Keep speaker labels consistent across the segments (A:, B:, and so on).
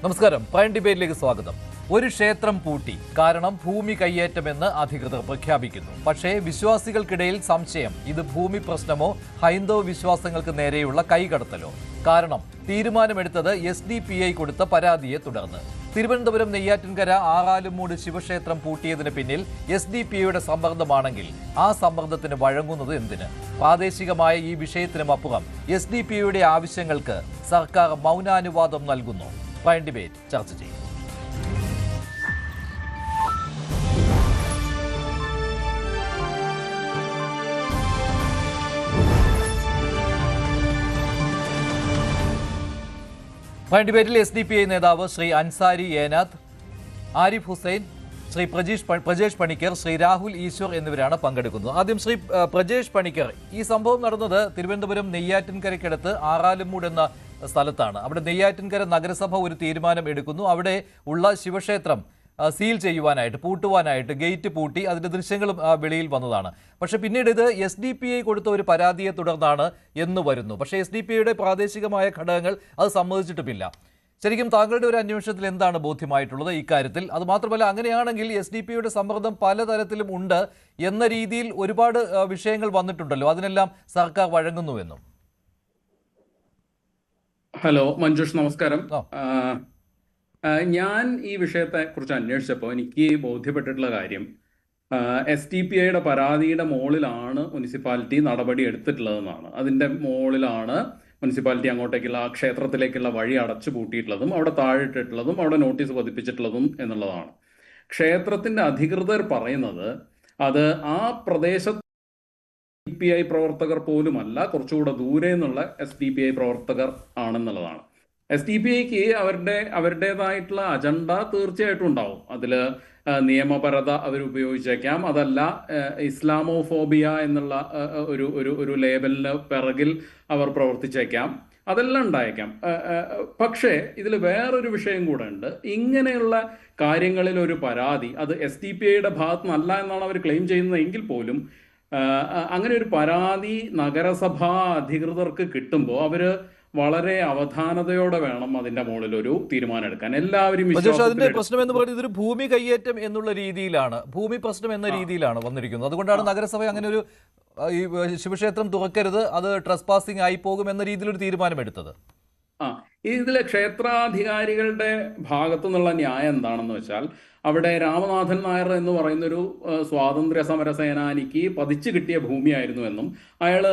A: നമസ്കാരം. പ്രൈം ഡിബേറ്റിലേക്ക് സ്വാഗതം. ഒരു ക്ഷേത്രം പൂട്ടി, കാരണം ഭൂമി കയ്യേറ്റമെന്ന് അധികൃതർ പ്രഖ്യാപിക്കുന്നു. പക്ഷേ വിശ്വാസികൾക്കിടയിൽ സംശയം, ഇത് ഭൂമി പ്രശ്നമോ ഹൈന്ദവ വിശ്വാസങ്ങൾക്ക് നേരെയുള്ള കൈകടത്തലോ? കാരണം തീരുമാനമെടുത്തത് SDPI കൊടുത്ത പരാതിയെ തുടർന്ന്. തിരുവനന്തപുരം നെയ്യാറ്റിൻകര ആറാലുമൂട് ശിവക്ഷേത്രം പൂട്ടിയതിന് പിന്നിൽ SDPIയുടെ സമ്മർദ്ദമാണെങ്കിൽ ആ സമ്മർദ്ദത്തിന് വഴങ്ങുന്നത് എന്തിന്? പ്രാദേശികമായ ഈ വിഷയത്തിനും അപ്പുറം SDPIയുടെ ആവശ്യങ്ങൾക്ക് സർക്കാർ മൗനാനുവാദം നൽകുന്നു. പ്രൈം ഡിബേറ്റ് ചർച്ച ചെയ്യും. പ്രൈം ഡിബേറ്റിൽ SDPI നേതാവ് ശ്രീ അൻസാരി ഏനാഥ്, ആരിഫ് ഹുസൈൻ, ശ്രീ പ്രജേഷ് പണിക്കർ, ശ്രീ രാഹുൽ ഈശ്വർ എന്നിവരാണ് പങ്കെടുക്കുന്നത്. ആദ്യം ശ്രീ പ്രജേഷ് പണിക്കർ, ഈ സംഭവം നടന്നത് തിരുവനന്തപുരം നെയ്യാറ്റിൻകരയ്ക്കടുത്ത് ആറാലുമൂട് എന്ന സ്ഥലത്താണ്. അവിടെ നെയ്യാറ്റിൻകര നഗരസഭ ഒരു തീരുമാനം എടുക്കുന്നു. അവിടെ ഉള്ള ശിവക്ഷേത്രം സീൽ ചെയ്യുവാനായിട്ട്, പൂട്ടുവാനായിട്ട് ഗേറ്റ് പൂട്ടി. അതിൻ്റെ ദൃശ്യങ്ങളും വെളിയിൽ വന്നതാണ്. പക്ഷേ പിന്നീട് ഇത് SDPI കൊടുത്ത ഒരു പരാതിയെ തുടർന്നാണ് എന്ന് വരുന്നു. പക്ഷേ SDPIയുടെ പ്രാദേശികമായ ഘടകങ്ങൾ അത് സമ്മതിച്ചിട്ടുമില്ല. ശരിക്കും താങ്കളുടെ ഒരു അന്വേഷണത്തിൽ എന്താണ് ബോധ്യമായിട്ടുള്ളത് ഇക്കാര്യത്തിൽ? അതുമാത്രമല്ല, അങ്ങനെയാണെങ്കിൽ SDPIയുടെ സമ്മർദ്ദം പലതരത്തിലും ഉണ്ട് എന്ന രീതിയിൽ ഒരുപാട് വിഷയങ്ങൾ വന്നിട്ടുണ്ടല്ലോ, അതിനെല്ലാം സർക്കാർ വഴങ്ങുന്നുവെന്നും.
B: ഹലോ മഞ്ജുഷ്, നമസ്കാരം. ഞാൻ ഈ വിഷയത്തെ കുറിച്ച് അന്വേഷിച്ചപ്പോൾ എനിക്ക് ബോധ്യപ്പെട്ടിട്ടുള്ള കാര്യം, SDPIയുടെ പരാതിയുടെ മുകളിലാണ് മുനിസിപ്പാലിറ്റി നടപടി എടുത്തിട്ടുള്ളതെന്നാണ്. അതിൻ്റെ മുകളിലാണ് മുനിസിപ്പാലിറ്റി അങ്ങോട്ടേക്കുള്ള ആ ക്ഷേത്രത്തിലേക്കുള്ള വഴി അടച്ചു പൂട്ടിയിട്ടുള്ളതും അവിടെ താഴിട്ടിട്ടുള്ളതും അവിടെ നോട്ടീസ് പതിപ്പിച്ചിട്ടുള്ളതും എന്നുള്ളതാണ്. ക്ഷേത്രത്തിൻ്റെ അധികൃതർ പറയുന്നത് അത് ആ പ്രദേശത്ത് SDPI പ്രവർത്തകർ പോലുമല്ല, കുറച്ചുകൂടെ ദൂരെ നിന്നുള്ള SDPI പ്രവർത്തകർ ആണെന്നുള്ളതാണ്. SDPIക്ക് അവരുടേതായിട്ടുള്ള അജണ്ട തീർച്ചയായിട്ടും ഉണ്ടാവും. അതിൽ നിയമപരത അവർ ഉപയോഗിച്ചേക്കാം, അതല്ല ഇസ്ലാമോഫോബിയ എന്നുള്ള ഒരു ലേബലിന് പിറകിൽ അവർ പ്രവർത്തിച്ചേക്കാം, അതെല്ലാം ഉണ്ടായേക്കാം. പക്ഷേ ഇതിൽ വേറൊരു വിഷയം കൂടെ ഉണ്ട്. ഇങ്ങനെയുള്ള കാര്യങ്ങളിൽ ഒരു പരാതി അത് SDPIയുടെ ഭാഗത്തു നിന്നല്ല എന്നാണ് അവർ ക്ലെയിം ചെയ്യുന്നത് എങ്കിൽ പോലും അങ്ങനെ ഒരു പരാതി നഗരസഭാ അധികൃതർക്ക് കിട്ടുമ്പോൾ അവര് വളരെ അവധാനതയോടെ വേണം അതിന്റെ മുകളിൽ ഒരു തീരുമാനം എടുക്കാൻ. എല്ലാവരും
A: അതിന്റെ പ്രശ്നം എന്ന് പറയുന്നത് ഇതൊരു ഭൂമി കയ്യേറ്റം എന്നുള്ള രീതിയിലാണ്, ഭൂമി പ്രശ്നം എന്ന രീതിയിലാണ് വന്നിരിക്കുന്നത്. അതുകൊണ്ടാണ് നഗരസഭ അങ്ങനെ ഒരു ഈ ശിവക്ഷേത്രം തുറക്കരുത്, അത് ട്രസ്പാസിംഗ് ആയി പോകും എന്ന രീതിയിലൊരു തീരുമാനമെടുത്തത്.
B: ഇതിലെ ക്ഷേത്രാധികാരികളുടെ ഭാഗത്തു നിന്നുള്ള ന്യായം എന്താണെന്ന് വെച്ചാൽ, അവിടെ രാമനാഥൻ നായർ എന്ന് പറയുന്നൊരു സ്വാതന്ത്ര്യ സമര സേനാനിക്ക് പതിച്ചു കിട്ടിയ ഭൂമിയായിരുന്നു എന്നും അയാൾ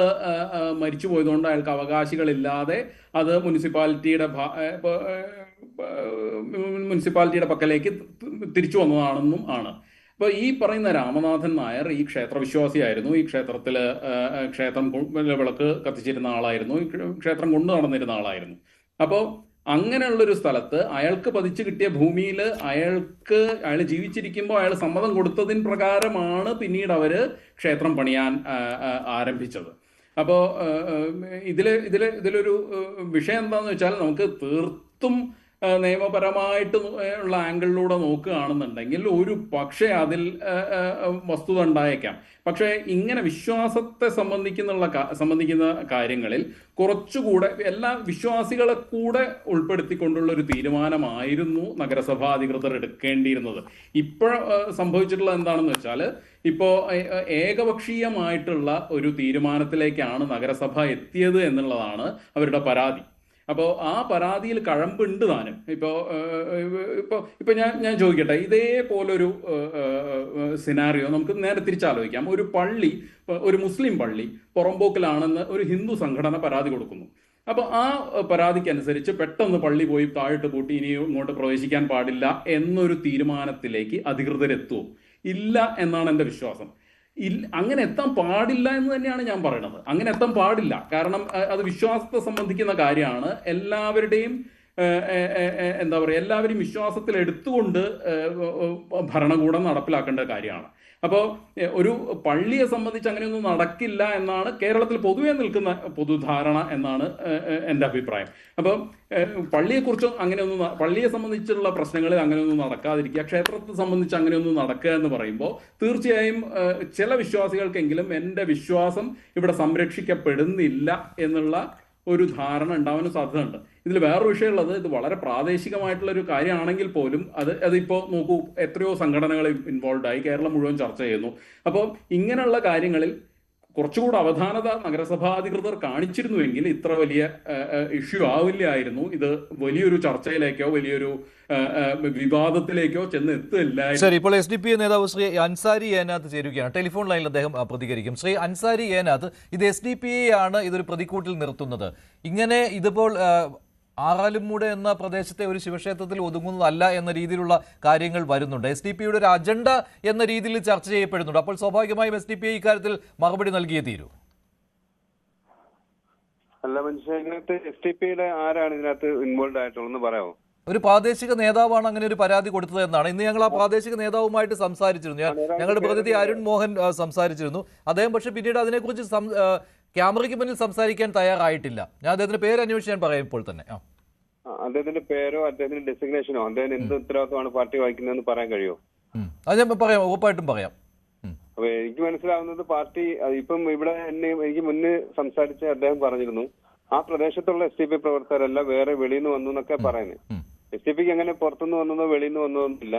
B: മരിച്ചു പോയതുകൊണ്ട് അയാൾക്ക് അവകാശികളില്ലാതെ അത് മുനിസിപ്പാലിറ്റിയുടെ പക്കലേക്ക് തിരിച്ചു വന്നതാണെന്നും ആണ്. അപ്പോൾ ഈ പറയുന്ന രാമനാഥൻ നായർ ഈ ക്ഷേത്രവിശ്വാസിയായിരുന്നു. ഈ ക്ഷേത്രം വിളക്ക് കത്തിച്ചിരുന്ന ആളായിരുന്നു, ഈ ക്ഷേത്രം കൊണ്ടു നടന്നിരുന്ന ആളായിരുന്നു. അപ്പോൾ അങ്ങനെയുള്ളൊരു സ്ഥലത്ത് അയാൾക്ക് പതിച്ചു കിട്ടിയ ഭൂമിയിൽ അയാൾ ജീവിച്ചിരിക്കുമ്പോൾ അയാൾ സമ്മതം കൊടുത്തതിന് പ്രകാരമാണ് പിന്നീട് അവർ ക്ഷേത്രം പണിയാൻ ആരംഭിച്ചത്. അപ്പോൾ ഇതിലൊരു വിഷയം എന്താണെന്ന് വെച്ചാൽ, നമുക്ക് തീർത്തും നിയമപരമായിട്ട് ഉള്ള ആംഗിളിലൂടെ നോക്കുകയാണെന്നുണ്ടെങ്കിൽ ഒരു പക്ഷേ അതിൽ വസ്തുത ഉണ്ടായേക്കാം. പക്ഷേ ഇങ്ങനെ വിശ്വാസത്തെ സംബന്ധിക്കുന്ന കാര്യങ്ങളിൽ കുറച്ചുകൂടെ എല്ലാ വിശ്വാസികളെ കൂടെ ഉൾപ്പെടുത്തിക്കൊണ്ടുള്ള ഒരു തീരുമാനമായിരുന്നു നഗരസഭാ അധികൃതർ എടുക്കേണ്ടിയിരുന്നത്. ഇപ്പോൾ സംഭവിച്ചിട്ടുള്ളത് എന്താണെന്ന് വെച്ചാൽ, ഇപ്പോൾ ഏകപക്ഷീയമായിട്ടുള്ള ഒരു തീരുമാനത്തിലേക്കാണ് നഗരസഭ എത്തിയത് എന്നുള്ളതാണ് അവരുടെ പരാതി. അപ്പോൾ ആ പരാതിയിൽ കഴമ്പുണ്ട് താനും. ഇപ്പോൾ ഞാൻ ചോദിക്കട്ടെ, ഇതേപോലൊരു സിനാറിയോ നമുക്ക് നേരെ തിരിച്ചാലോചിക്കാം. ഒരു പള്ളി, ഒരു മുസ്ലിം പള്ളി പുറമ്പോക്കിലാണെന്ന് ഒരു ഹിന്ദു സംഘടന പരാതി കൊടുക്കുന്നു. അപ്പോൾ ആ പരാതിക്കനുസരിച്ച് പെട്ടെന്ന് പള്ളി പോയി താഴിട്ട് പൂട്ടി ഇനി ഇങ്ങോട്ട് പ്രവേശിക്കാൻ പാടില്ല എന്നൊരു തീരുമാനത്തിലേക്ക് അധികൃതരെത്തുമോ? ഇല്ല എന്നാണ് എൻ്റെ വിശ്വാസം. അങ്ങനെ എത്താൻ പാടില്ല എന്ന് തന്നെയാണ് ഞാൻ പറയുന്നത്. അങ്ങനെ എത്താൻ പാടില്ല. കാരണം അത് വിശ്വാസത്തെ സംബന്ധിക്കുന്ന കാര്യമാണ്. എല്ലാവരുടെയും എന്താ പറയുക, എല്ലാവരും വിശ്വാസത്തിൽ എടുത്തുകൊണ്ട് ഭരണകൂടം നടപ്പിലാക്കേണ്ട കാര്യമാണ്. അപ്പോൾ ഒരു പള്ളിയെ സംബന്ധിച്ച് അങ്ങനെയൊന്നും നടക്കില്ല എന്നാണ് കേരളത്തിൽ പൊതുവെ നിൽക്കുന്ന പൊതുധാരണ എന്നാണ് എൻ്റെ അഭിപ്രായം. അപ്പോൾ പള്ളിയെക്കുറിച്ച് പള്ളിയെ സംബന്ധിച്ചുള്ള പ്രശ്നങ്ങളിൽ അങ്ങനെയൊന്നും നടക്കാതിരിക്കുക, ക്ഷേത്രത്തെ സംബന്ധിച്ച് അങ്ങനെയൊന്നും നടക്കുക എന്ന് പറയുമ്പോൾ തീർച്ചയായും ചില വിശ്വാസികൾക്കെങ്കിലും എൻ്റെ വിശ്വാസം ഇവിടെ സംരക്ഷിക്കപ്പെടുന്നില്ല എന്നുള്ള ഒരു ധാരണ ഉണ്ടാവാനും സാധ്യതയുണ്ട്. ഇതിൽ വേറൊരു വിഷയമുള്ളത്, ഇത് വളരെ പ്രാദേശികമായിട്ടുള്ള ഒരു കാര്യമാണെങ്കിൽ പോലും അതിപ്പോൾ നോക്കൂ, എത്രയോ സംഘടനകൾ ഇൻവോൾവ് ആയി, കേരളം മുഴുവൻ ചർച്ച ചെയ്യുന്നു. അപ്പോൾ ഇങ്ങനെയുള്ള കാര്യങ്ങളിൽ കുറച്ചുകൂടെ അവധാനത നഗരസഭാ അധികൃതർ കാണിച്ചിരുന്നുവെങ്കിൽ ഇത്ര വലിയ ഇഷ്യൂ ആവില്ലായിരുന്നു. ഇത് വലിയൊരു ചർച്ചയിലേക്കോ വലിയൊരു വിവാദത്തിലേക്കോ ചെന്ന് എത്തില്ല.
A: ശരി, ഇപ്പോൾ SDPI നേതാവ് ശ്രീ അൻസാരി ഏനാത്ത് ചേരുകയാണ്. ടെലിഫോൺ ലൈനിൽ അദ്ദേഹം പ്രതികരിക്കും. ശ്രീ അൻസാരി ഏനാത്ത്, ഇത് SDPI ആണ് ഇതൊരു പ്രതിക്കൂട്ടിൽ നിർത്തുന്നത്. ഇങ്ങനെ ഇതിപ്പോൾ ആറാലുംമൂട് എന്ന പ്രദേശത്തെ ഒരു ശിവക്ഷേത്രത്തിൽ ഒതുങ്ങുന്നതല്ല എന്ന രീതിയിലുള്ള കാര്യങ്ങൾ വരുന്നുണ്ട്. SDPIയുടെ ഒരു അജണ്ട എന്ന രീതിയിൽ ചർച്ച ചെയ്യപ്പെടുന്നുണ്ട്. അപ്പോൾ സ്വാഭാവികമായും SDPI ഇക്കാര്യത്തിൽ മറുപടി നൽകിയേ തീരൂ.
C: അല്ല മനുഷ്യ, ഇതിനകത്ത് SDPIയുടെ ആരാണ് ഇതിനകത്ത് ഇൻവോൾവ് ആയിട്ടുള്ളതെന്ന് പറയാമോ?
A: ഒരു പ്രാദേശിക നേതാവാണ് അങ്ങനെ ഒരു പരാതി കൊടുത്തത് എന്നാണ്. ഇന്ന് ഞങ്ങൾ ആ പ്രാദേശിക നേതാവുമായിട്ട് സംസാരിച്ചിരുന്നു. ഞങ്ങളുടെ പ്രതിനിധി അരുൺ മോഹൻ സംസാരിച്ചിരുന്നു. അദ്ദേഹം പക്ഷേ പിന്നീട് അതിനെക്കുറിച്ച് ക്യാമറയ്ക്ക് മുന്നിൽ സംസാരിക്കാൻ തയ്യാറായിട്ടില്ല. ഞാൻ അദ്ദേഹത്തിന്റെ പേര് അന്വേഷിച്ച് ഞാൻ പറയാം ഇപ്പോൾ തന്നെ.
C: അദ്ദേഹത്തിന്റെ പേരോ അദ്ദേഹത്തിന്റെ ഡെസിഗ്നേഷനോ അദ്ദേഹം എന്ത് ഉത്തരവാദിത്തമാണ് പാർട്ടി വഹിക്കുന്നതെന്ന് പറയാൻ കഴിയുമോ?
A: അത് ഞാൻ പറയാം, ഉറപ്പായിട്ടും പറയാം.
C: അപ്പൊ എനിക്ക് മനസ്സിലാവുന്നത് പാർട്ടി ഇപ്പം ഇവിടെ എനിക്ക് മുന്നേ സംസാരിച്ച അദ്ദേഹം പറഞ്ഞിരുന്നു ആ പ്രദേശത്തുള്ള SDPI പ്രവർത്തകരെല്ലാം വേറെ വെളിയിൽ നിന്ന് വന്നു എന്നൊക്കെ പറയുന്നത്. SDPIക്ക് അങ്ങനെ പുറത്തുനിന്ന് വന്നതോ വെളിയിൽ നിന്ന് വന്നതൊന്നുമില്ല.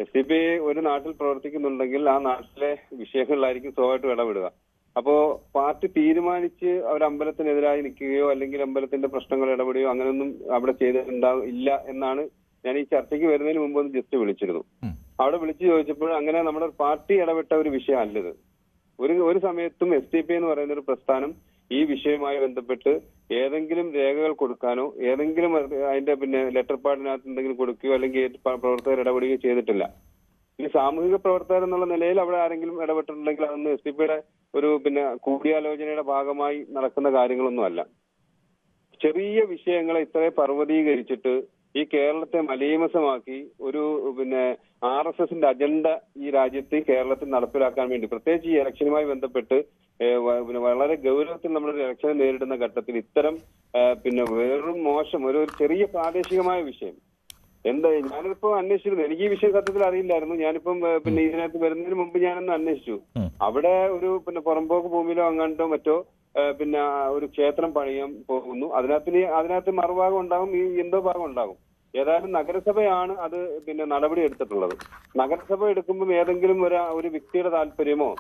C: SDPI ഒരു നാട്ടിൽ പ്രവർത്തിക്കുന്നുണ്ടെങ്കിൽ ആ നാട്ടിലെ വിഷയങ്ങളിലായിരിക്കും സ്വാഭാവികമായിട്ടും ഇടപെടുക. അപ്പോ പാർട്ടി തീരുമാനിച്ച് അവർ അമ്പലത്തിനെതിരായി നിൽക്കുകയോ അല്ലെങ്കിൽ അമ്പലത്തിന്റെ പ്രശ്നങ്ങൾ ഇടപെടുകയോ അങ്ങനെയൊന്നും അവിടെ ഇല്ല എന്നാണ് ഞാൻ ഈ ചർച്ചയ്ക്ക് വരുന്നതിന് മുമ്പ് ഒന്ന് ജസ്റ്റ് വിളിച്ചിരുന്നു. അവിടെ വിളിച്ചു ചോദിച്ചപ്പോൾ അങ്ങനെ നമ്മുടെ പാർട്ടി ഇടപെട്ട ഒരു വിഷയം അല്ലത്. ഒരു സമയത്തും SDPI എന്ന് പറയുന്ന ഒരു പ്രസ്ഥാനം ഈ വിഷയവുമായി ബന്ധപ്പെട്ട് ഏതെങ്കിലും രേഖകൾ കൊടുക്കാനോ ഏതെങ്കിലും അതിന്റെ ലെറ്റർ പാഡിനകത്ത് എന്തെങ്കിലും കൊടുക്കുകയോ അല്ലെങ്കിൽ പ്രവർത്തകർ ഇടപെടുകയോ ചെയ്തിട്ടില്ല. ഈ സാമൂഹിക പ്രവർത്തകർ എന്നുള്ള നിലയിൽ അവിടെ ആരെങ്കിലും ഇടപെട്ടിട്ടുണ്ടെങ്കിൽ അതൊന്നും SDPIയുടെ ഒരു കൂടിയാലോചനയുടെ ഭാഗമായി നടക്കുന്ന കാര്യങ്ങളൊന്നും അല്ല. ചെറിയ വിഷയങ്ങളെ ഇത്രേ പർവ്വതീകരിച്ചിട്ട് ഈ കേരളത്തെ മലീമസമാക്കി ഒരു RSSന്റെ അജണ്ട ഈ രാജ്യത്ത് കേരളത്തിൽ നടപ്പിലാക്കാൻ വേണ്ടി, പ്രത്യേകിച്ച് ഈ ഇലക്ഷനുമായി ബന്ധപ്പെട്ട് വളരെ ഗൗരവത്തിൽ നമ്മളൊരു ഇലക്ഷൻ നേരിടുന്ന ഘട്ടത്തിൽ ഇത്തരം വേറൊരു മോശം ഒരു ചെറിയ പ്രാദേശികമായ വിഷയം ഞാനിപ്പോ അന്വേഷിച്ചിരുന്നു. എനിക്ക് ഈ വിഷയം സത്യത്തിൽ അറിയില്ലായിരുന്നു. ഞാനിപ്പം ഇതിനകത്ത് വരുന്നതിന് മുമ്പ് ഞാനൊന്ന് അന്വേഷിച്ചു. അവിടെ ഒരു പുറമ്പോക്ക് ഭൂമിയിലോ അങ്ങാണ്ടോ മറ്റോ ഒരു ക്ഷേത്രം പണിയാൻ പോകുന്നു. അതിനകത്ത് മറുഭാഗം ഉണ്ടാകും, ഈ എന്തോ ഭാഗം ഉണ്ടാകും. ഏതായാലും നഗരസഭയാണ് അത് നടപടി എടുത്തിട്ടുള്ളത്. നഗരസഭ എടുക്കുമ്പോൾ ഏതെങ്കിലും ഒരു വ്യക്തിയുടെ താല്പര്യമോ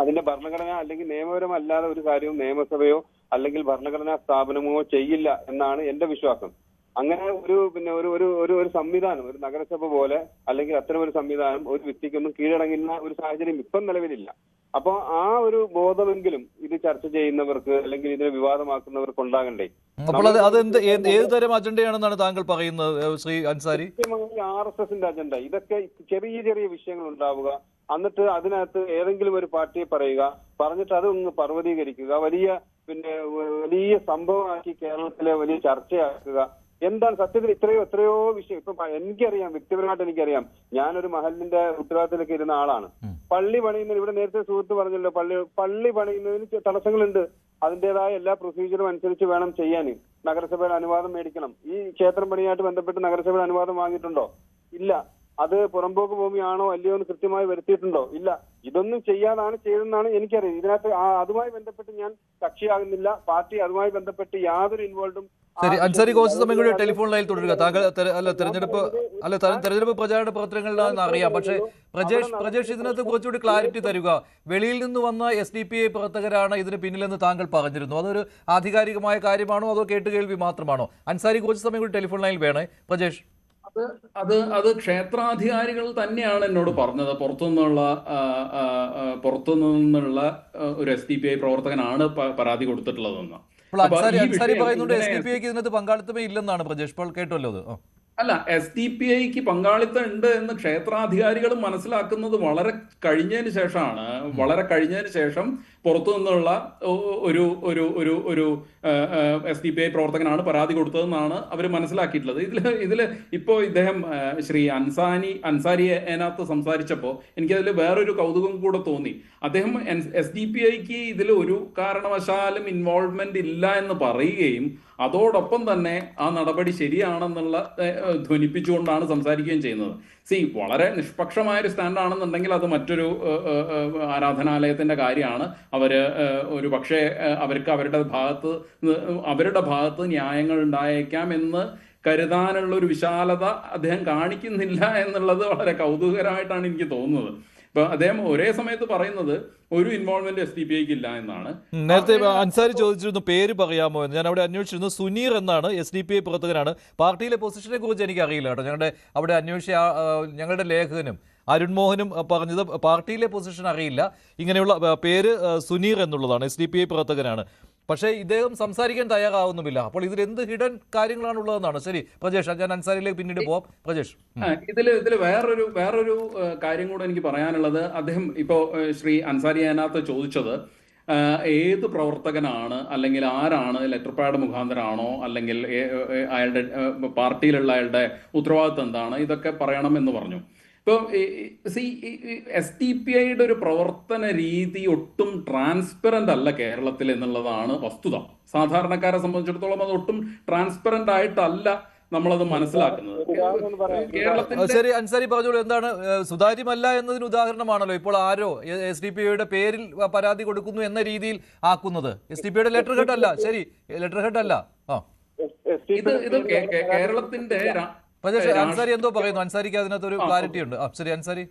C: അതിന്റെ ഭരണഘടന അല്ലെങ്കിൽ നിയമപരമല്ലാതെ ഒരു കാര്യവും നിയമസഭയോ അല്ലെങ്കിൽ ഭരണഘടനാ സ്ഥാപനമോ ചെയ്യില്ല എന്നാണ് എന്റെ വിശ്വാസം. അങ്ങനെ ഒരു സംവിധാനം, ഒരു നഗരസഭ പോലെ അല്ലെങ്കിൽ അത്തരം ഒരു സംവിധാനം ഒരു വ്യക്തിക്കൊന്നും കീഴടങ്ങുന്ന ഒരു സാഹചര്യം ഇപ്പം നിലവിലില്ല. അപ്പൊ ആ ഒരു ബോധമെങ്കിലും ഇത് ചർച്ച ചെയ്യുന്നവർക്ക് അല്ലെങ്കിൽ ഇതിനെ വിവാദമാക്കുന്നവർക്ക് ഉണ്ടാകണ്ടേ?
A: അപ്പോൾ ഏത് തരം അജണ്ടയാണെന്നാണ് താങ്കൾ പറയുന്നത് ശ്രീ അൻസാരി?
C: RSSന്റെ അജണ്ട. ഇതൊക്കെ ചെറിയ ചെറിയ വിഷയങ്ങൾ ഉണ്ടാവുക, എന്നിട്ട് അതിനകത്ത് ഏതെങ്കിലും ഒരു പാർട്ടിയെ പറയുക, പറഞ്ഞിട്ട് അത് ഒന്ന് പർവ്വതീകരിക്കുക, വലിയ സംഭവമാക്കി കേരളത്തിലെ വലിയ ചർച്ചയാക്കുക. എന്താണ് സത്യത്തിൽ എത്രയോ വിഷയം. ഇപ്പൊ എനിക്കറിയാം, വ്യക്തിപരമായിട്ട് എനിക്കറിയാം. ഞാനൊരു മഹലിന്റെ ഉത്തരവാദിത്തത്തിലൊക്കെ ഇരുന്ന ആളാണ്. പള്ളി പണിയുന്നതിന് ഇവിടെ നേരത്തെ സുഹൃത്ത് പറഞ്ഞല്ലോ, പള്ളി പണിയുന്നതിന് തടസ്സങ്ങളുണ്ട്. അതിന്റേതായ എല്ലാ പ്രൊസീജിയറും അനുസരിച്ച് വേണം ചെയ്യാൻ. നഗരസഭയുടെ അനുവാദം മേടിക്കണം. ഈ ക്ഷേത്രം പണിയായിട്ട് ബന്ധപ്പെട്ട് നഗരസഭയുടെ അനുവാദം വാങ്ങിയിട്ടുണ്ടോ? ഇല്ല. അത് പുറമ്പോക്ക് ഭൂമിയാണോ അല്ലയോ എന്ന് കൃത്യമായി വരുത്തിയിട്ടുണ്ടോ? ഇല്ല. ഇതൊന്നും ചെയ്യാതാണ് ചെയ്തതെന്നാണ് എനിക്കറിയാം. ഇതിനകത്ത് അതുമായി ബന്ധപ്പെട്ട് ഞാൻ കക്ഷിയാകുന്നില്ല. പാർട്ടി അതുമായി ബന്ധപ്പെട്ട് യാതൊരു ഇൻവോൾവും.
A: ശരി, അൻസാരി കുറച്ച് സമയം കൂടി ടെലിഫോൺ ലൈനിൽ തുടരുക. താങ്കൾ തെരഞ്ഞെടുപ്പ് പ്രചാരണ പ്രവർത്തനങ്ങളിലാണെന്ന് അറിയാം. പക്ഷേ പ്രജേഷ് ഇതിനകത്ത് കുറച്ചുകൂടി ക്ലാരിറ്റി തരിക. വെളിയിൽ നിന്ന് വന്ന SDPI പ്രവർത്തകരാണ് ഇതിന് പിന്നിലെന്ന് താങ്കൾ പറഞ്ഞിരുന്നു. അതൊരു ആധികാരികമായ കാര്യമാണോ അതോ കേട്ടുകേൾവി മാത്രമാണോ? അൻസാരി കുറച്ച് സമയം കൂടി ടെലിഫോൺ ലൈനിൽ വേണേ. പ്രജേഷ്,
B: അത് ക്ഷേത്രാധികാരികൾ തന്നെയാണ് എന്നോട് പറഞ്ഞത്. പുറത്തുനിന്നുള്ള ഒരു SDPI പ്രവർത്തകനാണ് പരാതി കൊടുത്തിട്ടുള്ളതെന്ന്.
A: അൻസാരി പറയുന്നുണ്ട് SDPIക്ക് ഇതിനകത്ത് പങ്കാളിത്തമേ ഇല്ലെന്നാണ്. പ്രജേഷ് ഇപ്പോൾ കേട്ടല്ലോ അത്.
B: അല്ല, SDPIക്ക് പങ്കാളിത്തം ഉണ്ട് എന്ന് ക്ഷേത്രാധികാരികളും മനസ്സിലാക്കുന്നത് വളരെ കഴിഞ്ഞതിന് ശേഷം പുറത്തു നിന്നുള്ള ഒരു SDPI പ്രവർത്തകനാണ് പരാതി കൊടുത്തതെന്നാണ് അവർ മനസ്സിലാക്കിയിട്ടുള്ളത്. ഇതിൽ ഇപ്പോൾ ഇദ്ദേഹം ശ്രീ അൻസാരി അതിനകത്ത് സംസാരിച്ചപ്പോൾ എനിക്കതിൽ വേറൊരു കൗതുകം കൂടെ തോന്നി. അദ്ദേഹം SDPIക്ക് ഇതിൽ ഒരു കാരണവശാലും ഇൻവോൾവ്മെന്റ് ഇല്ല എന്ന് പറയുകയും അതോടൊപ്പം തന്നെ ആ നടപടി ശരിയാണെന്നുള്ള ധ്വനിപ്പിച്ചുകൊണ്ടാണ് സംസാരിക്കുകയും ചെയ്യുന്നത്. വളരെ നിഷ്പക്ഷമായ ഒരു സ്റ്റാൻഡാണെന്നുണ്ടെങ്കിൽ അത് മറ്റൊരു ആരാധനാലയത്തിന്റെ കാര്യമാണ്. ഒരു പക്ഷേ അവർക്ക് അവരുടെ ഭാഗത്ത് ന്യായങ്ങൾ ഉണ്ടായേക്കാം എന്ന് കരുതാനുള്ള ഒരു വിശാലത അദ്ദേഹം കാണിക്കുന്നില്ല എന്നുള്ളത് വളരെ കൗതുകകരമായിട്ടാണ് എനിക്ക് തോന്നുന്നത്. ഇപ്പൊ അദ്ദേഹം ഒരേ സമയത്ത് പറയുന്നത് ഒരു ഇൻവോൾവ്മെന്റ് SDPIക്ക് ഇല്ല എന്നാണ്.
A: നേരത്തെ അൻസാരി ചോദിച്ചിരുന്നു പേര് പറയാമോ എന്ന്. ഞാൻ അവിടെ അന്വേഷിച്ചിരുന്നു. സുനീർ എന്നാണ്, SDPI പ്രവർത്തകനാണ്. പാർട്ടിയിലെ പൊസിഷനെ കുറിച്ച് എനിക്ക് അറിയില്ല കേട്ടോ. ഞങ്ങളുടെ അവിടെ അന്വേഷിച്ച ഞങ്ങളുടെ ലേഖകനും അരുൺ മോഹനും പറഞ്ഞത് പാർട്ടിയിലെ പൊസിഷൻ അറിയില്ല. ഇങ്ങനെയുള്ള പേര് സുനീർ എന്നുള്ളതാണ്, SDPI പ്രവർത്തകനാണ്. പക്ഷേ ഇദ്ദേഹം സംസാരിക്കാൻ തയ്യാറാവുന്നുമില്ല. അപ്പോൾ ഇതിൽ എന്ത് ഹിഡൻ കാര്യങ്ങളാണ് ഉള്ളതെന്നാണ്. ശരി പ്രജേഷ്, ഞാൻ അൻസാരിയിലേക്ക് പിന്നീട് പോവാം. പ്രജേഷ്,
B: ഇതിൽ വേറൊരു കാര്യം കൂടെ എനിക്ക് പറയാനുള്ളത്, അദ്ദേഹം ഇപ്പോ ശ്രീ അൻസാരി അതിനകത്ത് ചോദിച്ചത് ഏത് പ്രവർത്തകനാണ് അല്ലെങ്കിൽ ആരാണ് ലെറ്റർ പാഡ് മുഖാന്തരമാണോ അല്ലെങ്കിൽ അയാളുടെ പാർട്ടിയിലുള്ള അയാളുടെ ഉത്തരവാദിത്വം എന്താണ്, ഇതൊക്കെ പറയണമെന്ന് പറഞ്ഞു. ഇപ്പോൾ SDPIയുടെ ഒരു പ്രവർത്തന രീതി ഒട്ടും ട്രാൻസ്പെറന്റ് അല്ല കേരളത്തിൽ എന്നുള്ളതാണ് വസ്തുത. സാധാരണക്കാരെ സംബന്ധിച്ചിടത്തോളം അത് ഒട്ടും ട്രാൻസ്പെറന്റ് ആയിട്ടല്ല നമ്മളത് മനസ്സിലാക്കുന്നത്.
A: ശരി അൻസാരി പറഞ്ഞോളൂ, എന്താണ് സുതാര്യമല്ല എന്നതിന് ഉദാഹരണമാണല്ലോ ഇപ്പോൾ ആരോ SDPIയുടെ പേരിൽ പരാതി കൊടുക്കുന്നു എന്ന രീതിയിൽ ആക്കുന്നത്. SDPIയുടെ ലെറ്റർ ഹെഡ് അല്ല. ശരി, ലെറ്റർ ഹെഡ് അല്ല.
B: ഇത് കേരളത്തിന്റെ
A: അൻസാരി എന്തോ പറയുന്നു. അൻസാരിക്ക് അതിനകത്ത് ഒരു ക്ലാരിറ്റി ഉണ്ട്. ശരി അൻസാരി.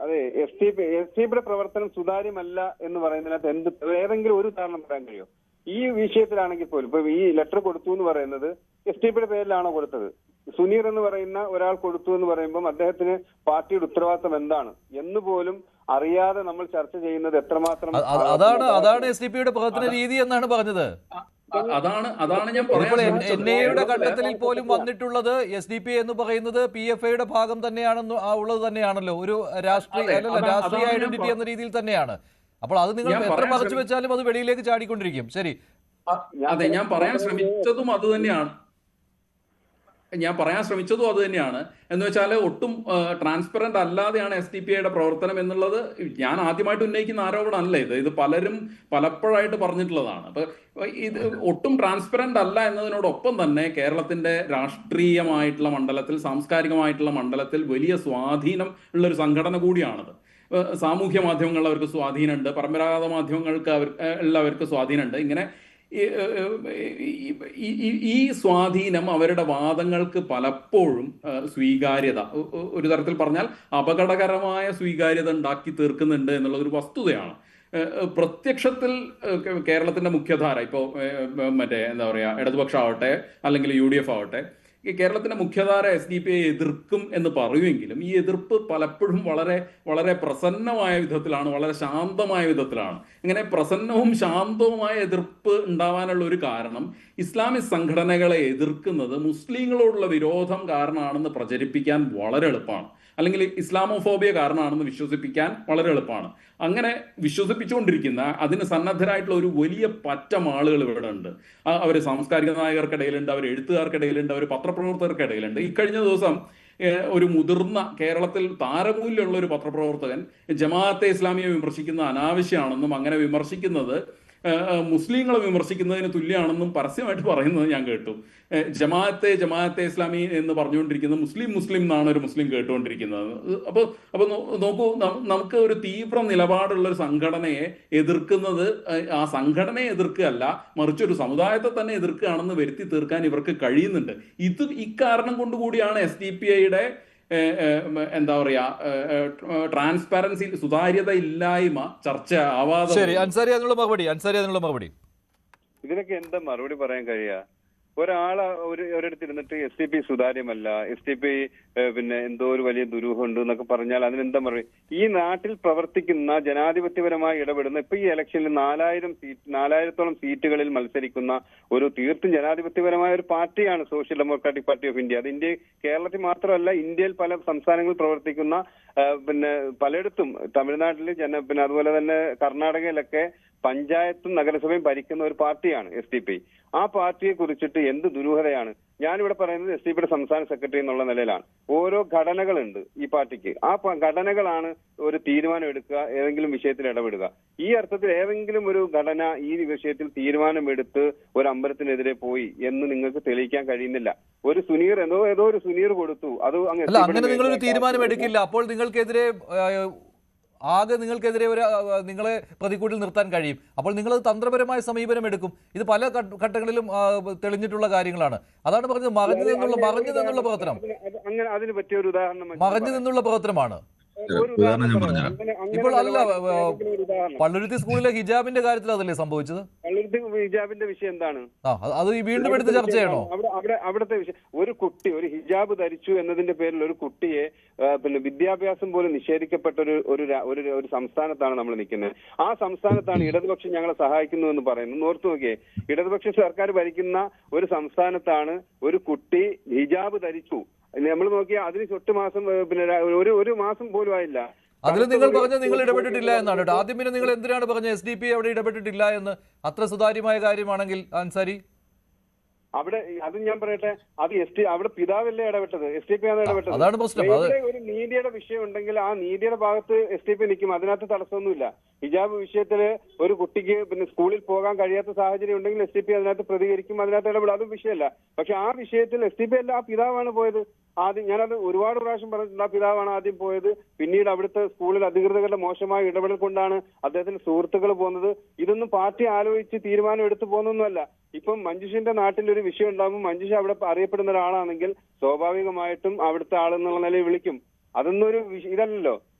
C: അതെ, SDPIയുടെ പ്രവർത്തനം സുതാര്യമല്ല എന്ന് പറയുന്നതിനകത്ത് ഏതെങ്കിലും ഒരു കാരണം പറയാൻ കഴിയും? ഈ വിഷയത്തിലാണെങ്കിൽ പോലും ഇപ്പൊ ഈ ലെറ്റർ കൊടുത്തു എന്ന് പറയുന്നത് SDPIയുടെ പേരിലാണോ കൊടുത്തത്? സുനീർ എന്ന് പറയുന്ന ഒരാൾ കൊടുത്തു എന്ന് പറയുമ്പോൾ അദ്ദേഹത്തിന് പാർട്ടിയുടെ ഉത്തരവാദിത്തം എന്താണ് എന്ന് പോലും അറിയാതെ നമ്മൾ ചർച്ച ചെയ്യുന്നത് എത്രമാത്രം
A: അതാണ് SDPIയുടെ പ്രവർത്തന രീതി എന്നാണ് പറഞ്ഞത്.
B: അതാണ് ഞാൻ
A: NIAയുടെ ഘട്ടത്തിൽ പോലും വന്നിട്ടുള്ളത് SDPI എന്ന് പറയുന്നത് PFIയുടെ ഭാഗം തന്നെയാണെന്ന് ഉള്ളത് തന്നെയാണല്ലോ. ഒരു രാഷ്ട്രീയ ഐഡന്റിറ്റി എന്ന രീതിയിൽ തന്നെയാണ്. അപ്പോൾ അത് നിങ്ങൾ എത്ര മറച്ചു വെച്ചാലും അത് വെളിയിലേക്ക് ചാടിക്കൊണ്ടിരിക്കും. ശരി,
B: അതെ, ഞാൻ പറയാൻ ശ്രമിച്ചതും അത് തന്നെയാണ്. എന്ന് വെച്ചാൽ ഒട്ടും ട്രാൻസ്പെറന്റ് അല്ലാതെയാണ് SDPIയുടെ പ്രവർത്തനം എന്നുള്ളത് ഞാൻ ആദ്യമായിട്ട് ഉന്നയിക്കുന്ന ആരോപണമല്ല. ഇത് പലരും പലപ്പോഴായിട്ട് പറഞ്ഞിട്ടുള്ളതാണ്. അപ്പൊ ഇത് ഒട്ടും ട്രാൻസ്പെറന്റ് അല്ല എന്നതിനോടൊപ്പം തന്നെ കേരളത്തിന്റെ രാഷ്ട്രീയമായിട്ടുള്ള മണ്ഡലത്തിൽ, സാംസ്കാരികമായിട്ടുള്ള മണ്ഡലത്തിൽ വലിയ സ്വാധീനം ഉള്ളൊരു സംഘടന കൂടിയാണത്. സാമൂഹ്യ മാധ്യമങ്ങളിൽ അവർക്ക് സ്വാധീനമുണ്ട്, പരമ്പരാഗത മാധ്യമങ്ങൾക്ക് അവർക്ക് സ്വാധീനമുണ്ട്. ഇങ്ങനെ ഈ സ്വാധീനം അവരുടെ വാദങ്ങൾക്ക് പലപ്പോഴും സ്വീകാര്യത, ഒരു തരത്തിൽ പറഞ്ഞാൽ അപകടകരമായ സ്വീകാര്യത ഉണ്ടാക്കി തീർക്കുന്നുണ്ട് എന്നുള്ളതൊരു വസ്തുതയാണ്. പ്രത്യക്ഷത്തിൽ കേരളത്തിന്റെ മുഖ്യധാര ഇപ്പോൾ എന്താ പറയുക, ഇടതുപക്ഷമാവട്ടെ അല്ലെങ്കിൽ UDF ആവട്ടെ, ഈ കേരളത്തിന്റെ മുഖ്യധാര SDPI എതിർക്കും എന്ന് പറയുമെങ്കിലും ഈ എതിർപ്പ് പലപ്പോഴും വളരെ വളരെ പ്രസന്നമായ വിധത്തിലാണ്, വളരെ ശാന്തമായ വിധത്തിലാണ്. ഇങ്ങനെ പ്രസന്നവും ശാന്തവുമായ എതിർപ്പ് ഉണ്ടാവാനുള്ള ഒരു കാരണം ഇസ്ലാമിക് സംഘടനകളെ എതിർക്കുന്നത് മുസ്ലിങ്ങളോടുള്ള വിരോധം കാരണമാണെന്ന് പ്രചരിപ്പിക്കാൻ വളരെ എളുപ്പമാണ്, അല്ലെങ്കിൽ ഇസ്ലാമോഫോബിയ കാരണമാണെന്ന് വിശ്വസിപ്പിക്കാൻ വളരെ എളുപ്പമാണ്. അങ്ങനെ വിശ്വസിപ്പിച്ചുകൊണ്ടിരിക്കുന്ന, അതിന് സന്നദ്ധരായിട്ടുള്ള ഒരു വലിയ പറ്റം ആളുകൾ ഇവിടെ ഉണ്ട്. അവർ സാംസ്കാരിക നായകർക്കിടയിലുണ്ട്, അവർ എഴുത്തുകാർക്കിടയിലുണ്ട്, അവർ പത്രപ്രവർത്തകർക്കിടയിലുണ്ട്. ഇക്കഴിഞ്ഞ ദിവസം ഒരു മുതിർന്ന, കേരളത്തിൽ താരമൂല്യമുള്ള ഒരു പത്രപ്രവർത്തകൻ ജമാഅത്തെ ഇസ്ലാമിയെ വിമർശിക്കുന്നത് അനാവശ്യമാണെന്നും അങ്ങനെ വിമർശിക്കുന്നത് മുസ്ലിങ്ങളെ വിമർശിക്കുന്നതിന് തുല്യമാണെന്നും പരസ്യമായിട്ട് പറയുന്നത് ഞാൻ കേട്ടു. ജമാഅത്തെ ഇസ്ലാമി എന്ന് പറഞ്ഞുകൊണ്ടിരിക്കുന്നത് മുസ്ലിം എന്നാണ് ഒരു മുസ്ലിം കേട്ടുകൊണ്ടിരിക്കുന്നത്. അപ്പോൾ നോക്കൂ, നമുക്ക് ഒരു തീവ്ര നിലപാടുള്ള ഒരു സംഘടനയെ എതിർക്കുന്നത് ആ സംഘടനയെ എതിർക്കുകയല്ല, മറിച്ച് ഒരു സമുദായത്തെ തന്നെ എതിർക്കുകയാണെന്ന് വരുത്തി തീർക്കാൻ ഇവർക്ക് കഴിയുന്നുണ്ട്. ഇക്കാരണം കൊണ്ടുകൂടിയാണ് SDPIയുടെ എന്താ പറയാ ട്രാൻസ്പാരൻസി, സുതാര്യത ഇല്ലായ്മ ചർച്ച ആവാതെ.
A: ശരി അൻസാരി, അതിനുള്ള മറുപടി.
C: ഇതിനൊക്കെ എന്താ മറുപടി പറയാൻ കഴിയാ? ഒരിടത്ത് ഇരുന്നിട്ട് SDPI സുതാര്യമല്ല, SDPI പിന്നെ എന്തോ ഒരു വലിയ ദുരൂഹം ഉണ്ട് എന്നൊക്കെ പറഞ്ഞാൽ അതിനെന്താ മറുപടി? ഈ നാട്ടിൽ പ്രവർത്തിക്കുന്ന, ജനാധിപത്യപരമായി ഇടപെടുന്ന, ഇപ്പൊ ഈ ഇലക്ഷനിൽ 4000-ഓളം സീറ്റുകളിൽ മത്സരിക്കുന്ന ഒരു തീർത്തും ജനാധിപത്യപരമായ ഒരു പാർട്ടിയാണ് social democratic party of India. അത് കേരളത്തിൽ മാത്രമല്ല, ഇന്ത്യയിൽ പല സംസ്ഥാനങ്ങളിൽ പ്രവർത്തിക്കുന്ന, പിന്നെ പലയിടത്തും, തമിഴ്നാട്ടിൽ പിന്നെ അതുപോലെ തന്നെ കർണാടകയിലൊക്കെ പഞ്ചായത്തും നഗരസഭയും ഭരിക്കുന്ന ഒരു പാർട്ടിയാണ് SDP. ആ പാർട്ടിയെ കുറിച്ചിട്ട് എന്ത് ദുരൂഹതയാണ്. ഞാനിവിടെ പറയുന്നത് SDP സംസ്ഥാന സെക്രട്ടറി എന്നുള്ള നിലയിലാണ്. ഓരോ ഘടനകളുണ്ട് ഈ പാർട്ടിക്ക്. ആ ഘടനകളാണ് ഒരു തീരുമാനം എടുക്കുക, ഏതെങ്കിലും വിഷയത്തിൽ ഇടപെടുക. ഈ അർത്ഥത്തിൽ ഏതെങ്കിലും ഒരു ഘടന ഈ വിഷയത്തിൽ തീരുമാനമെടുത്ത് ഒരു അമ്പലത്തിനെതിരെ പോയി എന്ന് നിങ്ങൾക്ക് തെളിയിക്കാൻ കഴിയുന്നില്ല. ഒരു സുനീർ ഏതോ ഒരു സുനീർ കൊടുത്തു, അത്
A: അങ്ങനെ നിങ്ങളൊരു തീരുമാനം എടുക്കില്ല. അപ്പോൾ നിങ്ങൾക്കെതിരെ നിങ്ങൾക്കെതിരെ നിങ്ങളെ പ്രതിക്കൂട്ടിൽ നിർത്താൻ കഴിയും. അപ്പോൾ നിങ്ങൾ തന്ത്രപരമായ സമീപനം എടുക്കും. ഇത് പല ഘട്ടങ്ങളിലും തെളിഞ്ഞിട്ടുള്ള കാര്യങ്ങളാണ്. അതാണ് പറഞ്ഞത്, മറഞ്ഞു നിന്നുള്ള പ്രവർത്തനം.
C: അങ്ങനെ അതിന് പറ്റിയ ഒരു ഉദാഹരണം
A: മറഞ്ഞു നിന്നുള്ള പ്രവർത്തനമാണ്. ഇപ്പോൾ അല്ല, പള്ളുരുത്തി സ്കൂളിലെ ഹിജാബിന്റെ കാര്യത്തിൽ അതല്ലേ സംഭവിച്ചത്?
C: പള്ളുരുത്തി ഹിജാബിന്റെ വിഷയം എന്താണ്?
A: അത് വീണ്ടും എടുത്ത് ചർച്ച ചെയ്യണോ?
C: അവിടുത്തെ വിഷയം, ഒരു കുട്ടി ഒരു ഹിജാബ് ധരിച്ചു എന്നതിന്റെ പേരിൽ ഒരു കുട്ടിയെ വിദ്യാഭ്യാസം പോലും നിഷേധിക്കപ്പെട്ട ഒരു സംസ്ഥാനത്താണ് നമ്മൾ നിൽക്കുന്നത്. ആ സംസ്ഥാനത്താണ് ഇടതുപക്ഷം ഞങ്ങളെ സഹായിക്കുന്നു എന്ന് പറയുന്നത്. ഓർത്തു നോക്കിയേ, ഇടതുപക്ഷ സർക്കാർ ഭരിക്കുന്ന ഒരു സംസ്ഥാനത്താണ് ഒരു കുട്ടി ഹിജാബ് ധരിച്ചു. നമ്മൾ നോക്കിയാൽ അതിന് 8 മാസം ഒരു മാസം പോലും ആയില്ല.
A: അതിൽ നിങ്ങൾ പറഞ്ഞത് നിങ്ങൾ ഇടപെട്ടിട്ടില്ല എന്നാണ് കേട്ടോ. ആദ്യം പിന്നെ നിങ്ങൾ എന്തിനാണ് പറഞ്ഞത് SDP അവിടെ ഇടപെട്ടിട്ടില്ല എന്ന്? അത്ര സുതാര്യമായ കാര്യമാണെങ്കിൽ അൻസാരി,
C: അവിടെ അത് ഞാൻ പറയട്ടെ, അത് അവിടെ പിതാവല്ലേ ഇടപെട്ടത്, SDP ആണ് ഇടപെട്ടത്.
A: അതാണ് പ്രശ്നം.
C: ഒരു നീതിയുടെ വിഷയം ഉണ്ടെങ്കിൽ ആ നീതിയുടെ ഭാഗത്ത് SDP നിൽക്കും. അതിനകത്ത് തടസ്സമൊന്നുമില്ല. ഹിജാബ് വിഷയത്തില് ഒരു കുട്ടിക്ക് സ്കൂളിൽ പോകാൻ കഴിയാത്ത സാഹചര്യം ഉണ്ടെങ്കിൽ SDP അതിനകത്ത് പ്രതികരിക്കും, അതിനകത്ത് ഇടപെടും. അതും വിഷയമല്ല. പക്ഷെ ആ വിഷയത്തിൽ SDP അല്ല, ആ പിതാവാണ് പോയത്. ആദ്യം ഞാനത് ഒരുപാട് പ്രാവശ്യം പറഞ്ഞിട്ടുണ്ട്. ആ പിതാവാണ് ആദ്യം പോയത്. പിന്നീട് അവിടുത്തെ സ്കൂളിൽ അധികൃതരുടെ മോശമായ ഇടപെടൽ കൊണ്ടാണ് അദ്ദേഹത്തിന്റെ സുഹൃത്തുക്കൾ പോകുന്നത്. ഇതൊന്നും പാർട്ടി ആലോചിച്ച് തീരുമാനം എടുത്തു പോകുന്നൊന്നുമല്ല. ഇപ്പം മഞ്ജുഷിന്റെ നാട്ടിൽ ഒരു വിഷയം ഉണ്ടാകുമ്പോൾ മഞ്ജുഷ അവിടെ അറിയപ്പെടുന്ന ഒരാളാണെങ്കിൽ സ്വാഭാവികമായിട്ടും അവിടുത്തെ ആളെന്നുള്ള നിലയിൽ വിളിക്കും. അതൊന്നും ഒരു ഇതല്ലല്ലോ.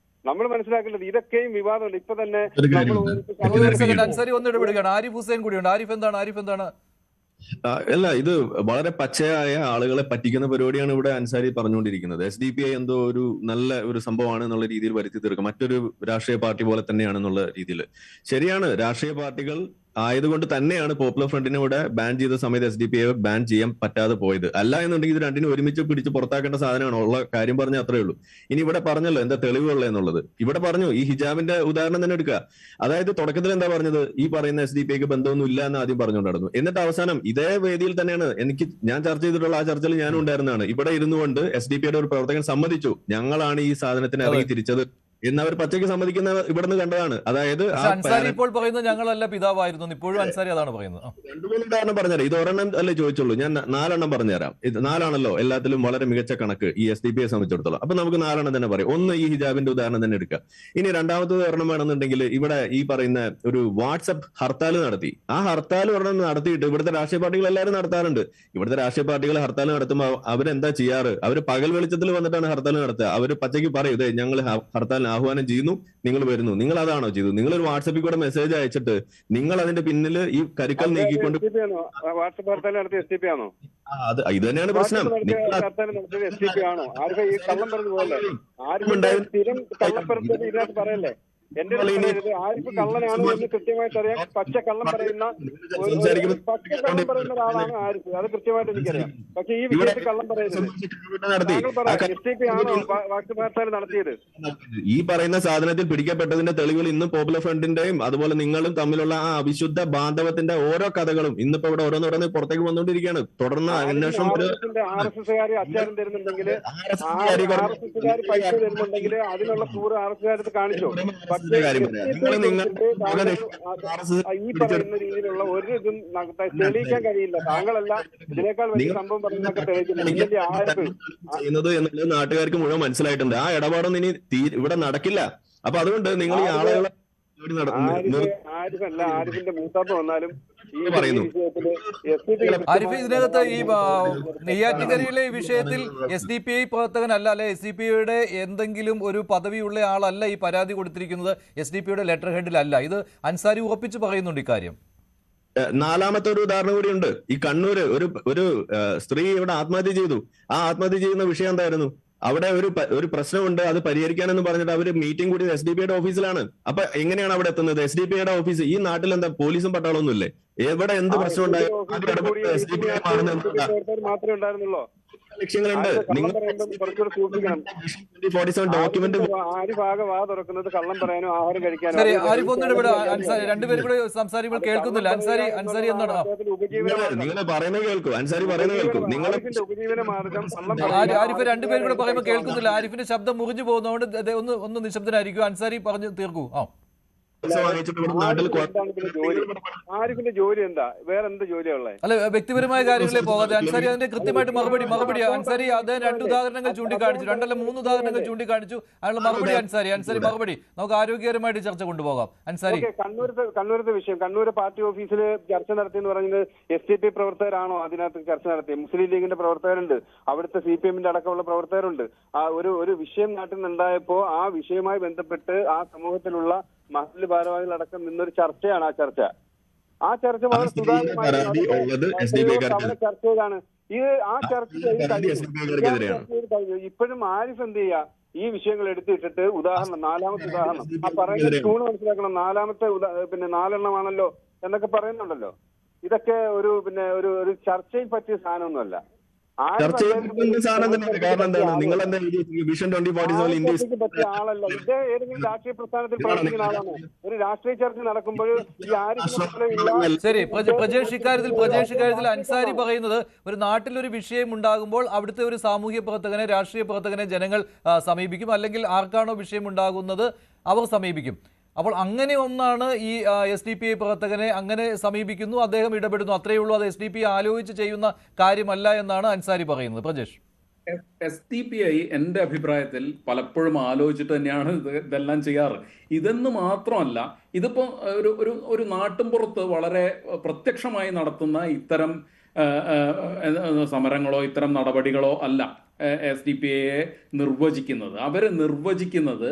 C: നമ്മൾ മനസ്സിലാക്കേണ്ടത് ഇതൊക്കെയും വിവാദമുണ്ട്. ഇപ്പൊ തന്നെ
A: അൻസാരി ഒന്ന് ഇടപെടുകയാണ്. ആരിഫ് ഹുസൈൻ കൂടിയുണ്ട്. ആരിഫ് എന്താണ്?
D: അല്ല, ഇത് വളരെ പച്ചയായ ആളുകളെ പറ്റിക്കുന്ന പരിപാടിയാണ് ഇവിടെ അൻസാരി പറഞ്ഞുകൊണ്ടിരിക്കുന്നത്. SDP എന്തോ ഒരു നല്ല ഒരു സംഭവമാണ് എന്നുള്ള രീതിയിൽ വരുത്തി തീർക്കുക, മറ്റൊരു രാഷ്ട്രീയ പാർട്ടി പോലെ തന്നെയാണെന്നുള്ള രീതിയിൽ. ശരിയാണ്, രാഷ്ട്രീയ പാർട്ടികൾ ആയതുകൊണ്ട് തന്നെയാണ് പോപ്പുലർ ഫ്രണ്ടിനെ ഇവിടെ ബാൻ ചെയ്ത സമയത്ത് SDP ബാൻ ചെയ്യാൻ പറ്റാതെ പോയത്. അല്ല എന്നുണ്ടെങ്കിൽ ഇത് രണ്ടിനും ഒരുമിച്ച് പിടിച്ച് പുറത്താക്കേണ്ട സാധനമാണ്. ഉള്ള കാര്യം പറഞ്ഞ അത്രേ ഉള്ളൂ. ഇനി ഇവിടെ പറഞ്ഞല്ലോ എന്താ തെളിവുള്ള എന്നുള്ളത്. ഇവിടെ പറഞ്ഞു, ഈ ഹിജാബിന്റെ ഉദാഹരണം തന്നെ എടുക്കുക. അതായത് തുടക്കത്തിൽ എന്താ പറഞ്ഞത്, ഈ പറയുന്ന SDP ബന്ധമൊന്നും ഇല്ല എന്ന് ആദ്യം പറഞ്ഞുകൊണ്ടായിരുന്നു. എന്നിട്ട് അവസാനം ഇതേ വേദിയിൽ തന്നെയാണ് ഞാൻ ചർച്ച ചെയ്തിട്ടുള്ള ആ ചർച്ചയിൽ ഞാനും ഉണ്ടായിരുന്നതാണ്. ഇവിടെ ഇരുന്നുകൊണ്ട് SDP ഒരു പ്രവർത്തകൻ സമ്മതിച്ചു, ഞങ്ങളാണ് ഈ സാധനത്തിന് ഇറങ്ങി തിരിച്ചത് എന്നവർ പച്ചയ്ക്ക് സമ്മതിക്കുന്ന ഇവിടുന്ന് കണ്ടതാണ്. അതായത്
A: അൻസാരി ഇപ്പോൾ പറയുന്നത് ഞങ്ങളല്ല പിതാവായിരുന്നു, ഇപ്പോഴും അൻസാരി അതാണ് പറയുന്നത്.
D: 2-3 ഉദാഹരണം പറഞ്ഞുതരാം. ഇത് ഒരെണ്ണം അല്ലേ ചോദിച്ചുള്ളൂ, ഞാൻ 4 പറഞ്ഞുതരാം. ഇത് 4 എല്ലാത്തിലും വളരെ മികച്ച കണക്ക് ഈ SDP സംബന്ധിച്ചിടത്തോളം. അപ്പൊ നമുക്ക് 4 തന്നെ പറയാം. ഒന്ന്, ഈ ഹിജാബിന്റെ ഉദാഹരണം തന്നെ എടുക്കുക. ഇനി രണ്ടാമത്തെ ഉദാഹരണം വേണമെന്നുണ്ടെങ്കിൽ ഇവിടെ ഈ പറയുന്ന ഒരു വാട്സപ്പ് ഹർത്താൽ നടത്തി. ആ ഹർത്താൽ ഒരെണ്ണം നടത്തിയിട്ട് ഇവിടുത്തെ രാഷ്ട്രീയ പാർട്ടികൾ എല്ലാവരും നടത്താറുണ്ട്. ഇവിടുത്തെ രാഷ്ട്രീയ പാർട്ടികൾ ഹർത്താൽ നടത്തുമ്പോൾ അവരെന്താ ചെയ്യാറ്? അവർ പകൽ വെളിച്ചത്തിൽ വന്നിട്ടാണ് ഹർത്താൽ നടത്തുക. അവർ പച്ചയ്ക്ക് പറയും, ഞങ്ങൾ ഹർത്താലിന് ആഹ്വാനം ചെയ്യുന്നു, നിങ്ങൾ വരുന്നു. നിങ്ങൾ അതാണോ ചെയ്തു? നിങ്ങൾ ഒരു വാട്സപ്പിൽ കൂടെ മെസ്സേജ് അയച്ചിട്ട് നിങ്ങൾ അതിന്റെ പിന്നിൽ ഈ കരുക്കൾ നീക്കിക്കൊണ്ട് അത് ഇത് തന്നെയാണ് പ്രശ്നം.
C: പറയല്ലേ എന്റെ ആരിഫ് കള്ളനാണ് എന്ന് കൃത്യമായിട്ട് അറിയാം. പച്ചക്കള്ളം പറയുന്ന ഒരാളാണ് ആരിഫ്, അത് കൃത്യമായിട്ട് എനിക്കറിയാം. പക്ഷെ ഈ വിഷയത്തിൽ കള്ളം പറയുന്നത് SDP ആണോ വാട്സപ്പ് ഹർത്താൽ നടത്തിയത്?
D: ഈ പറയുന്ന സാധനത്തിൽ പിടിക്കപ്പെട്ടതിന്റെ തെളിവുകൾ ഇന്ന് പോപ്പുലർ ഫ്രണ്ടിന്റെയും അതുപോലെ നിങ്ങളും തമ്മിലുള്ള ആ അവിശുദ്ധ ബാന്ധവത്തിന്റെ ഓരോ കഥകളും ഇന്നിപ്പോ ഇവിടെ ഓരോന്നോരോന്ന് പുറത്തേക്ക് വന്നുകൊണ്ടിരിക്കുകയാണ്. തുടർന്ന് അന്വേഷണം
C: RSSകാര് അച്ചാരം തരുന്നുണ്ടെങ്കിൽ RSSകാര് പൈസ തരുന്നുണ്ടെങ്കിൽ അതിനുള്ള കൂറ് RSSകാരത്ത് കാണിച്ചോ? ഈ പറയുന്ന രീതിയിലുള്ള ഒരു ഇതും തെളിയിക്കാൻ കഴിയില്ല. താങ്കളല്ല ഇതിനേക്കാൾ വലിയ സംഭവം പറയുന്നതൊക്കെ തെളിയിക്കുന്നുണ്ട്.
D: ചെയ്യുന്നത് എന്നുള്ളത് നാട്ടുകാർക്ക് മുഴുവൻ മനസ്സിലായിട്ടുണ്ട്. ആ ഇടപാടൊന്നും ഇനി ഇവിടെ നടക്കില്ല. അപ്പൊ അതുകൊണ്ട് നിങ്ങൾ ഈ ആളുകളെ
C: ആരിഫല്ല, ആരിഫിന്റെ മൂത്താപ്പ വന്നാലും
A: ആരിഫ്, ഇതിനകത്ത് ഈ നെയ്യാറ്റിൻകരയിലെ ഈ വിഷയത്തിൽ SDP പ്രവർത്തകനല്ല, അല്ലെ SDP എന്തെങ്കിലും ഒരു പദവിയുള്ള ആളല്ല ഈ പരാതി കൊടുത്തിരിക്കുന്നത്, SDP ലെറ്റർ ഹെഡിലല്ല. ഇത് അൻസാരി ഉറപ്പിച്ച് പറയുന്നുണ്ട് ഇക്കാര്യം.
D: 4-മത്തെ ഒരു ഉദാഹരണം കൂടിയുണ്ട്. ഈ കണ്ണൂര് ഒരു സ്ത്രീ ഇവിടെ ആത്മഹത്യ ചെയ്തു. ആ ആത്മഹത്യ ചെയ്യുന്ന വിഷയം എന്തായിരുന്നു? അവിടെ ഒരു പ്രശ്നമുണ്ട്, അത് പരിഹരിക്കാനെന്ന് പറഞ്ഞിട്ട് അവര് മീറ്റിംഗ് കൂടി SDP ഓഫീസിലാണ്. അപ്പൊ എങ്ങനെയാണ് അവിടെ എത്തുന്നത്? SDP ഓഫീസ് ഈ നാട്ടിൽ എന്താ പോലീസും പട്ടാളമൊന്നും ഇല്ലേ? എവിടെ എന്ത് പ്രശ്നം ഉണ്ടായാലും
C: മാത്രമേ ഉണ്ടായിരുന്നുള്ളൂ.
D: ലക്ഷ്യങ്ങളുണ്ട്. നിങ്ങൾ
C: കുറച്ചുകൂടെ സൂക്ഷിക്കണം.
D: ഡോക്യുമെന്റ്
C: ആരിഫ് ആകെ വാ തുറക്കുന്നത് കള്ളം പറയാനോ ആഹാരം കഴിക്കാനോ.
A: ശരി, ആരിഫ് ഒന്നും ഇവിടെ അൻസാരി രണ്ടുപേരും കൂടെ സംസാരിക്കുമ്പോൾ കേൾക്കുന്നില്ല. അൻസാരി എന്നാണ്
D: നിങ്ങൾ പറയുന്നത് കേൾക്കൂ. അൻസാരി പറയുന്നത് കേൾക്കൂ. നിങ്ങൾ
C: ഉപജീവന മാർഗം
A: ആരിഫ് രണ്ടുപേരും കൂടെ പറയുമ്പോൾ കേൾക്കുന്നില്ല. ആരിഫിന്റെ ശബ്ദം മുറിഞ്ഞു പോകുന്നതുകൊണ്ട് ഒന്ന് നിശബ്ദനായിരിക്കും. അൻസാരി പറഞ്ഞു തീർക്കൂ.
C: ആരിഫിന്റെ ജോലി എന്താ? വേറെ എന്ത് ജോലിയാ ഉള്ളത്?
A: അല്ല, വ്യക്തിപരമായ കാര്യങ്ങളിലേക്ക് പോകാതെ അൻസാരി അതിന്റെ കൃത്യമായിട്ട് മറുപടി അൻസാരി അദ്ദേഹം 2 ഉദാഹരണങ്ങൾ ചൂണ്ടിക്കാണിച്ചു, 2 അല്ല 3 ഉദാഹരണങ്ങൾ ചൂണ്ടിക്കാണിച്ചു. അതിനുള്ള മറുപടി അൻസാരി മറുപടി നമുക്ക് ആരോഗ്യകരമായിട്ട് ചർച്ച കൊണ്ടുപോകാം. അൻസാരി,
C: കണ്ണൂരത്തെ വിഷയം, കണ്ണൂർ പാർട്ടി ഓഫീസിൽ ചർച്ച നടത്തിയെന്ന് പറയുന്നത് SDP പ്രവർത്തകരാണോ അതിനകത്ത് ചർച്ച നടത്തി? മുസ്ലിം ലീഗിന്റെ പ്രവർത്തകരുണ്ട്, അവിടുത്തെ CPM അടക്കമുള്ള പ്രവർത്തകരുണ്ട്. ആ ഒരു വിഷയം നാട്ടിൽ നിന്നുണ്ടായപ്പോ ആ വിഷയവുമായി ബന്ധപ്പെട്ട് ആ സമൂഹത്തിലുള്ള മഹല്ല് ഭാരവാഹികളടക്കം നിന്നൊരു ചർച്ചയാണ് ആ ചർച്ച വളരെ സുതാര്യമായി ചർച്ച ചെയ്താണ്. ആ ചർച്ച ഇപ്പോഴും ആരിഫ് എന്ത് ചെയ്യാ ഈ വിഷയങ്ങൾ എടുത്തിട്ടിട്ട് ഉദാഹരണം 4ാമത്തെ ഉദാഹരണം ആ പറയുന്ന ട്യൂണ് മനസ്സിലാക്കണം. 4ാമത്തെ 4എണ്ണമാണല്ലോ എന്നൊക്കെ പറയുന്നുണ്ടല്ലോ. ഇതൊക്കെ ഒരു ചർച്ചയിൽ പറ്റിയ സാധനമൊന്നുമല്ല.
D: ചർച്ച സാധനം തന്നെയാണ്. കാരണം എന്താണ്, നിങ്ങൾ എന്താ വിഷൻ 2047 ഇന്ത്യ
C: ആളല്ല. ഇത് ഏതെങ്കിലും രാഷ്ട്രീയ പ്രസ്ഥാനത്തിൽ പ്രവർത്തിക്കുന്ന ആളാണ്. ഒരു രാഷ്ട്രീയ ചർച്ച നടക്കുമ്പോൾ
A: ശരി, പ്രജേഷ് ഇക്കാര്യത്തിൽ അൻസാരി പറയുന്നത് ഒരു നാട്ടിലൊരു വിഷയം ഉണ്ടാകുമ്പോൾ അവിടുത്തെ ഒരു സാമൂഹ്യ പ്രവർത്തകനെ, രാഷ്ട്രീയ പ്രവർത്തകനെ ജനങ്ങൾ സമീപിക്കും, അല്ലെങ്കിൽ ആർക്കാണോ വിഷയം ഉണ്ടാകുന്നത് അവർ സമീപിക്കും. അപ്പോൾ അങ്ങനെ ഒന്നാണ് ഈ SDPI പ്രവർത്തകനെ അങ്ങനെ സമീപിക്കുന്നു, അദ്ദേഹം ഇടപെടുന്നു, അത്രയേ ഉള്ളൂ. അത് SDPI ആലോചിച്ച് ചെയ്യുന്ന കാര്യമല്ല എന്നാണ് അൻസാരി പറയുന്നത്. പ്രജേഷ്,
B: SDPI എൻ്റെ അഭിപ്രായത്തിൽ പലപ്പോഴും ആലോചിച്ചിട്ട് തന്നെയാണ് ഇതെല്ലാം ചെയ്യാറ്. ഇതെന്ന് മാത്രമല്ല, ഇതിപ്പോ ഒരു നാട്ടിൻപുറത്ത് വളരെ പ്രത്യക്ഷമായി നടത്തുന്ന ഇത്തരം സമരങ്ങളോ ഇത്തരം നടപടികളോ അല്ല SDPIയെ നിർവചിക്കുന്നത്. അവരെ നിർവചിക്കുന്നത്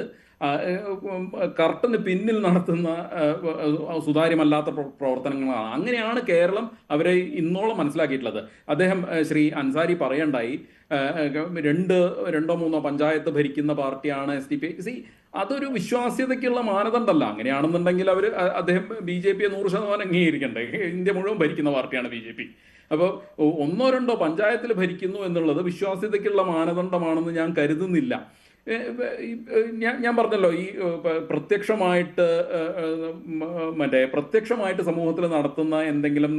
B: കർട്ടന് പിന്നിൽ നടത്തുന്ന സുതാര്യമല്ലാത്ത പ്രവർത്തനങ്ങളാണ്. അങ്ങനെയാണ് കേരളം അവരെ ഇന്നോളം മനസ്സിലാക്കിയിട്ടുള്ളത്. അദ്ദേഹം ശ്രീ അൻസാരി പറയണ്ടായി, 2-3 പഞ്ചായത്ത് ഭരിക്കുന്ന പാർട്ടിയാണ് SDPI. അതൊരു വിശ്വാസ്യതയ്ക്കുള്ള മാനദണ്ഡമല്ല. അങ്ങനെയാണെന്നുണ്ടെങ്കിൽ അദ്ദേഹം BJP 100% അംഗീകരിക്കണ്ടേ? ഇന്ത്യ മുഴുവൻ ഭരിക്കുന്ന പാർട്ടിയാണ് BJP. അപ്പോൾ 1-2 പഞ്ചായത്തിൽ ഭരിക്കുന്നു എന്നുള്ളത് വിശ്വാസ്യതയ്ക്കുള്ള മാനദണ്ഡമാണെന്ന് ഞാൻ കരുതുന്നില്ല. ഞാൻ പറഞ്ഞല്ലോ, ഈ പ്രത്യക്ഷമായിട്ട് സമൂഹത്തിൽ നടത്തുന്ന എന്തെങ്കിലും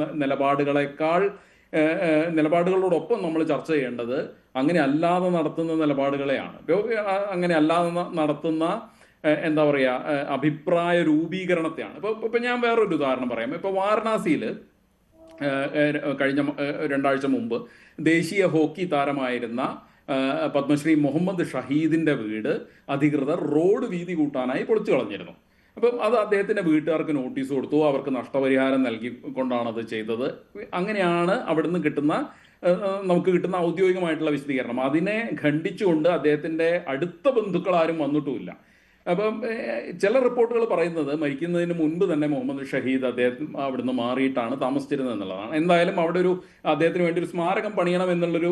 B: നിലപാടുകളോടൊപ്പം നമ്മൾ ചർച്ച ചെയ്യേണ്ടത് അങ്ങനെ അല്ലാതെ നടത്തുന്ന നിലപാടുകളെയാണ്. അങ്ങനെ അല്ലാതെ നടത്തുന്ന എന്താ പറയുക അഭിപ്രായ രൂപീകരണത്തെയാണ്. ഇപ്പൊ ഞാൻ വേറൊരു ഉദാഹരണം പറയാം. ഇപ്പൊ വാരണാസിയിൽ കഴിഞ്ഞ 2 ആഴ്ച മുമ്പ് ദേശീയ ഹോക്കി താരമായിരുന്ന പത്മശ്രീ മുഹമ്മദ് ഷഹീദിന്റെ വീട് അധികൃതർ റോഡ് വീതി കൂട്ടാനായി പൊളിച്ചു കളഞ്ഞിരുന്നു. അപ്പം അത് അദ്ദേഹത്തിന്റെ വീട്ടുകാർക്ക് നോട്ടീസ് കൊടുത്തു, അവർക്ക് നഷ്ടപരിഹാരം നൽകിക്കൊണ്ടാണത് ചെയ്തത്. അങ്ങനെയാണ് നമുക്ക് കിട്ടുന്ന ഔദ്യോഗികമായിട്ടുള്ള വിശദീകരണം. അതിനെ ഖണ്ഡിച്ചുകൊണ്ട് അദ്ദേഹത്തിന്റെ അടുത്ത ബന്ധുക്കളാരും വന്നിട്ടുമില്ല. അപ്പം ചില റിപ്പോർട്ടുകൾ പറയുന്നത് മരിക്കുന്നതിന് മുൻപ് തന്നെ മുഹമ്മദ് ഷഹീദ് അദ്ദേഹം അവിടുന്ന് മാറിയിട്ടാണ് താമസിച്ചിരുന്നത് എന്നുള്ളതാണ്. എന്തായാലും അവിടെ അദ്ദേഹത്തിന് വേണ്ടി ഒരു സ്മാരകം പണിയണം എന്നുള്ളൊരു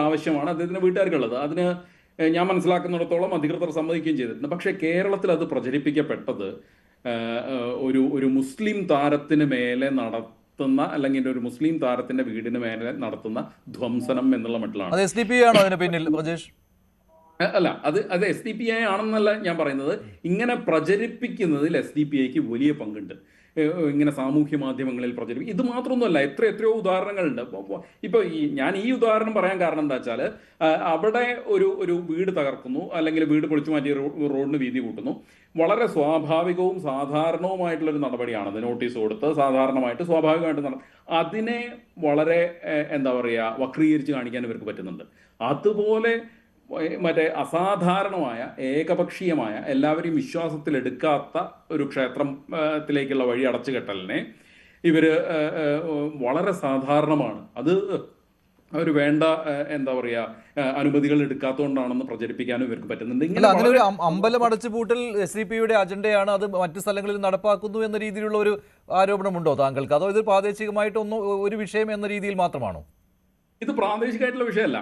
B: ആവശ്യമാണ് അദ്ദേഹത്തിന്റെ വീട്ടുകാർക്കുള്ളത്. അതിന് ഞാൻ മനസ്സിലാക്കുന്നിടത്തോളം അധികൃതർ സമ്മതിക്കുകയും ചെയ്തിട്ടുണ്ട്. പക്ഷേ കേരളത്തിൽ അത് പ്രചരിപ്പിക്കപ്പെട്ടത് ഒരു മുസ്ലിം താരത്തിന് മേലെ നടത്തുന്ന, അല്ലെങ്കിൽ ഒരു മുസ്ലിം താരത്തിന്റെ വീടിന് മേലെ നടത്തുന്ന ധ്വംസനം എന്നുള്ള മട്ടിലാണ്.
A: SDPI ആണോ അതിന് പിന്നിൽ, പ്രജേഷ്?
B: അല്ല, അത് SDPI ആണെന്നല്ല ഞാൻ പറയുന്നത്. ഇങ്ങനെ പ്രചരിപ്പിക്കുന്നതിൽ SDPIക്ക് വലിയ പങ്കുണ്ട്. ഇങ്ങനെ സാമൂഹ്യ മാധ്യമങ്ങളിൽ പ്രചരിപ്പിക്കും. ഇത് മാത്രമൊന്നുമല്ല, എത്രയോ ഉദാഹരണങ്ങളുണ്ട്. ഇപ്പോൾ ഞാൻ ഈ ഉദാഹരണം പറയാൻ കാരണം എന്താ വെച്ചാൽ, അവിടെ ഒരു വീട് തകർക്കുന്നു, അല്ലെങ്കിൽ വീട് പൊളിച്ചു മാറ്റി റോഡിന് വീതി കൂട്ടുന്നു. വളരെ സ്വാഭാവികവും സാധാരണവുമായിട്ടുള്ളൊരു നടപടിയാണത്. നോട്ടീസ് കൊടുത്ത് സാധാരണമായിട്ട് സ്വാഭാവികമായിട്ട് അതിനെ വളരെ എന്താ പറയുക വക്രീകരിച്ച് കാണിക്കാൻ ഇവർക്ക് പറ്റുന്നുണ്ട്. അതുപോലെ അസാധാരണമായ ഏകപക്ഷീയമായ എല്ലാവരെയും വിശ്വാസത്തിലെടുക്കാത്ത ഒരു ക്ഷേത്രത്തിലേക്കുള്ള വഴി അടച്ചുകെട്ടലിനെ ഇവര് വളരെ സാധാരണമാണ്, അത് അവർ വേണ്ട എന്താ പറയാ അനുമതികൾ എടുക്കാത്തതുകൊണ്ടാണെന്ന് പ്രചരിപ്പിക്കാനും ഇവർക്ക് പറ്റുന്നുണ്ട്.
A: അതിനൊരു അമ്പലം അടച്ചുപൂട്ടൽ SDPIയുടെ അജണ്ടയാണ്, അത് മറ്റു സ്ഥലങ്ങളിൽ നടപ്പാക്കുന്നു എന്ന രീതിയിലുള്ള ഒരു ആരോപണമുണ്ടോ താങ്കൾക്ക്? അതോ ഇത് പ്രാദേശികമായിട്ട് ഒരു വിഷയം എന്ന രീതിയിൽ മാത്രമാണോ?
B: ഇത് പ്രാദേശികമായിട്ടുള്ള വിഷയമല്ല.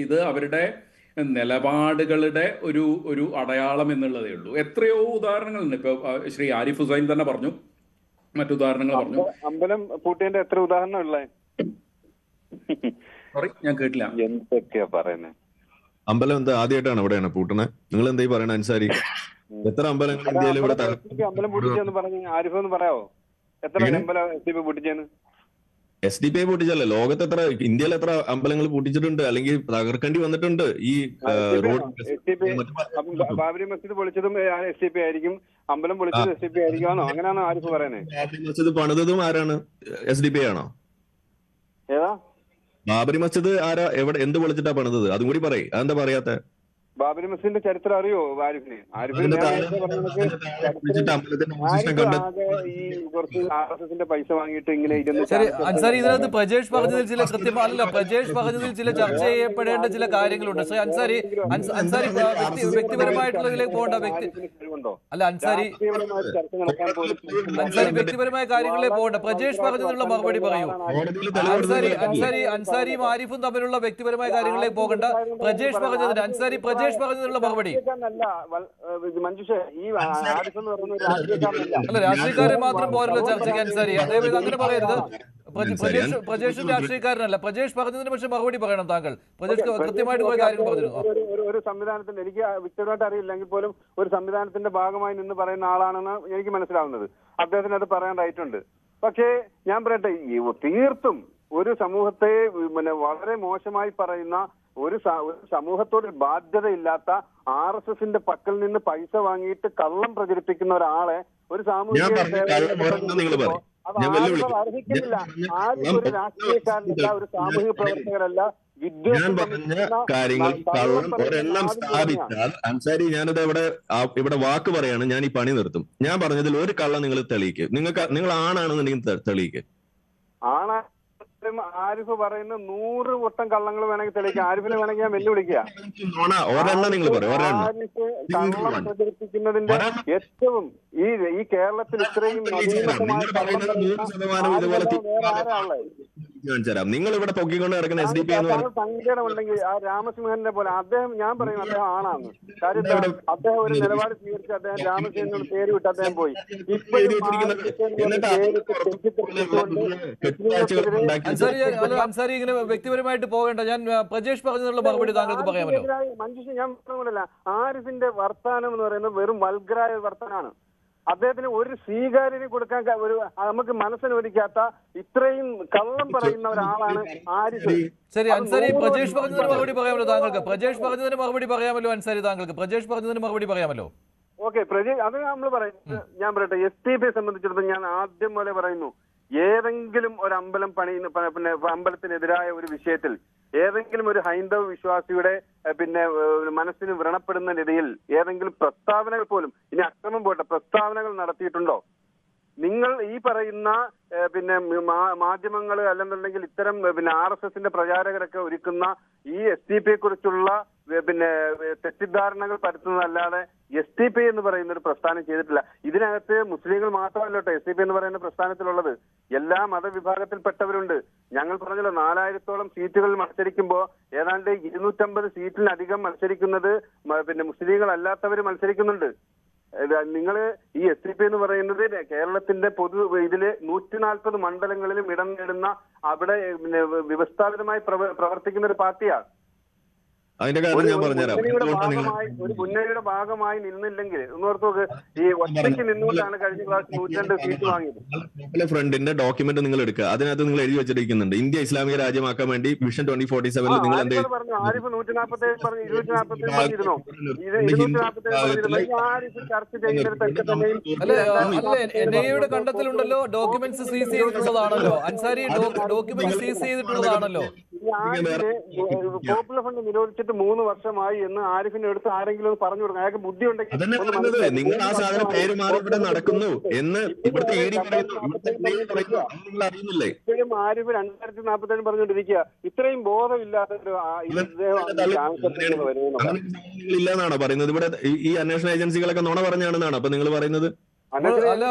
B: ഇത് അവരുടെ നിലപാടുകളുടെ ഒരു അടയാളം എന്നുള്ളതേ ഉള്ളൂ. എത്രയോ ഉദാഹരണങ്ങളുണ്ട്. ഇപ്പൊ ശ്രീ ആരിഫ് ഹുസൈൻ തന്നെ പറഞ്ഞു, മറ്റുദാഹരണങ്ങൾ പറഞ്ഞു.
C: അമ്പലം പൂട്ടിയതിന്റെ എത്ര ഉദാഹരണം ഉള്ളേ?
B: സോറി, ഞാൻ കേട്ടില്ല.
C: എന്തൊക്കെയാ പറയുന്നത്?
D: അമ്പലം എന്താ ആദ്യമായിട്ടാണ് ഇവിടെയാണ് പൂട്ടണേ? നിങ്ങൾ എന്തായി പറയണ അൻസാരി? എത്ര അമ്പലങ്ങൾ ഇന്ത്യയിൽ ഇവിടെ
C: അമ്പലം പൂട്ടിച്ചെന്ന് പറഞ്ഞു ആരിഫ് ഒന്ന് പറയാവോ? എത്ര അമ്പലം SDPI പൂട്ടിച്ചെന്ന്?
D: SDPI പൂട്ടിച്ചല്ലേ, ലോകത്ത് എത്ര, ഇന്ത്യയിൽ എത്ര അമ്പലങ്ങൾ പൂട്ടിച്ചിട്ടുണ്ട് അല്ലെങ്കിൽ തകർക്കേണ്ടി വന്നിട്ടുണ്ട് ഈ റോഡ്.
C: ബാബരി മസ്ജിദ് പൊളിച്ചതും SDPI ആയിരിക്കും, അമ്പലം പൊളിച്ചതും SDPI ആയിരിക്കുമോ? അങ്ങനെയാണോ ആരിഫ് പറയുന്നത്?
D: ബാബരി മസ്ജിദ് പണിതതും ആരാണ്? SDPI ആണോ?
C: ഏതാ
D: ബാബരി മസ്ജിദ് ആരാ, എവിടെ, എന്ത് പൊളിച്ചിട്ടാ പണിതത്? അതും കൂടി പറയും. അതെന്താ പറയാത്ത?
C: ബാബരി മസ്ജിദിന്റെ ചരിത്രം അറിയോ ആരിഫിന്? ആരിഫ് ഈ കുറച്ച് RSSന്റെ പൈസ വാങ്ങിയിട്ട് ഇങ്ങനെ
A: ശരി അൻസാരി, ഇതിനകത്ത് പ്രജേഷ് പറഞ്ഞതിൽ ചില കൃത്യമല്ല, പ്രജേഷ് പറഞ്ഞതിൽ ചില ചർച്ച ചെയ്യപ്പെടേണ്ട ചില കാര്യങ്ങളുണ്ട്. ശ്രീ അൻസാരി, അൻസാരി വ്യക്തിപരമായിട്ടുള്ളതിലേക്ക് പോകേണ്ട അല്ല അൻസാരി, അൻസാരി വ്യക്തിപരമായ കാര്യങ്ങളിലേക്ക് പോകേണ്ട. പ്രജേഷ് പറഞ്ഞതിനുള്ള മറുപടി പറയൂ. അൻസാരിയും ആരിഫും തമ്മിലുള്ള വ്യക്തിപരമായ കാര്യങ്ങളിലേക്ക് പോകേണ്ട. പ്രജേഷ് പറഞ്ഞതിന് പ്രജേഷ് പറഞ്ഞതിനുള്ള മറുപടി അല്ല, രാഷ്ട്രീയക്കാരെ മാത്രം പോരല്ലോ ചർച്ചയ്ക്ക് അൻസാരി. അതേപോലെ അങ്ങനെ പറയരുത്. പ്രജേഷ് രാഷ്ട്രീയക്കാരനല്ല. പ്രജേഷ് പറഞ്ഞതിന് പക്ഷെ മറുപടി പറയണം താങ്കൾ. പ്രജേഷ് കൃത്യമായിട്ട് പോയ കാര്യങ്ങൾ പറഞ്ഞിരുന്നു.
C: ഒരു സംവിധാനത്തിന്റെ, എനിക്ക് വ്യക്തമായിട്ട് അറിയില്ലെങ്കിൽ പോലും ഒരു സംവിധാനത്തിന്റെ ഭാഗമായി നിന്ന് പറയുന്ന ആളാണെന്ന് എനിക്ക് മനസ്സിലാവുന്നത്. അദ്ദേഹത്തിന് അത് പറയാൻ റൈറ്റ് ഉണ്ട്. പക്ഷേ ഞാൻ പറയട്ടെ, തീർത്തും ഒരു സമൂഹത്തെ വളരെ മോശമായി പറയുന്ന, ഒരു സമൂഹത്തോട് ബാധ്യതയില്ലാത്ത RSSന്റെ പക്കൽ നിന്ന് പൈസ വാങ്ങിയിട്ട് കള്ളം പ്രചരിപ്പിക്കുന്ന ഒരാളെ ഒരു സാമൂഹിക അർഹിക്കുന്നില്ല. ആരും ഒരു രാഷ്ട്രീയക്കാരനല്ല, ഒരു സാമൂഹിക പ്രവർത്തകരല്ല.
D: ഞാൻ പറഞ്ഞ കാര്യങ്ങൾ ഒരെണ്ണം സ്ഥാപിച്ചാൽ അൻസാരി, ഞാനിത് ഇവിടെ വാക്ക് പറയാണ്, ഞാൻ ഈ പണി നിർത്തും. ഞാൻ പറഞ്ഞതിൽ ഒരു കള്ളം നിങ്ങൾ തെളിയിക്ക്. നിങ്ങൾ ആണാണെന്നുണ്ടെങ്കിൽ തെളിയിക്ക്.
C: ആണാ ആരിഫ് പറയുന്ന 100 വട്ടം കള്ളങ്ങൾ വേണമെങ്കിൽ തെളിയിക്കാം. ആരിഫിനെ വേണമെങ്കിൽ ഞാൻ വെല്ലുവിളിക്കുക. കള്ളം പ്രചരിപ്പിക്കുന്നതിന്റെ ഏറ്റവും ഈ കേരളത്തിൽ ഇത്രയും
D: നിങ്ങൾ ഇവിടെ പൊക്കിക്കൊണ്ട് നടക്കുന്ന SDPI
C: സങ്കടമുണ്ടെങ്കിൽ ആ രാമസിംഹനെ പോലെ അദ്ദേഹം, ഞാൻ പറയും അദ്ദേഹം ആണാന്ന്. കാര്യം അദ്ദേഹം ഒരു നിലപാട് സ്വീകരിച്ച് അദ്ദേഹം രാമസിംഹനോട് പേര് വിട്ട് അദ്ദേഹം പോയി.
A: അൻസാരി ഇങ്ങനെ വ്യക്തിപരമായിട്ട് പോകേണ്ട. ഞാൻ പ്രജേഷ് പറഞ്ഞതിനുള്ള മറുപടി താങ്കൾക്ക് പറയാമല്ലോ.
C: മഞ്ജുഷ, ഞാൻ പറഞ്ഞില്ല, ആരിഫിന്റെ വർത്താനം എന്ന് പറയുന്നത് വെറും വൽഗറായ വർത്താനാണ്. അദ്ദേഹത്തിന് ഒരു സ്വീകാര്യത കൊടുക്കാൻ നമുക്ക് മനസ്സിനൊരുക്കാത്ത ഇത്രയും കള്ളം പറയുന്ന ഒരാളാണ് ആരിഫ്.
A: ശരി അൻസാരി, പ്രജേഷ് പറഞ്ഞതിന് മറുപടി പറയാമല്ലോ താങ്കൾക്ക്. പ്രജേഷ് പറഞ്ഞതിന് മറുപടി പറയാമല്ലോ അൻസാരി, താങ്കൾക്ക് പ്രജേഷ് പറഞ്ഞതിന് മറുപടി പറയാമല്ലോ.
C: ഓക്കെ, അത് നമ്മൾ പറയുന്നത്. ഞാൻ പറയട്ടെ, SDPI സംബന്ധിച്ചിടത്തോളം ഞാൻ ആദ്യം പോലെ പറയുന്നു, ഏതെങ്കിലും ഒരു അമ്പലം പിന്നെ അമ്പലത്തിനെതിരായ ഒരു വിഷയത്തിൽ ഏതെങ്കിലും ഒരു ഹൈന്ദവ വിശ്വാസിയുടെ മനസ്സിന് വ്രണപ്പെടുന്ന രീതിയിൽ ഏതെങ്കിലും പ്രസ്താവനകൾ പോലും, ഇനി അക്രമം പോട്ടെ, പ്രസ്താവനകൾ നടത്തിയിട്ടുണ്ടോ? നിങ്ങൾ ഈ പറയുന്ന മാധ്യമങ്ങൾ അല്ലെന്നുണ്ടെങ്കിൽ ഇത്തരം RSSന്റെ പ്രചാരകരൊക്കെ ഒരുക്കുന്ന ഈ SDPI കുറിച്ചുള്ള തെറ്റിദ്ധാരണകൾ പരത്തുന്നതല്ലാതെ SDPI എന്ന് പറയുന്ന ഒരു പ്രസ്ഥാനം ചെയ്തിട്ടില്ല. ഇതിനകത്ത് മുസ്ലിങ്ങൾ മാത്രമല്ല കേട്ടോ SDPI എന്ന് പറയുന്ന പ്രസ്ഥാനത്തിലുള്ളത്. എല്ലാ മതവിഭാഗത്തിൽപ്പെട്ടവരുണ്ട്. ഞങ്ങൾ പറഞ്ഞല്ലോ 4000-ഓളം സീറ്റുകളിൽ മത്സരിക്കുമ്പോൾ ഏതാണ്ട് 250 സീറ്റിലധികം മത്സരിക്കുന്നത് മുസ്ലിങ്ങൾ അല്ലാത്തവർ മത്സരിക്കുന്നുണ്ട്. നിങ്ങൾ ഈ SDPI എന്ന് പറയുന്നത് കേരളത്തിന്റെ ഇതില് 140 മണ്ഡലങ്ങളിലും ഇടം നേടുന്ന, അവിടെ വ്യവസ്ഥാപിതമായി പ്രവർത്തിക്കുന്ന ഒരു പാർട്ടിയാണ്.
D: അതിന്റെ കാര്യം ഞാൻ പറഞ്ഞുതരാം.
C: ഒരു മുന്നണിയുടെ ഭാഗമായി നിന്നില്ലെങ്കിൽ ഒന്നോർത്തോക്ക്, ഈ ഒറ്റയ്ക്ക് നിന്നുകൊണ്ടാണ് കഴിഞ്ഞ പ്രാവശ്യം 102 സീറ്റ് വാങ്ങിയത്.
D: ഫ്രണ്ടിന്റെ ഡോക്യുമെന്റ് നിങ്ങൾ എടുക്കുക. അതിനകത്ത് നിങ്ങൾ എഴുതി വെച്ചിരിക്കുന്നുണ്ട്, ഇന്ത്യ ഇസ്ലാമിക രാജ്യമാക്കാൻ വേണ്ടി വിഷൻ 2047 നിങ്ങൾ എന്ത്
C: പറഞ്ഞു? ആരിഫ് 147 പറഞ്ഞു, 247 പറഞ്ഞിരുന്നോ? 247 ആരിഫ് ചർച്ച ചെയ്യുന്നിടത്തൊക്കെ തന്നെയും
A: NIA കണ്ടെത്തലുണ്ടല്ലോ, ഡോക്യുമെന്റ്സ് സീസ് ചെയ്തിട്ടുള്ളതാണല്ലോ അൻസാരി, ഡോക്യുമെന്റ് സീസ് ചെയ്തിട്ടുള്ളതാണല്ലോ.
C: പോപ്പുലർ ഫണ്ട് നിരോധിച്ചിട്ട് 3 വർഷമായി എന്ന് ആരിഫിന്റെ അടുത്ത് ആരെങ്കിലും പറഞ്ഞു കൊടുക്കണം. അയാൾക്ക് ബുദ്ധി ഉണ്ടെങ്കിൽ
D: നിങ്ങൾ ആ സാധനം പേര് മാറി ഇവിടെ നടക്കുന്നു എന്ന് ഇവിടുത്തെ അറിയുന്നില്ലേ?
C: ഇപ്പോഴും ആരിഫ് 2047 പറഞ്ഞുകൊണ്ടിരിക്കുക. ഇത്രയും ബോധമില്ലാത്ത
D: ഇല്ലെന്നാണോ പറയുന്നത്? ഇവിടെ ഈ അന്വേഷണ ഏജൻസികളൊക്കെ നുണ പറഞ്ഞാണെന്നാണ് അപ്പൊ നിങ്ങൾ പറയുന്നത്?
A: അല്ല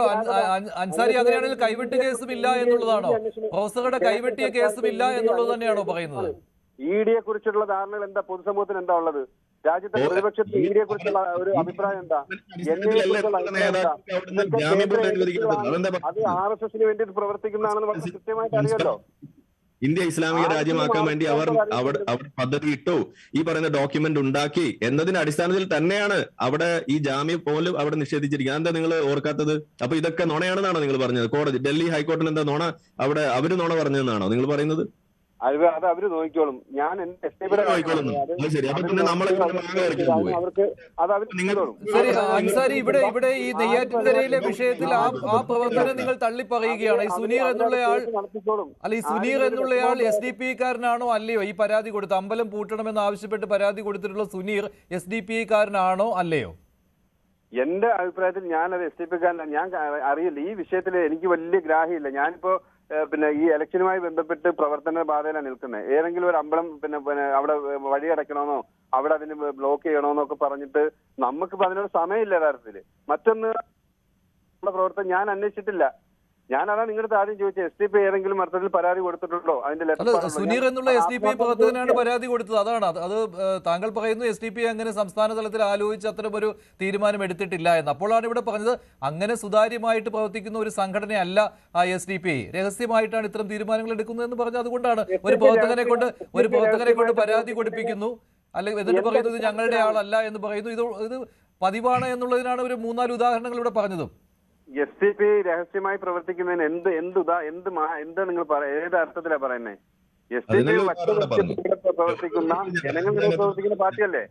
A: അൻസാരി, അങ്ങനെയാണെങ്കിൽ കൈവെട്ട് കേസും ഇല്ല എന്നുള്ളതാണോ? പ്രൊഫസറുടെ കൈവെട്ടിയ കേസും ഇല്ല എന്നുള്ളത് തന്നെയാണോ പറയുന്നത്?
C: ED കുറിച്ചുള്ള ധാരണകൾ എന്താ? പൊതുസമൂഹത്തിന് എന്താ ഉള്ളത്? രാജ്യത്തെ പ്രതിപക്ഷത്തിന് ED കുറിച്ചുള്ള ഒരു അഭിപ്രായം എന്താ? അത് RSSന് വേണ്ടി പ്രവർത്തിക്കുന്നതാണെന്ന് വളരെ കൃത്യമായിട്ട് അറിയാലോ.
D: ഇന്ത്യ ഇസ്ലാമിക രാജ്യമാക്കാൻ വേണ്ടി അവർ പദ്ധതി ഇട്ടു, ഈ പറയുന്ന ഡോക്യുമെന്റ് ഉണ്ടാക്കി എന്നതിന്റെ അടിസ്ഥാനത്തിൽ തന്നെയാണ് അവിടെ ഈ ജാമ്യം പോലും അവിടെ നിഷേധിച്ചിരിക്കുന്നത്. എന്താ നിങ്ങൾ ഓർക്കാത്തത്? അപ്പൊ ഇതൊക്കെ നുണയാണെന്നാണോ നിങ്ങൾ പറഞ്ഞത്? കോടതി, ഡൽഹി ഹൈക്കോടതിയിൽ എന്താ നുണ, അവിടെ അവര് നുണ പറഞ്ഞതെന്നാണോ നിങ്ങൾ പറയുന്നത്?
C: അത് അവര് നോക്കിക്കോളും. ഞാൻ
A: ശരി അൻസാരി, ഇവിടെ ഈ നെയ്യാറ്റിൻകരയിലെ വിഷയത്തിൽ ആ പ്രവർത്തനം നിങ്ങൾ തള്ളി പറയുകയാണ്. ഈ സുനീർ എന്നുള്ളയാൾ ഈ സുനീർ എന്നുള്ളയാൾ SDPI കാരനാണോ അല്ലയോ? ഈ പരാതി കൊടുത്ത് അമ്പലം പൂട്ടണമെന്ന് ആവശ്യപ്പെട്ട് പരാതി കൊടുത്തിട്ടുള്ള സുനീർ SDPI കാരനാണോ അല്ലയോ?
C: എന്റെ അഭിപ്രായത്തിൽ ഞാനത് SDPI കാരനാണ്. ഞാൻ അറിയില്ല ഈ വിഷയത്തിൽ, എനിക്ക് വലിയ ഗ്രാഹ്യമില്ല. ഞാനിപ്പോ പിന്നെ ഈ ഇലക്ഷനുമായി ബന്ധപ്പെട്ട് പ്രവർത്തന ബാധയിലാണ് നിൽക്കുന്നത്. ഏതെങ്കിലും ഒരു അമ്പലം പിന്നെ അവിടെ വഴി അടയ്ക്കണമെന്നോ അവിടെ അതിന് ബ്ലോക്ക് ചെയ്യണമെന്നൊക്കെ പറഞ്ഞിട്ട് നമുക്കിപ്പോ അതിനൊരു സമയമില്ല യഥാർത്ഥത്തില്. മറ്റൊന്ന് പ്രവർത്തനം ഞാൻ അന്വേഷിച്ചിട്ടില്ല. ഞാനതാണ് നിങ്ങളുടെ ആദ്യം ചോദിച്ചത്, SDPI ഏതെങ്കിലും അർത്ഥത്തിൽ പരാതി കൊടുത്തിട്ടുണ്ടോ? അതിന്റെ
A: സുനീർ എന്നുള്ള SDPI പ്രവർത്തകനാണ് പരാതി കൊടുത്തത്. അതാണ് അത് താങ്കൾ പറയുന്നു SDPI അങ്ങനെ സംസ്ഥാന തലത്തിൽ ആലോചിച്ച് അത്തരം ഒരു തീരുമാനം എടുത്തിട്ടില്ല എന്ന്. അപ്പോഴാണ് ഇവിടെ പറഞ്ഞത് അങ്ങനെ സുതാര്യമായിട്ട് പ്രവർത്തിക്കുന്ന ഒരു സംഘടനയല്ല SDPI, രഹസ്യമായിട്ടാണ് ഇത്തരം തീരുമാനങ്ങൾ എടുക്കുന്നതെന്ന് പറഞ്ഞത്. അതുകൊണ്ടാണ് ഒരു പ്രവർത്തകനെ കൊണ്ട് പരാതി കൊടുപ്പിക്കുന്നു, അല്ലെങ്കിൽ എന്നിട്ട് പറയുന്നത് ഞങ്ങളുടെ ആളല്ല എന്ന് പറയുന്നു. ഇത് പതിവാണ് എന്നുള്ളതിനാണ് ഒരു 3-4 ഉദാഹരണങ്ങൾ ഇവിടെ പറഞ്ഞതും.
C: SDPI രഹസ്യമായി പ്രവർത്തിക്കുന്നതിന് എന്താ നിങ്ങൾ ഏത് അർത്ഥത്തിലാ പറയുന്നത്? SDPI പ്രവർത്തിക്കുന്ന ജനങ്ങളുടെ പ്രവർത്തിക്കുന്ന പാർട്ടിയല്ലേ?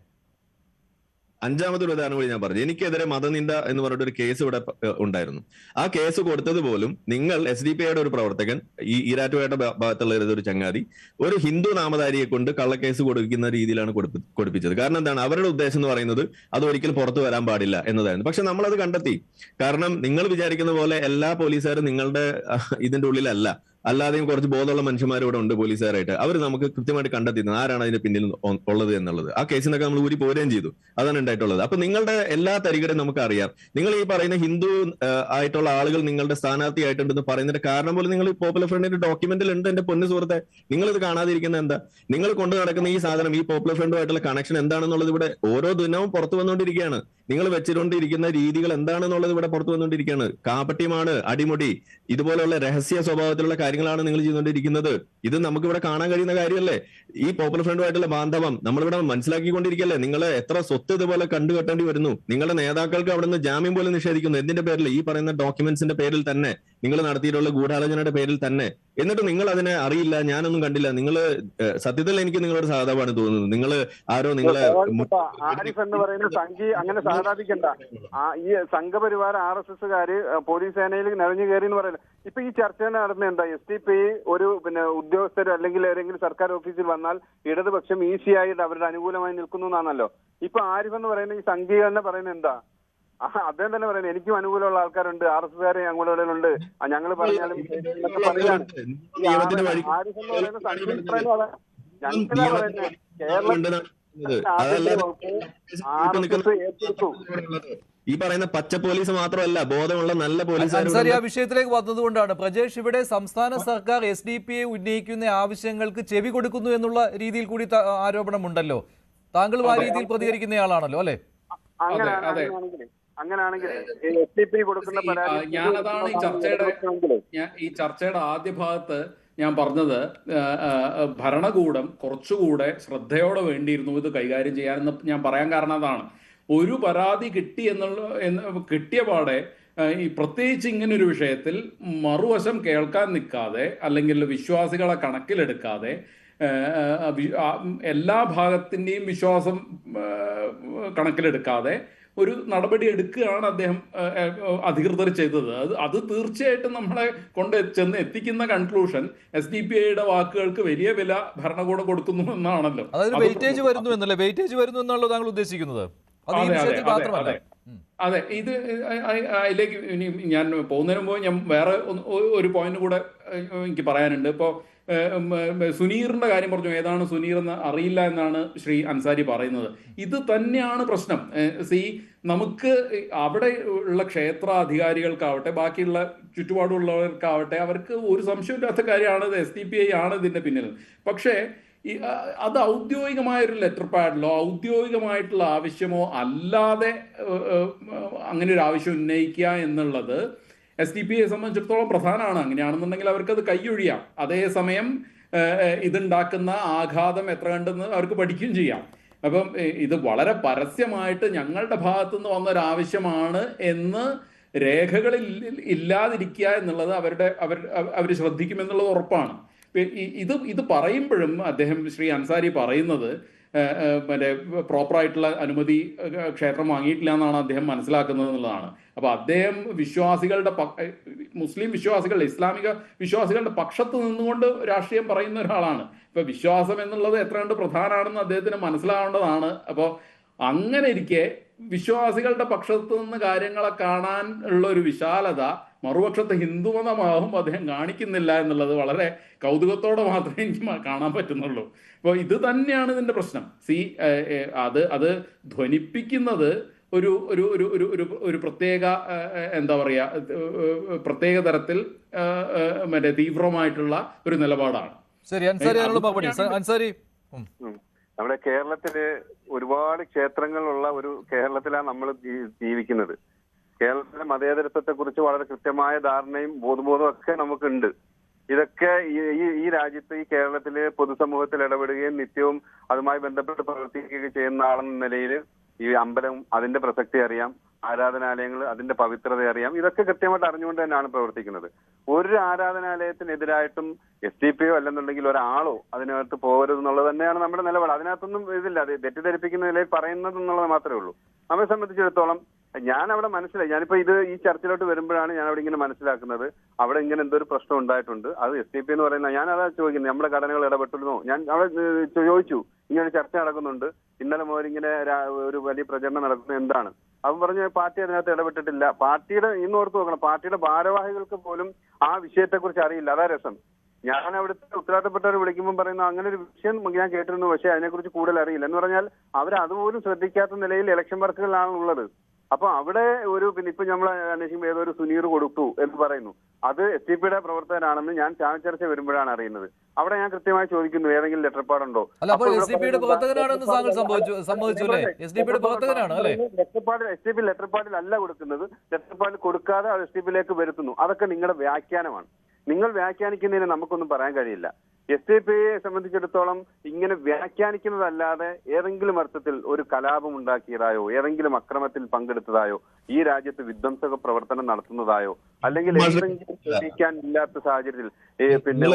D: അഞ്ചാമതൊരു ഉദാഹരണം കൂടി ഞാൻ പറഞ്ഞു. എനിക്കെതിരെ മതനിന്ദ എന്ന് പറഞ്ഞിട്ട് ഒരു കേസ് ഇവിടെ ഉണ്ടായിരുന്നു. ആ കേസ് കൊടുത്തത് പോലും നിങ്ങൾ SDPIയുടെ ഒരു പ്രവർത്തകൻ, ഈ ഈരാറ്റുപേട്ട ഭാഗത്തുള്ള ഒരു ചങ്ങാതി ഒരു ഹിന്ദു നാമധാരിയെ കൊണ്ട് കള്ളക്കേസ് കൊടുക്കുന്ന രീതിയിലാണ് കൊടുപ്പിച്ചത്. കാരണം എന്താണ്? അവരുടെ ഉദ്ദേശം എന്ന് പറയുന്നത് അത് ഒരിക്കലും പുറത്തു വരാൻ പാടില്ല എന്നതായിരുന്നു. പക്ഷെ നമ്മളത് കണ്ടെത്തി. കാരണം നിങ്ങൾ വിചാരിക്കുന്ന പോലെ എല്ലാ പോലീസുകാരും നിങ്ങളുടെ ഇതിന്റെ ഉള്ളിലല്ല, അല്ലാതെയും കുറച്ച് ബോധമുള്ള മനുഷ്യന്മാർ ഇവിടെ ഉണ്ട് പോലീസുകാരായിട്ട്. അവർ നമുക്ക് കൃത്യമായിട്ട് കണ്ടെത്തിയിരുന്നത് ആരാണ് അതിന്റെ പിന്നിൽ ഉള്ളത് എന്നുള്ളത്. ആ കേസിനൊക്കെ നമ്മൾ ഊരി പോരുകയും ചെയ്തു. അതാണ് ഉണ്ടായിട്ടുള്ളത്. അപ്പൊ നിങ്ങളുടെ എല്ലാ തരികടയും നമുക്ക് അറിയാം. നിങ്ങൾ ഈ പറയുന്ന ഹിന്ദു ആയിട്ടുള്ള ആളുകൾ നിങ്ങളുടെ സ്ഥാനാർത്ഥിയായിട്ടുണ്ടെന്ന് പറയുന്നതിന്റെ കാരണം പോലും നിങ്ങൾ ഈ പോപ്പുലർ ഫ്രണ്ടിന്റെ ഡോക്യുമെന്റിൽ ഉണ്ട്. എന്റെ പൊന്നു സുഹൃത്തെ, നിങ്ങൾ ഇത് കാണാതിരിക്കുന്നത് എന്താ? നിങ്ങൾ കൊണ്ടു നടക്കുന്ന ഈ സാധനം, ഈ പോപ്പുലർ ഫ്രണ്ടുമായിട്ടുള്ള കണക്ഷൻ എന്താണെന്നുള്ളത് ഇവിടെ ഓരോ ദിനവും പുറത്തു വന്നുകൊണ്ടിരിക്കുകയാണ്. നിങ്ങൾ വെച്ചുകൊണ്ടിരിക്കുന്ന രീതികൾ എന്താണെന്നുള്ളത് ഇവിടെ പുറത്തു വന്നുകൊണ്ടിരിക്കുകയാണ്. കാപട്യമാണ്, അടിമുടി, ഇതുപോലെയുള്ള രഹസ്യ സ്വഭാവത്തിലുള്ള കാര്യങ്ങളാണ് നിങ്ങൾ ചെയ്തുകൊണ്ടിരിക്കുന്നത്. ഇത് നമുക്ക് ഇവിടെ കാണാൻ കഴിയുന്ന കാര്യമല്ലേ? ഈ പോപ്പുലർ ഫ്രണ്ടുമായിട്ടുള്ള ബാന്ധവം നമ്മളിവിടെ മനസ്സിലാക്കിക്കൊണ്ടിരിക്കുകയല്ലേ? നിങ്ങൾ എത്ര സ്വത്ത് ഇതുപോലെ കണ്ടുകെട്ടേണ്ടി വരുന്നു. നിങ്ങളുടെ നേതാക്കൾക്ക് അവിടെ നിന്ന് ജാമ്യം പോലും നിഷേധിക്കുന്നു. എന്തിന്റെ പേരിൽ? ഈ പറയുന്ന ഡോക്യുമെന്റ്സിന്റെ പേരിൽ തന്നെ, നിങ്ങൾ നടത്തിയിട്ടുള്ള ഗൂഢാലോചനയുടെ പേരിൽ തന്നെ. എന്നിട്ട് നിങ്ങൾ അതിനെ അറിയില്ല, ഞാനൊന്നും കണ്ടില്ല. നിങ്ങൾ സത്യത്തിൽ എനിക്ക് നിങ്ങളോട് സഹതാപമാണ് തോന്നുന്നത്. നിങ്ങൾ ആരോ നിങ്ങളെ
C: ആരിഫ് എന്ന് പറയുന്ന സംഘി അങ്ങനെ സഹതാപിക്കണ്ട. ഈ സംഘപരിവാര RSSകാര് പോലീസ് സേനയിൽ നിറഞ്ഞു കയറി എന്ന് പറയുന്നത്. ഇപ്പൊ ഈ ചർച്ച നടന്ന എന്താ? SDPI ഒരു ഉദ്യോഗസ്ഥർ അല്ലെങ്കിൽ ഏതെങ്കിലും സർക്കാർ ഓഫീസിൽ വന്നാൽ ഇടതുപക്ഷം ഈസിയായിട്ട് അവരുടെ അനുകൂലമായി നിൽക്കുന്നു എന്നാണല്ലോ. ഇപ്പൊ ആരിഫ് എന്ന് പറയുന്ന ഈ സംഘി തന്നെ പറയുന്നത് എന്താ? അദ്ദേഹം തന്നെ പറയുന്നത് എനിക്കും അനുകൂലമുള്ള ആൾക്കാരുണ്ട്, RSSകാരെ അങ്ങോട്ടുണ്ട്, ഞങ്ങൾ പറഞ്ഞാലും ആരിഫ് എന്ന് പറയുന്ന സംഘി ഞങ്ങൾ പറയുന്നത്
D: ഈ പറയുന്ന പച്ച പോലീസ് മാത്രമല്ല, ബോധമുള്ള നല്ല പോലീസുകാർ.
A: ആ വിഷയത്തിലേക്ക് വന്നതുകൊണ്ടാണ് പ്രജേഷ്, ഇവിടെ സംസ്ഥാന സർക്കാർ SDPI ഉന്നയിക്കുന്ന ആവശ്യങ്ങൾക്ക് ചെവി കൊടുക്കുന്നു എന്നുള്ള രീതിയിൽ കൂടി ആരോപണമുണ്ടല്ലോ. താങ്കളും ആ രീതിയിൽ പ്രതികരിക്കുന്നയാളാണല്ലോ അല്ലെ?
C: അങ്ങനെയാണെങ്കിൽ SDPI കൊടുക്കുന്ന
B: ഞാനതാണ് ഈ ചർച്ചയുടെ ആദ്യ ഭാഗത്ത് ഞാൻ പറഞ്ഞത്. ഭരണകൂടം കുറച്ചുകൂടെ ശ്രദ്ധയോടെ വേണ്ടിയിരുന്നു ഇത് കൈകാര്യം ചെയ്യാനെന്ന് ഞാൻ പറയാൻ കാരണം അതാണ്. ഒരു പരാതി കിട്ടിയ പാടെ ഈ പ്രത്യേകിച്ച് ഇങ്ങനൊരു വിഷയത്തിൽ മറുവശം കേൾക്കാൻ നിൽക്കാതെ, അല്ലെങ്കിൽ വിശ്വാസികളെ കണക്കിലെടുക്കാതെ, എല്ലാ ഭാഗത്തിൻ്റെയും വിശ്വാസം കണക്കിലെടുക്കാതെ ഒരു നടപടി എടുക്കുകയാണ് അദ്ദേഹം അധികൃതർ ചെയ്തത്. അത് തീർച്ചയായിട്ടും നമ്മളെ കൊണ്ട് ചെന്ന് എത്തിക്കുന്ന കൺക്ലൂഷൻ SDPIയുടെ വാക്കുകൾക്ക് വലിയ വില ഭരണകൂടം കൊടുക്കുന്നു എന്നാണല്ലോ.
A: അതായത് വെയിറ്റേജ് വരുന്നു എന്നല്ലേ? വെയിറ്റേജ് വരുന്നു എന്നാണല്ലോ താങ്കൾ ഉദ്ദേശിക്കുന്നത്?
B: അതെ, ഇത് അതിലേക്ക് ഇനി ഞാൻ പോകുന്നതിന് മുമ്പ് ഞാൻ വേറെ ഒരു പോയിന്റ് കൂടെ എനിക്ക് പറയാനുണ്ട്. ഇപ്പോൾ സുനീറിന്റെ കാര്യം പറഞ്ഞു. ഏതാണ് സുനീർ എന്ന് അറിയില്ല എന്നാണ് ശ്രീ അൻസാരി പറയുന്നത്. ഇത് തന്നെയാണ് പ്രശ്നം. നമുക്ക് അവിടെ ഉള്ള ക്ഷേത്ര അധികാരികൾക്കാവട്ടെ, ബാക്കിയുള്ള ചുറ്റുപാടുള്ളവർക്കാവട്ടെ, അവർക്ക് ഒരു സംശയമില്ലാത്ത കാര്യമാണ് SDPI ആണ് ഇതിന്റെ പിന്നിൽ. പക്ഷേ അത് ഔദ്യോഗികമായൊരു ലെറ്റർ പാഡിലോ ഔദ്യോഗികമായിട്ടുള്ള ആവശ്യമോ അല്ലാതെ അങ്ങനെ ഒരു ആവശ്യം ഉന്നയിക്കുക എന്നുള്ളത് SDPIയെ സംബന്ധിച്ചിടത്തോളം പ്രധാനമാണ്. അങ്ങനെയാണെന്നുണ്ടെങ്കിൽ അവർക്കത് കൈയൊഴിയാം. അതേസമയം ഇതുണ്ടാക്കുന്ന ആഘാതം എത്ര കണ്ടെന്ന് അവർക്ക് പഠിക്കുകയും ചെയ്യാം. അപ്പം ഇത് വളരെ പരസ്യമായിട്ട് ഞങ്ങളുടെ ഭാഗത്തുനിന്ന് വന്നൊരാവശ്യമാണ് എന്ന് രേഖകളിൽ ഇല്ലാതിരിക്കുക എന്നുള്ളത് അവർ ശ്രദ്ധിക്കുമെന്നുള്ളത് ഉറപ്പാണ്. ഇത് പറയുമ്പോഴും അദ്ദേഹം ശ്രീ അൻസാരി പറയുന്നത് മറ്റേ പ്രോപ്പറായിട്ടുള്ള അനുമതി ക്ഷേത്രം വാങ്ങിയിട്ടില്ല എന്നാണ് അദ്ദേഹം മനസ്സിലാക്കുന്നത് എന്നുള്ളതാണ്. അപ്പോൾ അദ്ദേഹം മുസ്ലിം വിശ്വാസികളുടെ, ഇസ്ലാമിക വിശ്വാസികളുടെ പക്ഷത്ത് നിന്നുകൊണ്ട് രാഷ്ട്രീയം പറയുന്ന ഒരാളാണ്. ഇപ്പൊ വിശ്വാസം എന്നുള്ളത് എത്ര കണ്ട് പ്രധാനമാണെന്ന് അദ്ദേഹത്തിന് മനസ്സിലാവേണ്ടതാണ്. അപ്പോൾ അങ്ങനെ ഇരിക്കെ വിശ്വാസികളുടെ പക്ഷത്ത് നിന്ന് കാര്യങ്ങളെ കാണാൻ ഉള്ള ഒരു വിശാലത മറുപക്ഷത്ത് ഹിന്ദുമതമാകുമ്പോൾ അദ്ദേഹം കാണിക്കുന്നില്ല എന്നുള്ളത് വളരെ കൗതുകത്തോടെ മാത്രമേ എനിക്ക് കാണാൻ പറ്റുന്നുള്ളൂ. അപ്പോൾ ഇത് തന്നെയാണ് ഇതിന്റെ പ്രശ്നം. അത് ധ്വനിപ്പിക്കുന്നത് ഒരു ഒരു ഒരു ഒരു ഒരു ഒരു പ്രത്യേക എന്താ പറയുക, പ്രത്യേക തരത്തിൽ മറ്റേ തീവ്രമായിട്ടുള്ള ഒരു നിലപാടാണ്.
A: ശരി, അൻസാരി.
C: നമ്മുടെ കേരളത്തില് ഒരുപാട് ക്ഷേത്രങ്ങളുള്ള ഒരു കേരളത്തിലാണ് നമ്മൾ ജീവിക്കുന്നത്. കേരളത്തിലെ മതേതരത്വത്തെ കുറിച്ച് വളരെ കൃത്യമായ ധാരണയും ബോധബോധവും ഒക്കെ നമുക്കുണ്ട്. ഇതൊക്കെ ഈ രാജ്യത്ത്, ഈ കേരളത്തില് പൊതുസമൂഹത്തിൽ ഇടപെടുകയും നിത്യവും അതുമായി ബന്ധപ്പെട്ട് പ്രവർത്തിക്കുകയും ചെയ്യുന്ന ആളെന്ന നിലയിൽ ഈ അമ്പലം അതിന്റെ പ്രസക്തി അറിയാം, ആരാധനാലയങ്ങൾ അതിന്റെ പവിത്രത അറിയാം. ഇതൊക്കെ കൃത്യമായിട്ട് അറിഞ്ഞുകൊണ്ട് തന്നെയാണ് പ്രവർത്തിക്കുന്നത്. ഒരു ആരാധനാലയത്തിനെതിരായിട്ടും SDPയോ അല്ലെന്നുണ്ടെങ്കിൽ ഒരാളോ അതിനകത്ത് പോകരുതെന്നുള്ളത് തന്നെയാണ് നമ്മുടെ നിലപാട്. അതിനകത്തൊന്നും ഇതില്ല. അത് തെറ്റിദ്ധരിപ്പിക്കുന്ന നിലയിൽ പറയുന്നത് എന്നുള്ളത് മാത്രമേ ഉള്ളൂ. നമ്മെ സംബന്ധിച്ചിടത്തോളം ഞാൻ അവിടെ മനസ്സിലായി. ഞാനിപ്പോ ഈ ചർച്ചയിലോട്ട് വരുമ്പോഴാണ് ഞാൻ അവിടെ ഇങ്ങനെ മനസ്സിലാക്കുന്നത്, അവിടെ ഇങ്ങനെ എന്തോ ഒരു പ്രശ്നം ഉണ്ടായിട്ടുണ്ട്. അത് SDP എന്ന് പറയുന്ന, ഞാൻ അതാ ചോദിക്കുന്നത്, നമ്മുടെ ഘടനകൾ ഇടപെട്ടിരുന്നോ? ഞാൻ അവിടെ ചോദിച്ചു, ഇങ്ങനെ ചർച്ച നടക്കുന്നുണ്ട്, ഇന്നലെ മുതൽ ഇങ്ങനെ ഒരു വലിയ പ്രചരണം നടക്കുന്നത് എന്താണ്? അവൻ പറഞ്ഞു പാർട്ടി അതിനകത്ത് ഇടപെട്ടിട്ടില്ല. പാർട്ടിയുടെ ഇന്ന് ഓർത്ത് നോക്കണം, പാർട്ടിയുടെ ഭാരവാഹികൾക്ക് പോലും ആ വിഷയത്തെക്കുറിച്ച് അറിയില്ല. അതാ രസം. ഞാൻ അവിടുത്തെ ഉത്തരവാദിത്തപ്പെട്ടവർ വിളിക്കുമ്പോൾ പറയുന്ന അങ്ങനെ ഒരു വിഷയം ഞാൻ കേട്ടിരുന്നു, പക്ഷെ അതിനെക്കുറിച്ച് കൂടുതൽ അറിയില്ല എന്ന് പറഞ്ഞാൽ അവർ അതുപോലും ശ്രദ്ധിക്കാത്ത നിലയിൽ ഇലക്ഷൻ വർക്കുകളിലാണ് ഉള്ളത്. അപ്പൊ അവിടെ പിന്നെ ഇപ്പൊ നമ്മൾ അന്വേഷിക്കുമ്പോൾ ഏതൊരു സുനീർ കൊടുത്തു എന്ന് പറയുന്നു, അത് SDPയുടെ പ്രവർത്തകനാണെന്ന് ഞാൻ ചർച്ച വരുമ്പോഴാണ് അറിയുന്നത്. അവിടെ ഞാൻ കൃത്യമായി ചോദിക്കുന്നു, ഏതെങ്കിലും ലെറ്റർപാടുണ്ടോ? SDP ലെറ്റർപാഡിൽ അല്ല കൊടുക്കുന്നത്. ലെറ്റർപാഡിൽ കൊടുക്കാതെ അത് SDPയിലേക്ക് വരുത്തുന്നു. അതൊക്കെ നിങ്ങളുടെ വ്യാഖ്യാനമാണ്. നിങ്ങൾ വ്യാഖ്യാനിക്കുന്നതിന് നമുക്കൊന്നും പറയാൻ കഴിയില്ല. SDPയെ സംബന്ധിച്ചിടത്തോളം ഇങ്ങനെ വ്യാഖ്യാനിക്കുന്നതല്ലാതെ ഏതെങ്കിലും അർത്ഥത്തിൽ ഒരു കലാപം ഉണ്ടാക്കിയതായോ, ഏതെങ്കിലും അക്രമത്തിൽ പങ്കെടുത്തതായോ, ഈ രാജ്യത്ത് വിധ്വംസക പ്രവർത്തനം നടത്തുന്നതായോ, അല്ലെങ്കിൽ എന്തെങ്കിലും ശ്രദ്ധിക്കാൻ ഇല്ലാത്ത സാഹചര്യത്തിൽ പിന്നെ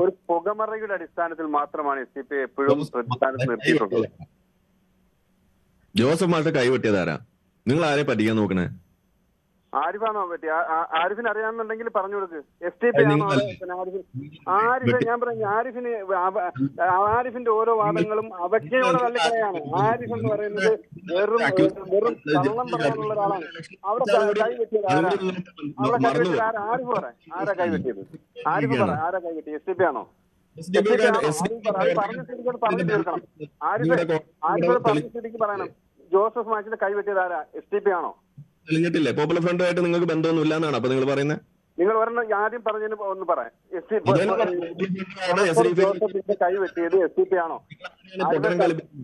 C: ഒരു പുകമറയുടെ അടിസ്ഥാനത്തിൽ മാത്രമാണ് SDP എപ്പോഴും പ്രതിസ്ഥാനത്ത് നിർത്തിയിട്ടുള്ളത്.
D: ജോസഫ് മാഷ കൈവെട്ടിയതാരാ? നിങ്ങൾ ആരെ പറ്റിക്കാൻ നോക്കണേ?
C: ആരിഫാണോ പറ്റി? ആരിഫിന് അറിയാമെന്നുണ്ടെങ്കിൽ പറഞ്ഞു കൊടുക്ക്. SDP ആണോ? ആരിഫ്, ഞാൻ പറഞ്ഞു, ആരിഫിന്റെ ഓരോ വാദങ്ങളും അവജ്ഞയോടെ തള്ളിക്കളയാണ്. ആരിഫ് എന്ന് പറയുന്നത് വെറും കള്ളം പറയാനുള്ള ഒരാളാണ്. അവിടെ കൈവെട്ടിയത് ആരാ? അവിടെ കൈവെട്ടിയത് ആരാ? ആരിഫ് പറ, ആരാ കൈവെട്ടിയത്? ആരിഫ് പറ, ആരാ കൈവെട്ടിയത്? SDP ആണോ? SDP ആണോ? അത് പറഞ്ഞ സ്ഥിതിക്ക് പറഞ്ഞു തീർക്കണം. ആരിഫ് പറഞ്ഞ സ്ഥിതിക്ക് പറയണം. ജോസഫ് മാഷിന്റെ കൈവെട്ടിയത് ആരാ? SDP ആണോ?
D: തെളിഞ്ഞിട്ടില്ലേ? പോപ്പുലർ ഫ്രണ്ടുമായിട്ട് നിങ്ങൾക്ക് ബന്ധമൊന്നുമില്ല എന്നാണ് അപ്പൊ നിങ്ങൾ പറയുന്നത്?
C: നിങ്ങൾ ഒരെണ്ണം ആദ്യം പറഞ്ഞതിന് ഒന്ന് പറയാം. ജോസഫിന്റെ കൈ വെട്ടിയത് SDP ആണോ?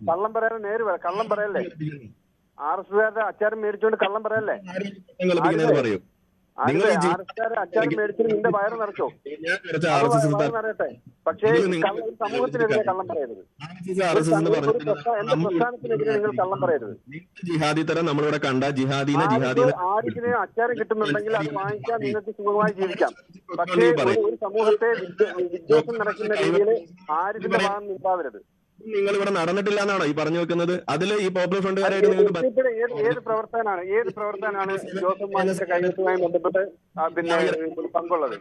C: കള്ളം പറയാൻ നേര് പറയാം. കള്ളം പറയല്ലേ? RSകാരുടെ അച്ചാരം മേടിച്ചുകൊണ്ട് കള്ളം പറയല്ലേ? അച്ചാരം മേടിച്ചിട്ട് നിന്റെ വയറ് നിറച്ചോ? നിറയട്ടെ, പക്ഷേ സമൂഹത്തിനെതിരെ കള്ളം പറയരുത്. എന്റെ പ്രസ്ഥാനത്തിനെതിരെ നിങ്ങൾ കള്ളം പറയരുത്. ആരിഫിന് അച്ചാരം കിട്ടുന്നുണ്ടെങ്കിൽ അത് വാങ്ങിക്കാൻ നിങ്ങൾക്ക് സുഖമായി ജീവിക്കാം. പക്ഷേ ഒരു സമൂഹത്തെ വിദ്വേഷം നടക്കുന്ന രീതിയിൽ ആരിഫിന്റെ ഭാഗം ഉണ്ടാവരുത്.
D: നിങ്ങൾ ഇവിടെ നടന്നിട്ടില്ല എന്നാണോ ഈ പറഞ്ഞു വെക്കുന്നത്? അതിൽ ഈ പോപ്പുലർ ഫ്രണ്ടുകാരായിട്ട് നിങ്ങൾക്ക്
C: ഏത് പ്രവർത്തനാണ് ജോസഫ് മാഷിന്റെ കൈവെട്ടുമായി ബന്ധപ്പെട്ട് പിന്നെ പങ്കുള്ളത്?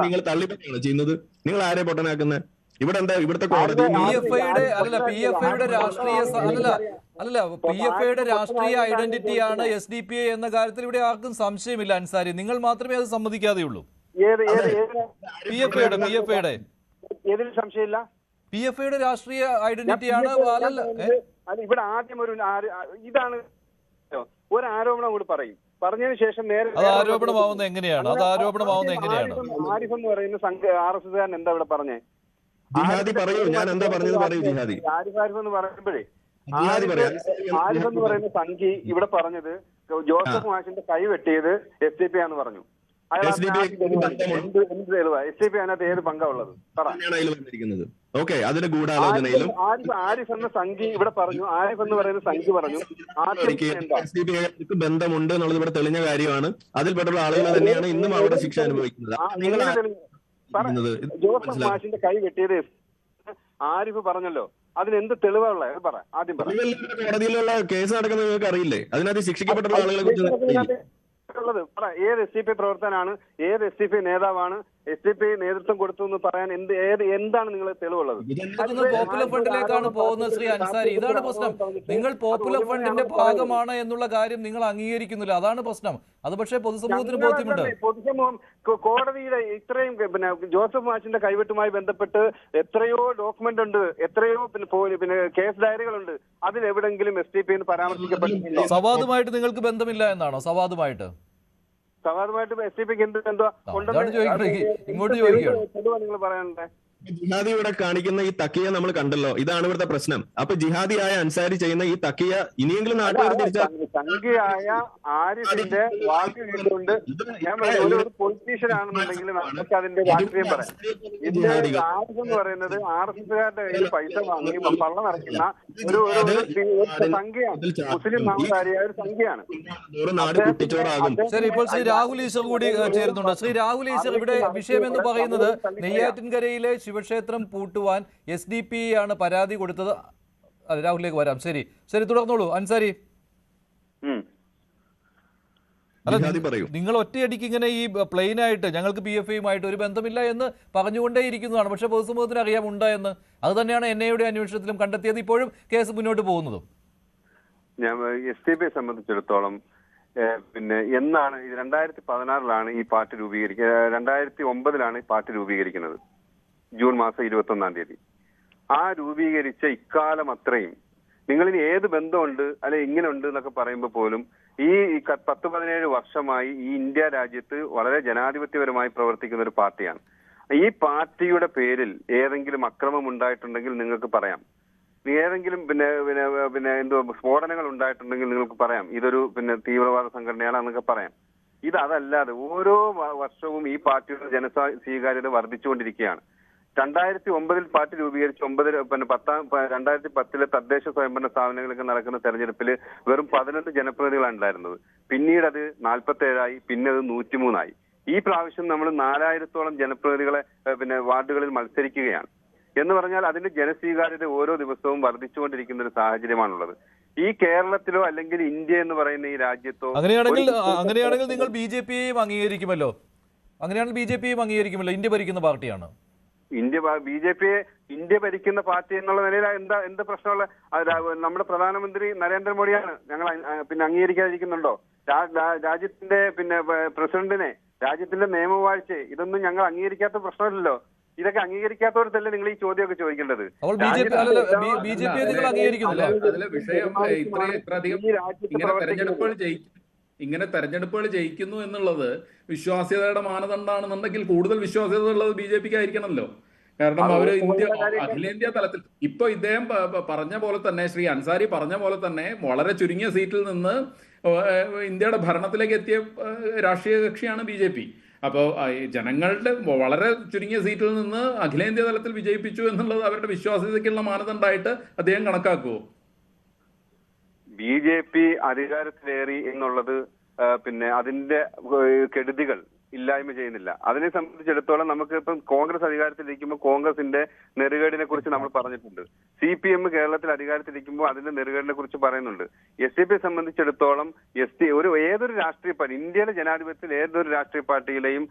D: നിങ്ങൾ തള്ളിപ്പറ്റാണോ ചെയ്യുന്നത്? നിങ്ങൾ ആരെ പൊട്ടനാക്കുന്നത്? ഇവിടെ എന്താ ഇവിടുത്തെ കോടതി
A: PFIയുടെ രാഷ്ട്രീയ ഐഡന്റിറ്റിയാണ് SDPI എന്ന കാര്യത്തിൽ ഇവിടെ ആർക്കും സംശയമില്ല. അൻസാരി, നിങ്ങൾ മാത്രമേ അത് സമ്മതിക്കാതെയുള്ളൂ. PFIയുടെ
C: ഏതിൽ സംശയമില്ല?
A: PFIയുടെ രാഷ്ട്രീയ ഐഡന്റിറ്റിയാണ്.
C: ഇവിടെ ആദ്യം ഇതാണ് ഒരു ആരോപണം കൂടി പറയും. പറഞ്ഞതിന് ശേഷം നേരെ
A: ആരോപണമാവുന്നത് എങ്ങനെയാണ്?
C: ആരിഫ് എന്ന് പറയുന്ന RSകാരൻ എന്താ ഇവിടെ പറഞ്ഞേ?
D: ഞാൻ എന്താ പറഞ്ഞത് പറയൂ. ജിഹാദി
C: ആരിഫ് എന്ന് പറയുമ്പോഴേ ആരിഫ് എന്ന് പറയുന്ന സംഘി ഇവിടെ പറഞ്ഞത് ജോസഫ് മാഷിന്റെ കൈ വെട്ടിയത് SDP ആണെന്ന് പറഞ്ഞു. അയാൾ
D: SDP
C: എന്ത് തെളിവാ? SDPI അതിനകത്ത് ഏത് പങ്കാ ഉള്ളത്? പറ.
D: അതിൽ വന്നിരിക്കുന്നത്. ഓക്കെ, അതിന്റെ ഗൂഢാലോചനയിലും
C: ആരിഫ് എന്ന സംഘി ഇവിടെ പറഞ്ഞു, ആരിഫ് എന്ന് പറയുന്ന സംഘി പറഞ്ഞു
D: SDPI ബന്ധമുണ്ട് എന്നുള്ളത് ഇവിടെ തെളിഞ്ഞ കാര്യമാണ്. അതിൽപ്പെട്ടുള്ള ആളുകൾ തന്നെയാണ് ഇന്നും അവിടെ ശിക്ഷ അനുഭവിക്കുന്നത്. നിങ്ങൾ
C: ജോസഫ് മാഷിന്റെ കൈ വെട്ടിയത് ആരിഫ് പറഞ്ഞല്ലോ, അതിനെന്ത് തെളിവുള്ള പറ, ആദ്യം പറ.
D: കോടതിയിലുള്ള കേസ് നടക്കുന്നത് നിങ്ങൾക്ക് അറിയില്ലേ? അതിനകത്ത് ശിക്ഷിക്കപ്പെട്ടുള്ള ആളുകളെ കുറിച്ച്
C: ഉള്ളത് പറ. ഏത് SDPI പ്രവർത്തനാണ്, ഏത് SDPI നേതാവാണ്, SDPI നേതൃത്വം കൊടുത്തു എന്ന് പറയാൻ എന്താണ് നിങ്ങൾ തെളിവുള്ളത്?
A: പോപ്പുലർ ഫണ്ടിലേക്കാണ് പോകുന്നത് ശ്രീ അൻസാരി. ഇതാണ് പ്രശ്നം. നിങ്ങൾ പോപ്പുലർ ഫണ്ടിന്റെ ഭാഗമാണ് എന്നുള്ള കാര്യം നിങ്ങൾ അംഗീകരിക്കുന്നില്ല, അതാണ് പ്രശ്നം. അത് പക്ഷേ പൊതുസമൂഹത്തിന് ബോധ്യമുണ്ട്.
C: പൊതുസമൂഹം കോടതിയുടെ ഇത്രയും പിന്നെ ജോസഫ് മാഷിന്റെ കൈവെട്ടുമായി ബന്ധപ്പെട്ട് എത്രയോ ഡോക്യുമെന്റ് ഉണ്ട്, എത്രയോ പിന്നെ കേസ് ഡയറികളുണ്ട്. അതിലെവിടെങ്കിലും SDPI പരാമർശിക്കപ്പെട്ടിട്ടുണ്ടോ?
A: സവാദുമായിട്ട് നിങ്ങൾക്ക് ബന്ധമില്ല എന്നാണോ? സവാദുമായിട്ട്
C: SDPIക്ക് എന്ത് ബന്ധം
A: ഇങ്ങോട്ട് ചോദിക്കുകയാണ്.
C: നിങ്ങൾ പറയാനുണ്ടേ?
D: ജിഹാദി ഇവിടെ കാണിക്കുന്ന ഈ തക്കിയ നമ്മൾ കണ്ടല്ലോ, ഇതാണ് ഇവിടുത്തെ പ്രശ്നം. അപ്പൊ ജിഹാദിയായ അൻസാരി ചെയ്യുന്ന ഈ തക്കിയ ഇനിയെങ്കിലും നാട്ടുകാർ
C: സംഖ്യയായ ആരിഫിന്റെ വാക്ക് കേട്ടുകൊണ്ട് ഞാൻ ഒരു പൊളിറ്റീഷ്യൻ ആണെന്നുണ്ടെങ്കിൽ നമുക്ക് അതിന്റെ രാഷ്ട്രീയം പറയാം. ഇതിന്റെ ആരിഫ് എന്ന് പറയുന്നത് RSSകാരുടെ കയ്യിൽ പൈസ വാങ്ങി പള്ള നിറയ്ക്കുന്ന ഒരു സംഖ്യയാണ്, മുസ്ലിം നാമധാരിയായ ഒരു സംഖ്യയാണ്.
A: ശരി, ഇപ്പോൾ ശ്രീ രാഹുൽ ഈശ്വർ കൂടി ചേരുന്നുണ്ട്. ശ്രീ രാഹുൽ ഈശ്വർ, ഇവിടെ വിഷയം എന്ന് പറയുന്നത് നെയ്യാറ്റിൻകരയിലെ ശിവക്ഷേത്രം പൂട്ടുവാൻ SDPI ആണ് പരാതി കൊടുത്തത്. അതെ, രാഹുലിലേക്ക് വരാം. ശരി, തുടർന്നോളൂ അൻസാരി. അല്ല, നിങ്ങൾ ഒറ്റയടിക്ക് ഇങ്ങനെ ഈ പ്ലെയിനായിട്ട് ഞങ്ങൾക്ക് PFIയുമായിട്ട് ഒരു ബന്ധമില്ല എന്ന് പറഞ്ഞുകൊണ്ടേയിരിക്കുന്നതാണ്. പക്ഷേ പൊതുസമൂഹത്തിന് അറിയാമുണ്ട് എന്ന്. അത് തന്നെയാണ് NIAയുടെ അന്വേഷണത്തിലും കണ്ടെത്തിയത്. ഇപ്പോഴും കേസ് മുന്നോട്ട് പോകുന്നതും.
C: ഞാൻ SDPIയെ സംബന്ധിച്ചിടത്തോളം പിന്നെ എന്നാണ് 2016 ഈ പാർട്ടി 2009 ഈ പാർട്ടി രൂപീകരിക്കുന്നത്. ജൂൺ മാസം 21 ആ രൂപീകരിച്ച ഇക്കാലം അത്രയും നിങ്ങളിനി ഏത് ബന്ധമുണ്ട് അല്ലെ ഇങ്ങനെ ഉണ്ട് എന്നൊക്കെ പറയുമ്പോൾ പോലും ഈ 10-17 വർഷമായി ഈ ഇന്ത്യ രാജ്യത്ത് വളരെ ജനാധിപത്യപരമായി പ്രവർത്തിക്കുന്ന ഒരു പാർട്ടിയാണ്. ഈ പാർട്ടിയുടെ പേരിൽ ഏതെങ്കിലും അക്രമം ഉണ്ടായിട്ടുണ്ടെങ്കിൽ നിങ്ങൾക്ക് പറയാം. ഏതെങ്കിലും എന്തോ സ്ഫോടനങ്ങൾ ഉണ്ടായിട്ടുണ്ടെങ്കിൽ നിങ്ങൾക്ക് പറയാം ഇതൊരു തീവ്രവാദ സംഘടനയാണ് എന്നൊക്കെ പറയാം. അതല്ലാതെ ഓരോ വർഷവും ഈ പാർട്ടിയുടെ ജനസ്വീകാര്യത വർദ്ധിച്ചുകൊണ്ടിരിക്കുകയാണ്. 2009 പാർട്ടി രൂപീകരിച്ച് 2010 തദ്ദേശ സ്വയംഭരണ സ്ഥാപനങ്ങളിലൊക്കെ നടക്കുന്ന തെരഞ്ഞെടുപ്പിൽ വെറും 11 ജനപ്രതിനിധികളാണ് ഉണ്ടായിരുന്നത്. പിന്നീട് അത് 47 പിന്നെ അത് 103 ഈ പ്രാവശ്യം നമ്മൾ 4000-ഓളം ജനപ്രതിനിധികളെ വാർഡുകളിൽ മത്സരിക്കുകയാണ്. എന്ന് പറഞ്ഞാൽ അതിന്റെ ജനസ്വീകാര്യത ഓരോ ദിവസവും വർദ്ധിച്ചുകൊണ്ടിരിക്കുന്ന ഒരു സാഹചര്യമാണുള്ളത്. ഈ കേരളത്തിലോ അല്ലെങ്കിൽ ഇന്ത്യ എന്ന് പറയുന്ന ഈ രാജ്യത്തോ
A: അങ്ങനെയാണെങ്കിൽ നിങ്ങൾ BJPയെയും അംഗീകരിക്കുമല്ലോ. ഇന്ത്യ ഭരിക്കുന്ന പാർട്ടിയാണ്.
C: ഇന്ത്യ ഭരിക്കുന്ന പാർട്ടി എന്നുള്ള നിലയിൽ എന്ത് പ്രശ്നമുള്ള നമ്മുടെ പ്രധാനമന്ത്രി നരേന്ദ്രമോദിയാണ്. ഞങ്ങൾ അംഗീകരിക്കാതിരിക്കുന്നുണ്ടോ? രാജ്യത്തിന്റെ പ്രസിഡന്റിനെ, രാജ്യത്തിന്റെ നിയമവാഴ്ച, ഇതൊന്നും ഞങ്ങൾ അംഗീകരിക്കാത്ത പ്രശ്നമില്ലല്ലോ. ഇതൊക്കെ അംഗീകരിക്കാത്തവരല്ലേ നിങ്ങൾ ഈ ചോദ്യമൊക്കെ ചോദിക്കേണ്ടത്?
B: ഇങ്ങനെ തെരഞ്ഞെടുപ്പുകൾ ജയിക്കുന്നു എന്നുള്ളത് വിശ്വാസ്യതയുടെ മാനദണ്ഡമാണെന്നുണ്ടെങ്കിൽ കൂടുതൽ വിശ്വാസ്യത ഉള്ളത് BJPക്ക് ആയിരിക്കണമല്ലോ. കാരണം അവര് അഖിലേന്ത്യാ തലത്തിൽ ഇപ്പൊ ഇദ്ദേഹം പറഞ്ഞ പോലെ തന്നെ, ശ്രീ അൻസാരി പറഞ്ഞ പോലെ തന്നെ വളരെ ചുരുങ്ങിയ സീറ്റിൽ നിന്ന് ഇന്ത്യയുടെ ഭരണത്തിലേക്ക് എത്തിയ രാഷ്ട്രീയ കക്ഷിയാണ് BJP. അപ്പോൾ ജനങ്ങളുടെ വളരെ ചുരുങ്ങിയ സീറ്റിൽ നിന്ന് അഖിലേന്ത്യാ തലത്തിൽ വിജയിപ്പിച്ചു എന്നുള്ളത് അവരുടെ വിശ്വാസ്യതയ്ക്കുള്ള മാനദണ്ഡമായിട്ട് അദ്ദേഹം കണക്കാക്കുമോ?
C: BJP അധികാരത്തിലേറി എന്നുള്ളത് അതിന്റെ കെടുതികൾ ഇല്ലായ്മ ചെയ്യുന്നില്ല. അതിനെ സംബന്ധിച്ചിടത്തോളം നമുക്ക് ഇപ്പം കോൺഗ്രസ് അധികാരത്തിലിരിക്കുമ്പോൾ കോൺഗ്രസിന്റെ നെറുകേടിനെ കുറിച്ച് നമ്മൾ പറഞ്ഞിട്ടുണ്ട്. CPM കേരളത്തിൽ അധികാരത്തിലിരിക്കുമ്പോൾ അതിന്റെ നെറുകേടിനെ കുറിച്ച് പറയുന്നുണ്ട്. SDPയെ സംബന്ധിച്ചിടത്തോളം ഏതൊരു രാഷ്ട്രീയ പാർട്ടി, ഇന്ത്യയിലെ ജനാധിപത്യത്തിൽ ഏതൊരു രാഷ്ട്രീയ പാർട്ടിയിലെയും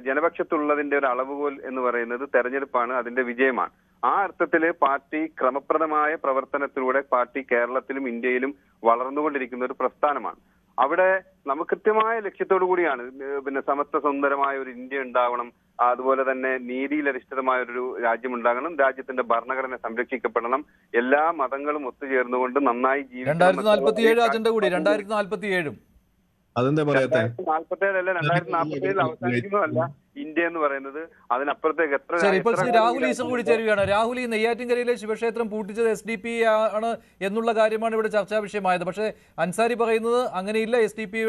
C: ജനപക്ഷത്തുള്ളതിന്റെ ഒരു അളവുകോൽ എന്ന് പറയുന്നത് തെരഞ്ഞെടുപ്പാണ്, അതിന്റെ വിജയമാണ്. ആ അർത്ഥത്തില് പാർട്ടി ക്രമപ്രദമായ പ്രവർത്തനത്തിലൂടെ പാർട്ടി കേരളത്തിലും ഇന്ത്യയിലും വളർന്നുകൊണ്ടിരിക്കുന്ന ഒരു പ്രസ്ഥാനമാണ്. അവിടെ നമുക്ക് കൃത്യമായ ലക്ഷ്യത്തോടു കൂടിയാണ് സമത്വ സുന്ദരമായ ഒരു ഇന്ത്യ ഉണ്ടാവണം, അതുപോലെ തന്നെ നീതിയിലധിഷ്ഠിതമായ ഒരു രാജ്യം ഉണ്ടാകണം, രാജ്യത്തിന്റെ ഭരണഘടന സംരക്ഷിക്കപ്പെടണം, എല്ലാ മതങ്ങളും ഒത്തുചേർന്നുകൊണ്ട് നന്നായി ജീവിക്കണം.
A: 2047 അജണ്ട കൂടി 2047
C: 2047 അല്ല 2047 അവസാനിക്കുന്നതല്ല. ഇന്ത്യ എന്ന് പറയുന്നത്. അതിനപ്പുറത്തേക്ക് എത്ര
A: ശരി, ഇപ്പോൾ ശ്രീ രാഹുൽ ഈശ്വർ കൂടി ചേരുകയാണ്. രാഹുൽ, ഈ നെയ്യാറ്റിൻകരയിലെ ശിവക്ഷേത്രം പൂട്ടിച്ചത് SDP ആണ് എന്നുള്ള കാര്യമാണ് ഇവിടെ ചർച്ചാ വിഷയമായത്. പക്ഷേ അൻസാരി പറയുന്നത് അങ്ങനെയില്ല, SDP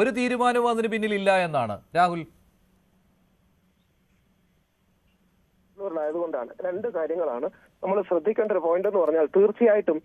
A: ഒരു തീരുമാനവും അതിന് പിന്നിലില്ല എന്നാണ്. രാഹുൽ,
E: ആയതുകൊണ്ടാണ് രണ്ട് കാര്യങ്ങളാണ് നമ്മൾ ശ്രദ്ധിക്കേണ്ട ഒരു പോയിന്റ് എന്ന് പറഞ്ഞാൽ, തീർച്ചയായിട്ടും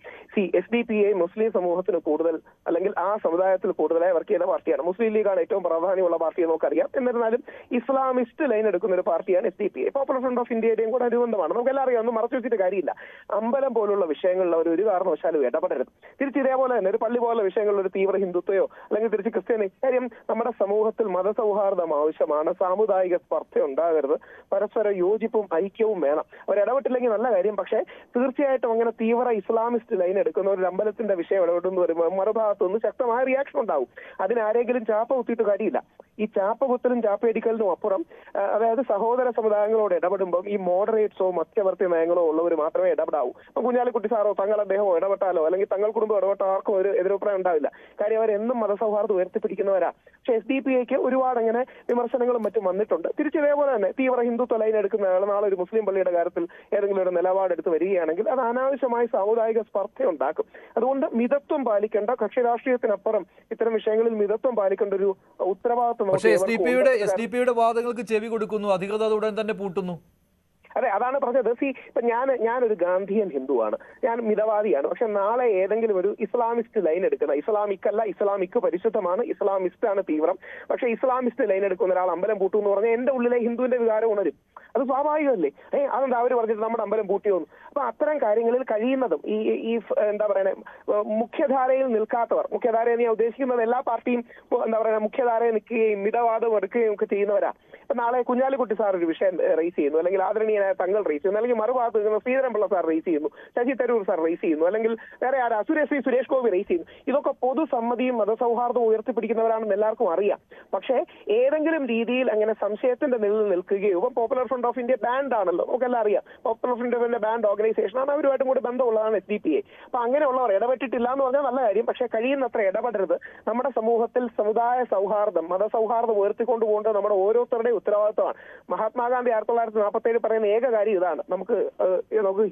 E: SDP മുസ്ലിം സമൂഹത്തിന് കൂടുതൽ അല്ലെങ്കിൽ ആ സമുദായത്തിൽ കൂടുതലായി വർക്ക് ചെയ്യുന്ന പാർട്ടിയാണ്. മുസ്ലിം ലീഗാണ് ഏറ്റവും പ്രാധാന്യമുള്ള പാർട്ടി എന്ന് നമുക്കറിയാം. എന്നിരുന്നാലും ഇസ്ലാമിസ്റ്റ് ലൈൻ എടുക്കുന്ന ഒരു പാർട്ടിയാണ് SDP. പോപ്പുലർ ഫ്രണ്ട് ഓഫ് ഇന്ത്യയുടെയും കൂടെ അനുബന്ധമാണ്. നമുക്കെല്ലാം അറിയാം, ഒന്നും മറച്ചു വെച്ചിട്ട് കാര്യമില്ല. അമ്പലം പോലുള്ള വിഷയങ്ങളിൽ അവർ ഒരു കാരണവശാലും ഇടപെടരുത്. തിരിച്ച് ഇതേപോലെ തന്നെ ഒരു പള്ളി പോലുള്ള വിഷയങ്ങളിൽ ഒരു തീവ്ര ഹിന്ദുത്വയോ അല്ലെങ്കിൽ തിരിച്ച് ക്രിസ്ത്യാനി കാര്യം, നമ്മുടെ സമൂഹത്തിൽ മതസൗഹാർദ്ദം ആവശ്യമാണ്. സാമുദായിക സ്പർദ്ധ ഉണ്ടാകരുത്. പരസ്പര യോജിപ്പും ഐക്യവും വേണം. അവർ ഇടപെട്ടില്ലെങ്കിൽ നല്ല കാര്യം. പക്ഷേ തീർച്ചയായിട്ടും അങ്ങനെ തീവ്ര ഇസ്ലാമിസ്റ്റ് ലൈൻ എടുക്കുന്ന ഒരു അമ്പലത്തിന്റെ വിഷയം ഇടപെട്ടെന്ന് വരുമ്പോൾ മറുഭാഗത്തു നിന്ന് ശക്തമായ റിയാക്ഷൻ ഉണ്ടാവും. അതിനാരെങ്കിലും ചാപ്പ കുത്തിയിട്ട് കാര്യമില്ല. ഈ ചാപ്പ കുത്തലും ചാപ്പയടിക്കലിനും അപ്പുറം, അതായത് സഹോദര സമുദായങ്ങളോട് ഇടപെടുമ്പോൾ ഈ മോഡറേറ്റ്സോ മധ്യവർത്തി നയങ്ങളോ ഉള്ളവർ മാത്രമേ ഇടപെടാവൂ. ഇപ്പൊ കുഞ്ഞാലിക്കുട്ടി സാറോ തങ്ങൾ അദ്ദേഹമോ ഇടപെട്ടാലോ അല്ലെങ്കിൽ തങ്ങൾ കുടുംബം ഇടപെട്ടോ ആർക്കും ഒരു എതിരഭിപ്രായം ഉണ്ടാവില്ല. കാര്യം അവരെന്നും മതസൗഹാർദ്ദം ഉയർത്തിപ്പിടിക്കുന്നവരാ. പക്ഷേ SDP ഒരുപാട് അങ്ങനെ വിമർശനങ്ങളും മറ്റും വന്നിട്ടുണ്ട്. തിരിച്ചിതേപോലെ തന്നെ തീവ്ര ഹിന്ദുത്വ ലൈൻ എടുക്കുന്ന ആൾ നാളെ ഒരു മുസ്ലിം പള്ളിയുടെ കാര്യത്തിൽ ഏതെങ്കിലും ഒരു നിലപാടെടുത്ത് വരികയാണെങ്കിൽ അത് അനാവശ്യമായി സാമുദായിക സ്പർദ്ധ ഉണ്ടാക്കും. അതുകൊണ്ട് മിതത്വം പാലിക്കേണ്ട, കക്ഷി രാഷ്ട്രീയത്തിനപ്പുറം ഇത്തരം വിഷയങ്ങളിൽ മിതത്വം പാലിക്കേണ്ട ഒരു ഉത്തരവാദിത്വം.
A: പക്ഷേ SDP വാദങ്ങൾക്ക് ചെവി കൊടുക്കുന്നു, അധികൃതർ ഉടൻ തന്നെ പൂട്ടുന്നു.
E: അതെ, അതാണ് പറഞ്ഞത്. ഇപ്പൊ ഞാനൊരു ഗാന്ധിയൻ ഹിന്ദുവാണ്, ഞാൻ മിതവാദിയാണ്. പക്ഷെ നാളെ ഏതെങ്കിലും ഒരു ഇസ്ലാമിസ്റ്റ് ലൈൻ എടുക്കുന്ന, ഇസ്ലാമിക് അല്ല, ഇസ്ലാമിക് പരിശുദ്ധമാണ്, ഇസ്ലാമിസ്റ്റ് ആണ് തീവ്രം, പക്ഷെ ഇസ്ലാമിസ്റ്റ് ലൈൻ എടുക്കുന്ന ഒരാൾ അമ്പലം പൂട്ടു എന്ന് പറഞ്ഞാൽ എന്റെ ഉള്ളിലെ ഹിന്ദുവിന്റെ വികാരം ഉണരും. അത് സ്വാഭാവികമല്ലേ? അതെന്താ അവർ പറഞ്ഞിട്ട് നമ്മുടെ അമ്പലം പൂട്ടിയോന്നു? അപ്പൊ അത്തരം കാര്യങ്ങളിൽ കഴിയുന്നതും ഈ എന്താ പറയുക, മുഖ്യധാരയിൽ നിൽക്കാത്തവർ, മുഖ്യധാരയിൽ ഞാൻ ഉദ്ദേശിക്കുന്നത് എല്ലാ പാർട്ടിയും എന്താ പറയുക മുഖ്യധാരയിൽ നിൽക്കുകയും മിതവാദം എടുക്കുകയും ഒക്കെ ചെയ്യുന്നവരാ. ഇപ്പൊ നാളെ കുഞ്ഞാലിക്കുട്ടി സാർ ഒരു വിഷയം റേസ് ചെയ്യുന്നു, അല്ലെങ്കിൽ ആദരണീയനായ തങ്ങൾ റേസ് ചെയ്യുന്നു, അല്ലെങ്കിൽ മറുഭാഗത്ത് നിൽക്കുന്ന ശ്രീധരൻപിള്ള സാർ റേസ് ചെയ്യുന്നു, ശശി തരൂർ സാർ റേസ് ചെയ്യുന്നു, അല്ലെങ്കിൽ വേറെ ആരാ സുരേഷ് ഗോപി റേസ് ചെയ്യുന്നു. ഇതൊക്കെ പൊതുസമ്മതിയും മതസൗഹാർദ്ദവും ഉയർത്തിപ്പിടിക്കുന്നവരാണെന്ന് എല്ലാവർക്കും അറിയാം. പക്ഷേ ഏതെങ്കിലും രീതിയിൽ അങ്ങനെ സംശയത്തിന്റെ നിലയിൽ നിൽക്കുകയോ, ഇപ്പം popular front of India banned ആണല്ലോ, നമുക്കെല്ലാം അറിയാം. Popular front of India banned organisation ആണ്, അവരുമായിട്ടും കൂടി ബന്ധമുള്ളതാണ് SDP. അപ്പൊ അങ്ങനെയുള്ളവർ ഇടപെട്ടിട്ടില്ല എന്ന് പറഞ്ഞാൽ നല്ല കാര്യം. പക്ഷേ കഴിയുന്നത്ര ഇടപെടരുത്. നമ്മുടെ സമൂഹത്തിൽ സമുദായ സൗഹാർദ്ദം, മതസൗഹാർദ്ദം ഉയർത്തിക്കൊണ്ടു പോകേണ്ടത് നമ്മുടെ ഓരോരുത്തരുടെയും ഉത്തരവാദിത്തമാണ്. മഹാത്മാഗാന്ധി 1947 പറയുന്ന ഏക കാര്യം ഇതാണ്, നമുക്ക്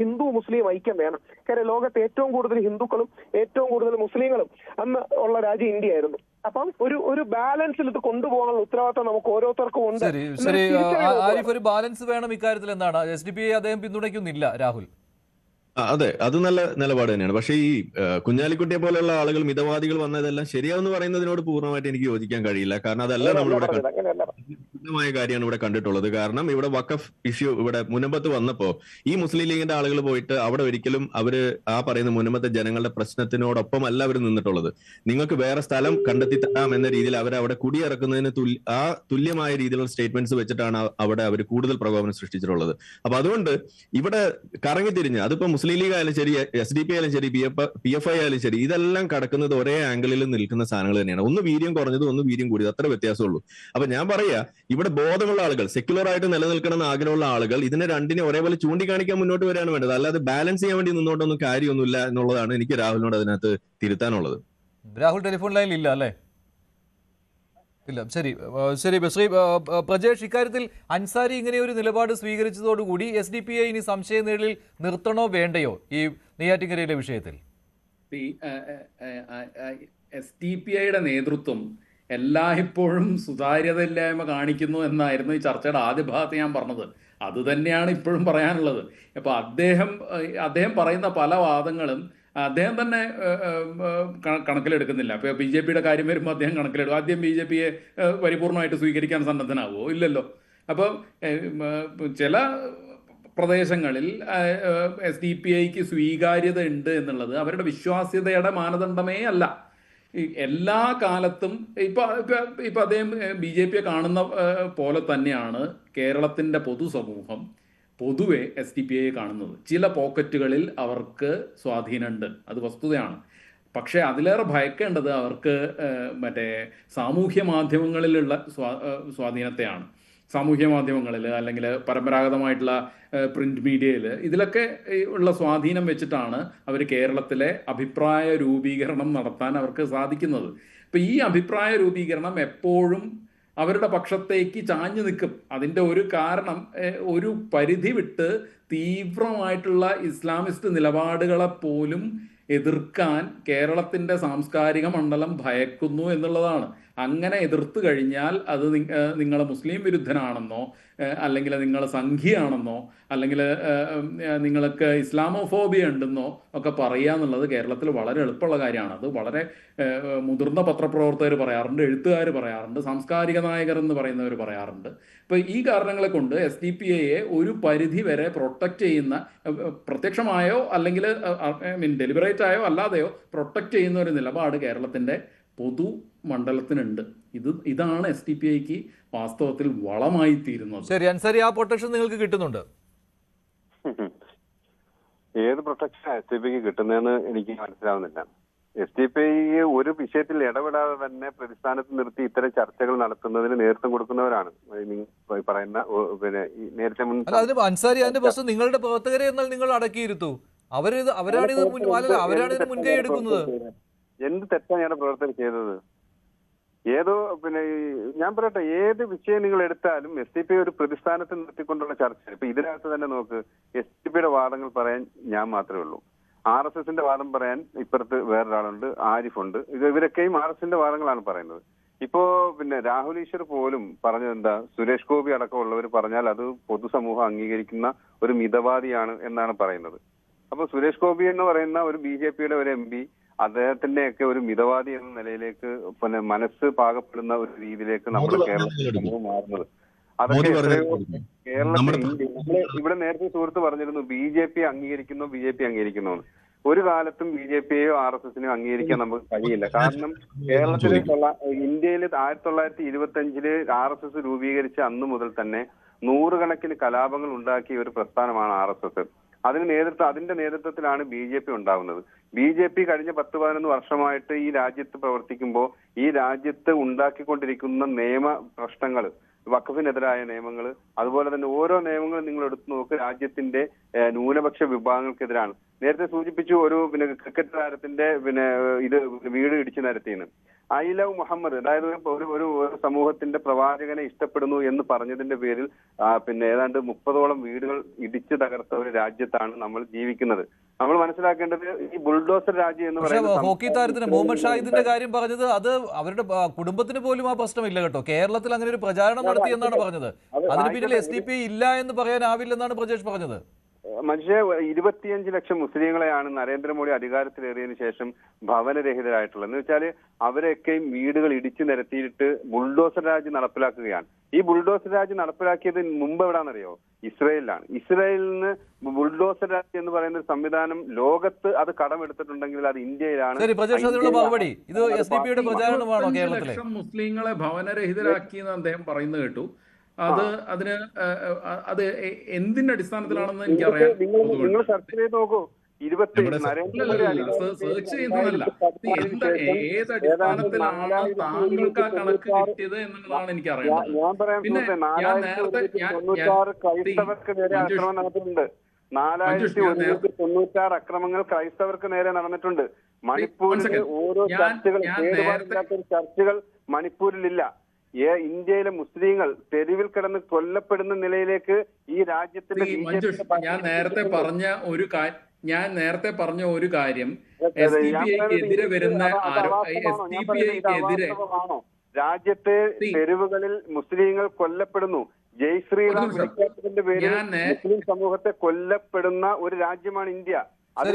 E: ഹിന്ദു മുസ്ലിം ഐക്യം വേണം. കാര്യം ലോകത്ത് ഏറ്റവും കൂടുതൽ ഹിന്ദുക്കളും ഏറ്റവും കൂടുതൽ മുസ്ലിങ്ങളും അന്ന് ഉള്ള രാജ്യം ഇന്ത്യ ആയിരുന്നു. അപ്പം ഒരു ബാലൻസിൽ ഇത് കൊണ്ടുപോകാനുള്ള ഉത്തരവാദിത്തം നമുക്ക് ഓരോരുത്തർക്കും ഉണ്ട്.
A: ശരി ആരിഫ്, ഒരു ബാലൻസ് വേണം ഇക്കാര്യത്തിൽ എന്നാണ്. SDP അദ്ദേഹം പിന്തുണയ്ക്കുന്നില്ല. രാഹുൽ,
D: അതെ, അത് നല്ല നിലപാട് തന്നെയാണ്. പക്ഷേ ഈ കുഞ്ഞാലിക്കുട്ടിയെ പോലെയുള്ള ആളുകൾ, മിതവാദികൾ വന്നതെല്ലാം ശരിയാവെന്ന് പറയുന്നതിനോട് പൂർണ്ണമായിട്ട് എനിക്ക് യോജിക്കാൻ കഴിയില്ല. കാരണം അതല്ല നമ്മളിവിടെ മായ കാര്യമാണ് ഇവിടെ കണ്ടിട്ടുള്ളത്. കാരണം ഇവിടെ വഖഫ് ഇഷ്യൂ ഇവിടെ മുനമ്പത്ത് വന്നപ്പോ ഈ മുസ്ലിം ലീഗിന്റെ ആളുകൾ പോയിട്ട് അവിടെ ഒരിക്കലും അവര് ആ പറയുന്ന മുനമ്പത്തെ ജനങ്ങളുടെ പ്രശ്നത്തിനോടൊപ്പം അല്ല അവർ നിന്നിട്ടുള്ളത്. നിങ്ങൾക്ക് വേറെ സ്ഥലം കണ്ടെത്തി തരാം എന്ന രീതിയിൽ അവിടെ കുടിയിറക്കുന്നതിന് തുല്യമായ രീതിയിലുള്ള സ്റ്റേറ്റ്മെന്റ്സ് വെച്ചിട്ടാണ് അവിടെ അവർ കൂടുതൽ പ്രകോപനം സൃഷ്ടിച്ചിട്ടുള്ളത്. അപ്പൊ അതുകൊണ്ട് ഇവിടെ കറങ്ങിത്തിരിഞ്ഞ്, അതിപ്പോ മുസ്ലിം ലീഗ് ആയാലും ശരി, SDP ആയാലും ശരി, PFI ആയാലും ശരി, ഇതെല്ലാം കടക്കുന്നത് ഒരേ ആംഗിളിൽ നിൽക്കുന്ന സാധനങ്ങൾ തന്നെയാണ്. ഒന്ന് വീര്യം കുറഞ്ഞത്, ഒന്ന് വീര്യം കൂടിയത്, അത്ര വ്യത്യാസമുള്ളൂ. അപ്പൊ ഞാൻ പറയാ, ഇവിടെ ബോധമുള്ള ആളുകൾ, സെക്യുലർ ആയിട്ട് നിലനിൽക്കണം എന്ന് ആഗ്രഹമുള്ള ആളുകൾ ഇതിനെ രണ്ടിനെ ഒരേപോലെ ചൂണ്ടിക്കാണിക്കാൻ മുന്നോട്ട് വരികയാണ് വേണ്ടത്. അല്ലാതെ ബാലൻസ് ചെയ്യാൻ വേണ്ടി നിന്നോട്ടൊന്നും കാര്യമൊന്നുമില്ല എന്നുള്ളതാണ് എനിക്ക് രാഹുലിനോട് അതിനകത്ത് തിരുത്താനുള്ളത്.
A: രാഹുൽ ടെലിഫോൺ ലൈനിൽ ഇല്ല അല്ലേ? ഇല്ല. ശരി, ശ്രീ പ്രജേഷ്, ഇക്കാര്യത്തിൽ അൻസാരി ഇങ്ങനെ ഒരു നിലപാട് സ്വീകരിച്ചതോടുകൂടി SDP ഇനി സംശയനിഴലിൽ നിർത്തണോ വേണ്ടയോ ഈ നെയ്യാറ്റിൻകരയിലെ വിഷയത്തിൽ?
B: SDP നേതൃത്വം എല്ലായ്പ്പോഴും സുതാര്യതയില്ലായ്മ കാണിക്കുന്നു എന്നായിരുന്നു ഈ ചർച്ചയുടെ ആദ്യ ഭാഗത്ത് ഞാൻ പറഞ്ഞത്. അത് തന്നെയാണ് ഇപ്പോഴും പറയാനുള്ളത്. അപ്പോൾ അദ്ദേഹം പറയുന്ന പല വാദങ്ങളും അദ്ദേഹം തന്നെ കണക്കിലെടുക്കുന്നില്ല. ഇപ്പോൾ BJP കാര്യം വരുമ്പോൾ അദ്ദേഹം കണക്കിലെടുക്കും. ആദ്യം BJP പരിപൂർണമായിട്ട് സ്വീകരിക്കാൻ സന്നദ്ധനാവുമോ? ഇല്ലല്ലോ. അപ്പോൾ ചില പ്രദേശങ്ങളിൽ SDP സ്വീകാര്യത ഉണ്ട് എന്നുള്ളത് അവരുടെ വിശ്വാസ്യതയുടെ മാനദണ്ഡമേ അല്ല. എല്ലാ കാലത്തും ഇപ്പം അദ്ദേഹം BJP കാണുന്ന പോലെ തന്നെയാണ് കേരളത്തിൻ്റെ പൊതുസമൂഹം പൊതുവെ SDP കാണുന്നത്. ചില പോക്കറ്റുകളിൽ അവർക്ക് സ്വാധീനമുണ്ട്, അത് വസ്തുതയാണ്. പക്ഷേ അതിലേറെ ഭയക്കേണ്ടത് അവർക്ക് മറ്റേ സാമൂഹ്യ മാധ്യമങ്ങളിലുള്ള സ്വാധീനത്തെയാണ്. സാമൂഹ്യ മാധ്യമങ്ങളിൽ അല്ലെങ്കിൽ പരമ്പരാഗതമായിട്ടുള്ള പ്രിന്റ് മീഡിയയിൽ ഇതിലൊക്കെ ഉള്ള സ്വാധീനം വെച്ചിട്ടാണ് അവർ കേരളത്തിലെ അഭിപ്രായ രൂപീകരണം നടത്താൻ അവർക്ക് സാധിക്കുന്നത്. അപ്പോൾ ഈ അഭിപ്രായ രൂപീകരണം എപ്പോഴും അവരുടെ പക്ഷത്തേക്ക് ചാഞ്ഞു നിൽക്കും. അതിൻ്റെ ഒരു കാരണം ഒരു പരിധി വിട്ട് തീവ്രമായിട്ടുള്ള ഇസ്ലാമിസ്റ്റ് നിലപാടുകളെ പോലും എതിർക്കാൻ കേരളത്തിൻ്റെ സാംസ്കാരിക മണ്ഡലം ഭയക്കുന്നു എന്നുള്ളതാണ്. അങ്ങനെ എതിർത്ത് കഴിഞ്ഞാൽ അത് നിങ്ങൾ മുസ്ലിം വിരുദ്ധനാണെന്നോ അല്ലെങ്കിൽ നിങ്ങൾ സംഘിയാണെന്നോ അല്ലെങ്കിൽ നിങ്ങൾക്ക് ഇസ്ലാമോഫോബിയ ഉണ്ടെന്നോ ഒക്കെ പറയുക എന്നുള്ളത് കേരളത്തിൽ വളരെ എളുപ്പമുള്ള കാര്യമാണ്. അത് വളരെ മുതിർന്ന പത്രപ്രവർത്തകർ പറയാറുണ്ട്, എഴുത്തുകാർ പറയാറുണ്ട്, സാംസ്കാരിക നായകർ എന്ന് പറയുന്നവർ പറയാറുണ്ട്. ഇപ്പോൾ ഈ കാരണങ്ങളെ കൊണ്ട് SDPIയെ ഒരു പരിധി വരെ പ്രൊട്ടക്റ്റ് ചെയ്യുന്ന, പ്രത്യക്ഷമായോ അല്ലെങ്കിൽ ഡെലിബറേറ്റ് ആയോ അല്ലാതെയോ പ്രൊട്ടക്റ്റ് ചെയ്യുന്ന ഒരു നിലപാട് കേരളത്തിൻ്റെ പൊതു മണ്ഡലത്തിനുണ്ട്. ഇതാണ് SDPIക്ക് വാസ്തവത്തിൽ വളമായി തീരുന്നത്.
A: ശരി അൻസാരി, ആ പ്രൊട്ടക്ഷൻ നിങ്ങൾക്ക് കിട്ടുന്നുണ്ട്?
C: ഏത് പ്രൊട്ടക്ഷൻ SDPIക്ക് കിട്ടുന്നതെന്ന് എനിക്ക് മനസ്സിലാവുന്നില്ല. SDPI ഒരു വിഷയത്തിൽ ഇടപെടാതെ തന്നെ പ്രതിസ്ഥാനത്ത് നിർത്തി ഇത്തരം ചർച്ചകൾ നടത്തുന്നതിന് നേതൃത്വം കൊടുക്കുന്നവരാണ് പറയുന്ന നേരത്തെ
A: അൻസാരി. അതിന്റെ പ്രശ്നം നിങ്ങളുടെ പ്രവർത്തകരെ എന്നാൽ നിങ്ങൾ അടക്കിയിരുത്തൂ. അവരാണിത് മുൻകൈ എടുക്കുന്നത്.
C: എന്ത് തെറ്റാണ് ഞങ്ങളുടെ പ്രവർത്തകർ ചെയ്തത്? ഏതോ ഞാൻ പറയട്ടെ, ഏത് വിഷയം നിങ്ങൾ എടുത്താലും SDPI ഒരു പ്രതിസ്ഥാനത്ത് നിർത്തിക്കൊണ്ടുള്ള ചർച്ച. ഇപ്പൊ ഇതിനകത്ത് തന്നെ നോക്ക്, SDPIയുടെ വാദങ്ങൾ പറയാൻ ഞാൻ മാത്രമേ ഉള്ളൂ. RSSന്റെ വാദം പറയാൻ ഇപ്പുറത്ത് വേറൊരാളുണ്ട്, ആരിഫുണ്ട്. ഇവരൊക്കെയും RSSന്റെ വാദങ്ങളാണ് പറയുന്നത്. ഇപ്പോ രാഹുൽ ഈശ്വർ പോലും പറഞ്ഞത് എന്താ, സുരേഷ് ഗോപി അടക്കമുള്ളവർ പറഞ്ഞാൽ അത് പൊതുസമൂഹം അംഗീകരിക്കുന്ന ഒരു മിതവാദിയാണ് എന്നാണ് പറയുന്നത്. അപ്പൊ സുരേഷ് ഗോപി എന്ന് പറയുന്ന ഒരു BJPയുടെ ഒരു MP അദ്ദേഹത്തിന്റെയൊക്കെ ഒരു മിതവാദി എന്ന നിലയിലേക്ക് മനസ്സ് പാകപ്പെടുന്ന ഒരു രീതിയിലേക്ക് നമ്മുടെ കേരളത്തിൽ മാറുന്നത്. അതൊക്കെ കേരളത്തിൽ ഇവിടെ നേരത്തെ സുഹൃത്ത് പറഞ്ഞിരുന്നു BJP അംഗീകരിക്കുന്നു. ഒരു കാലത്തും BJPയെയോ RSSനെയോ അംഗീകരിക്കാൻ നമുക്ക് കഴിയില്ല. കാരണം കേരളത്തിലേക്കുള്ള ഇന്ത്യയിൽ 1925 RSS രൂപീകരിച്ച അന്നു മുതൽ തന്നെ നൂറുകണക്കിന് കലാപങ്ങൾ ഉണ്ടാക്കിയ ഒരു പ്രസ്ഥാനമാണ് RSS. അതിന്റെ നേതൃത്വത്തിലാണ് BJP ഉണ്ടാവുന്നത്. BJP കഴിഞ്ഞ 10-11 വർഷമായിട്ട് ഈ രാജ്യത്ത് പ്രവർത്തിക്കുമ്പോൾ ഈ രാജ്യത്ത് ഉണ്ടാക്കിക്കൊണ്ടിരിക്കുന്ന നിയമ പ്രശ്നങ്ങൾ, വഖഫിനെതിരായ നിയമങ്ങൾ, അതുപോലെ തന്നെ ഓരോ നിയമങ്ങളും നിങ്ങൾ എടുത്തു നോക്ക് രാജ്യത്തിന്റെ ന്യൂനപക്ഷ വിഭാഗങ്ങൾക്കെതിരാണ്. നേരത്തെ സൂചിപ്പിച്ചു ഒരു ക്രിക്കറ്റ് താരത്തിന്റെ ഇത് വീട് ഇടിച്ചു നിരത്തിയെന്ന്. ഐ ലവ് മുഹമ്മദ്, അതായത് ഒരു സമൂഹത്തിന്റെ പ്രവാചകനെ ഇഷ്ടപ്പെടുന്നു എന്ന് പറഞ്ഞതിന്റെ പേരിൽ ഏതാണ്ട് 30ഓളം വീടുകൾ ഇടിച്ചു തകർത്ത ഒരു രാജ്യത്താണ് നമ്മൾ ജീവിക്കുന്നത്. നമ്മൾ മനസ്സിലാക്കേണ്ടത് ഈ ബുൾഡോസർ രാജ്യം എന്ന് പറയുന്നത്.
A: ഹോക്കി താരത്തിന് മുഹമ്മദ് ഷാഹിദിന്റെ കാര്യം പറഞ്ഞത് അത് അവരുടെ കുടുംബത്തിന് പോലും ആ പ്രശ്നമില്ല കേട്ടോ. കേരളത്തിൽ അങ്ങനെ ഒരു പ്രചാരണം നടത്തി എന്നാണ് പറഞ്ഞത്. അതിന് പിന്നിൽ SDPI ഇല്ല എന്ന് പറയാനാവില്ലെന്നാണ് പ്രജേഷ് പറഞ്ഞത്.
C: മനുഷ്യ 25 ലക്ഷം മുസ്ലിങ്ങളെയാണ് നരേന്ദ്രമോദി അധികാരത്തിലേറിയതിനു ശേഷം ഭവനരഹിതരായിട്ടുള്ളത്. എന്ന് വെച്ചാൽ അവരെയൊക്കെയും വീടുകൾ ഇടിച്ചു നിരത്തിയിട്ട് ബുൾഡോസർ രാജ് നടപ്പിലാക്കുകയാണ്. ഈ ബുൾഡോസർ രാജ് നടപ്പിലാക്കിയത് മുമ്പ് എവിടാണെന്നറിയോ? ഇസ്രയേലിലാണ്. ഇസ്രയേലിൽ നിന്ന് ബുൾഡോസർ രാജ് എന്ന് പറയുന്ന ഒരു സംവിധാനം ലോകത്ത് അത് കടമെടുത്തിട്ടുണ്ടെങ്കിൽ അത് ഇന്ത്യയിലാണ്.
B: മുസ്ലിങ്ങളെ ഭവനരഹിതരാക്കിയെന്ന് അദ്ദേഹം പറയുന്നത് കേട്ടു. അത് എന്തിന്റെ അടിസ്ഥാനത്തിലാണെന്ന് എനിക്കറിയാം.
C: നിങ്ങൾ സെർച്ച് ചെയ്ത് നോക്കൂ.
B: സെർച്ച് ചെയ്യുന്നതല്ല, ഏത് അടിസ്ഥാനത്തിലാണ് താങ്കൾക്ക് ആ കണക്ക് കിട്ടിയത് എന്നുള്ളതാണ് എനിക്ക് അറിയേണ്ടത്.
C: പിന്നെ ഞാൻ നേരത്തെ ക്രൈസ്തവർക്ക് നേരെ ആക്രമണം നടന്നിട്ടുണ്ട്. 4196 അക്രമങ്ങൾ ക്രൈസ്തവർക്ക് നേരെ നടന്നിട്ടുണ്ട്. മണിപ്പൂരിൽ ഓരോ ചർച്ചുകൾ മണിപ്പൂരിലില്ല. ഇന്ത്യയിലെ മുസ്ലിങ്ങൾ തെരുവിൽ കിടന്ന് കൊല്ലപ്പെടുന്ന നിലയിലേക്ക് ഈ രാജ്യത്തിന്റെ
B: ഞാൻ നേരത്തെ പറഞ്ഞ ഒരു കാര്യം SDPIക്കെതിരെ വരുന്ന SDPIക്കെതിരെ
C: രാജ്യത്തെ തെരുവുകളിൽ മുസ്ലിങ്ങൾ കൊല്ലപ്പെടുന്നു. ജയ് ശ്രീറാം വിളിക്കാത്തതിന്റെ പേരിൽ മുസ്ലിം സമൂഹത്തെ കൊല്ലപ്പെടുന്ന ഒരു രാജ്യമാണ് ഇന്ത്യ.
B: ഞാൻ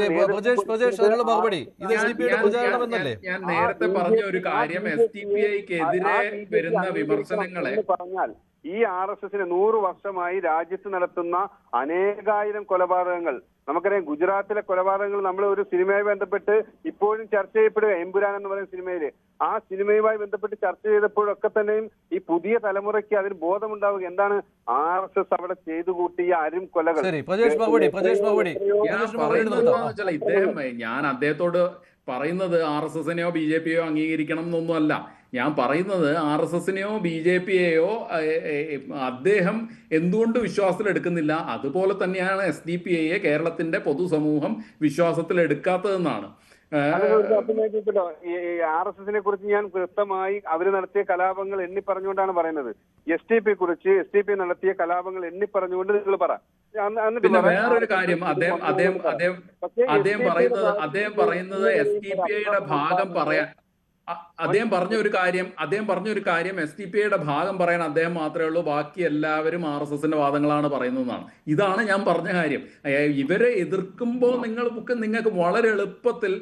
B: നേരത്തെ പറഞ്ഞ ഒരു കാര്യം, SDPIക്കെതിരെ വരുന്ന വിമർശനങ്ങളെ
C: പറഞ്ഞാൽ ഈ RSSന് 100 വർഷമായി രാജ്യത്ത് നടത്തുന്ന അനേകായിരം കൊലപാതകങ്ങൾ നമുക്കറിയാം. ഗുജറാത്തിലെ കൊലപാതകങ്ങൾ നമ്മൾ ഒരു സിനിമയുമായി ബന്ധപ്പെട്ട് ഇപ്പോഴും ചർച്ച ചെയ്യപ്പെടുക. എമ്പുരാൻ എന്ന് പറയുന്ന സിനിമയില് ആ സിനിമയുമായി ബന്ധപ്പെട്ട് ചർച്ച ചെയ്തപ്പോഴൊക്കെ തന്നെയും ഈ പുതിയ തലമുറയ്ക്ക് അതിന് ബോധമുണ്ടാവുക എന്താണ് RSS അവിടെ ചെയ്തു കൂട്ടിയ അരും കൊലകൾ.
B: ഇദ്ദേഹം ഞാൻ അദ്ദേഹത്തോട് പറയുന്നത് RSSനെയോ BJPയോ അംഗീകരിക്കണം എന്നൊന്നുമല്ല. ഞാൻ പറയുന്നത് RSSനെയോ BJPയെയോ അദ്ദേഹം എന്തുകൊണ്ട് വിശ്വാസത്തിലെടുക്കുന്നില്ല, അതുപോലെ തന്നെയാണ് SDPIയെ കേരളത്തിന്റെ പൊതുസമൂഹം വിശ്വാസത്തിലെടുക്കാത്തതെന്നാണ്.
C: ഈ RSSനെ കുറിച്ച് ഞാൻ വ്യക്തമായി അവര് നടത്തിയ കലാപങ്ങൾ എണ്ണി പറഞ്ഞുകൊണ്ടാണ് പറയുന്നത്. STP കുറിച്ച് STP നടത്തിയ കലാപങ്ങൾ എണ്ണി പറഞ്ഞുകൊണ്ട് നിങ്ങൾ പറ.
B: പിന്നെ വേറൊരു കാര്യം അദ്ദേഹം പറയുന്നത് SDPIയുടെ ഭാഗം പറയാൻ അദ്ദേഹം പറഞ്ഞ ഒരു കാര്യം SDPIയുടെ ഭാഗം പറയാൻ അദ്ദേഹം മാത്രമേ ഉള്ളൂ, ബാക്കി എല്ലാവരും RSSന്റെ വാദങ്ങളാണ് പറയുന്നതെന്നാണ്. ഇതാണ് ഞാൻ പറഞ്ഞ കാര്യം. ഇവരെ എതിർക്കുമ്പോൾ നിങ്ങൾക്ക് വളരെ എളുപ്പത്തിൽ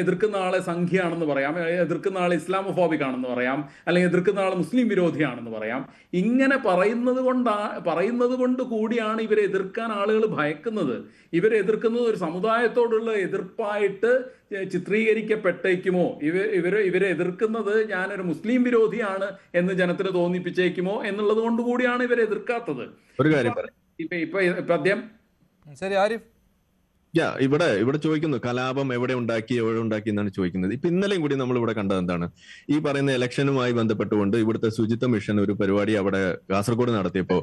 B: എതിർക്കുന്ന ആളെ സംഖ്യയാണെന്ന് പറയാം, എതിർക്കുന്ന ആൾ ഇസ്ലാമോഫോബിക് ആണെന്ന് പറയാം, അല്ലെങ്കിൽ എതിർക്കുന്ന ആൾ മുസ്ലിം വിരോധിയാണെന്ന് പറയാം. ഇങ്ങനെ പറയുന്നത് കൊണ്ട് കൂടിയാണ് ഇവരെ എതിർക്കാൻ ആളുകൾ ഭയക്കുന്നത്. ഇവരെ എതിർക്കുന്നത് ഒരു സമുദായത്തോടുള്ള എതിർപ്പായിട്ട് ചിത്രീകരിക്കപ്പെട്ടേക്കുമോ, ഇവരെ എതിർക്കുന്നത് ഞാനൊരു മുസ്ലിം വിരോധിയാണ് എന്ന് ജനത്തിന് തോന്നിപ്പിച്ചേക്കുമോ എന്നുള്ളത് കൊണ്ട് കൂടിയാണ് ഇവരെ എതിർക്കാത്തത്.
D: ഒരു കാര്യം
B: ഇപ്പൊ അദ്ദേഹം
A: ശരി ആരിഫ്,
D: ഇവിടെ ചോദിക്കുന്നു കലാപം എവിടെ ഉണ്ടാക്കി എന്നാണ് ചോദിക്കുന്നത്. ഇപ്പൊ ഇന്നലെയും കൂടി നമ്മൾ ഇവിടെ കണ്ടത് എന്താണ്, ഈ പറയുന്ന ഇലക്ഷനുമായി ബന്ധപ്പെട്ടുകൊണ്ട് ഇവിടുത്തെ ശുചിത്വ മിഷൻ ഒരു പരിപാടി അവിടെ കാസർഗോഡ് നടത്തിയപ്പോ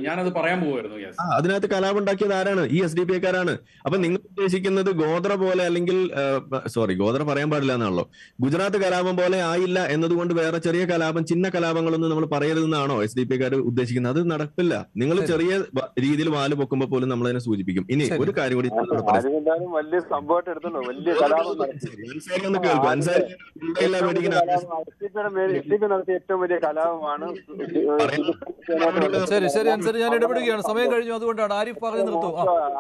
B: ഞാനത് പറയാൻ പോകുമായിരുന്നു.
D: അതിനകത്ത് കലാപം ഉണ്ടാക്കിയത് ആരാണ്? ഈ SDPIക്കാരാണ്. അപ്പൊ നിങ്ങൾ ഉദ്ദേശിക്കുന്നത് ഗോത്ര പോലെ, അല്ലെങ്കിൽ ഗോത്ര പറയാൻ പാടില്ല എന്നാണല്ലോ, ഗുജറാത്ത് കലാപം പോലെ ആയില്ല എന്നതുകൊണ്ട് വേറെ ചെറിയ കലാപം, ചിന്ന കലാപങ്ങളൊന്നും നമ്മൾ പറയരുതെന്നാണോ SDPIക്കാർ ഉദ്ദേശിക്കുന്നത്? അത് നടപ്പില്ല. നിങ്ങൾ ചെറിയ രീതിയിൽ വാല് പൊക്കുമ്പോൾ പോലും നമ്മൾ അതിനെ സൂചിപ്പിക്കും. ഇനി ഒരു കാര്യം കൂടി
C: വലിയ സംഭവമായിട്ട് എടുത്തല്ലോ, വലിയ കലാപം നടത്തിയ ഏറ്റവും വലിയ കലാപമാണ്.
A: ശരി ശരി അൻസാരി, ഞാൻ ഇടപെടുകയാണ്, സമയം കഴിഞ്ഞു, അതുകൊണ്ടാണ്. ആരിഫ് പറഞ്ഞു നിർത്തൂ.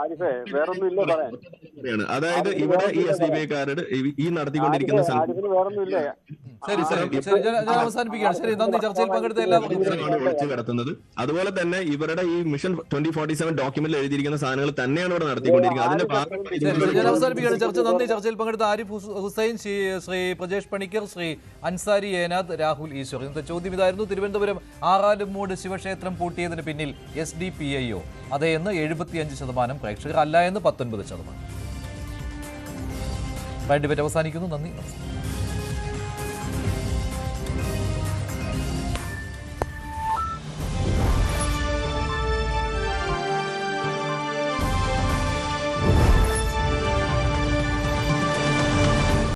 C: ആരിഫേ വേറൊന്നും ഇല്ല പറയാൻ.
D: അതായത് ഇവിടെ ഈ SDPIക്കാരുടെ ഈ നടത്തിക്കൊണ്ടിരിക്കുന്ന
C: വേറൊന്നും ഇല്ല.
A: ശരി ഞാൻ അവസാനിപ്പിക്കുകയാണ്. ശരി, നന്ദി. ചർച്ചയിൽ പങ്കെടുത്ത എല്ലാവർക്കും
D: വിളിച്ചു കിടത്തുന്നത്. അതുപോലെ തന്നെ ഇവരുടെ ഈ മിഷൻ 2047 ഡോക്യുമെന്റിൽ എഴുതിയിരിക്കുന്ന സാധനങ്ങൾ തന്നെയാണ് ഇവിടെ നടത്തിക്കൊണ്ടിരിക്കുന്നത്. അതിന്റെ
A: ഞാൻ അവസാനിപ്പിക്കുകയാണ് ചർച്ച. നന്ദി. ചർച്ചയിൽ പങ്കെടുത്ത ആരിഫ് ഹുസൈൻ, ശ്രീ പ്രജേഷ് പണിക്കർ, ശ്രീ അൻസാരി ഏനാദ്, രാഹുൽ ഈശ്വർ. ഇന്നത്തെ ചോദ്യം ഇതായിരുന്നു: തിരുവനന്തപുരം ആറാലുംമൂട് ശിവക്ഷേത്രം പൂട്ടിയതിന് പിന്നിൽ SDPIയോ? അതേ എന്ന് 75% പ്രേക്ഷകർ, അല്ല എന്ന് 19%. അവസാനിക്കുന്നു. നന്ദി, നമസ്കാരം.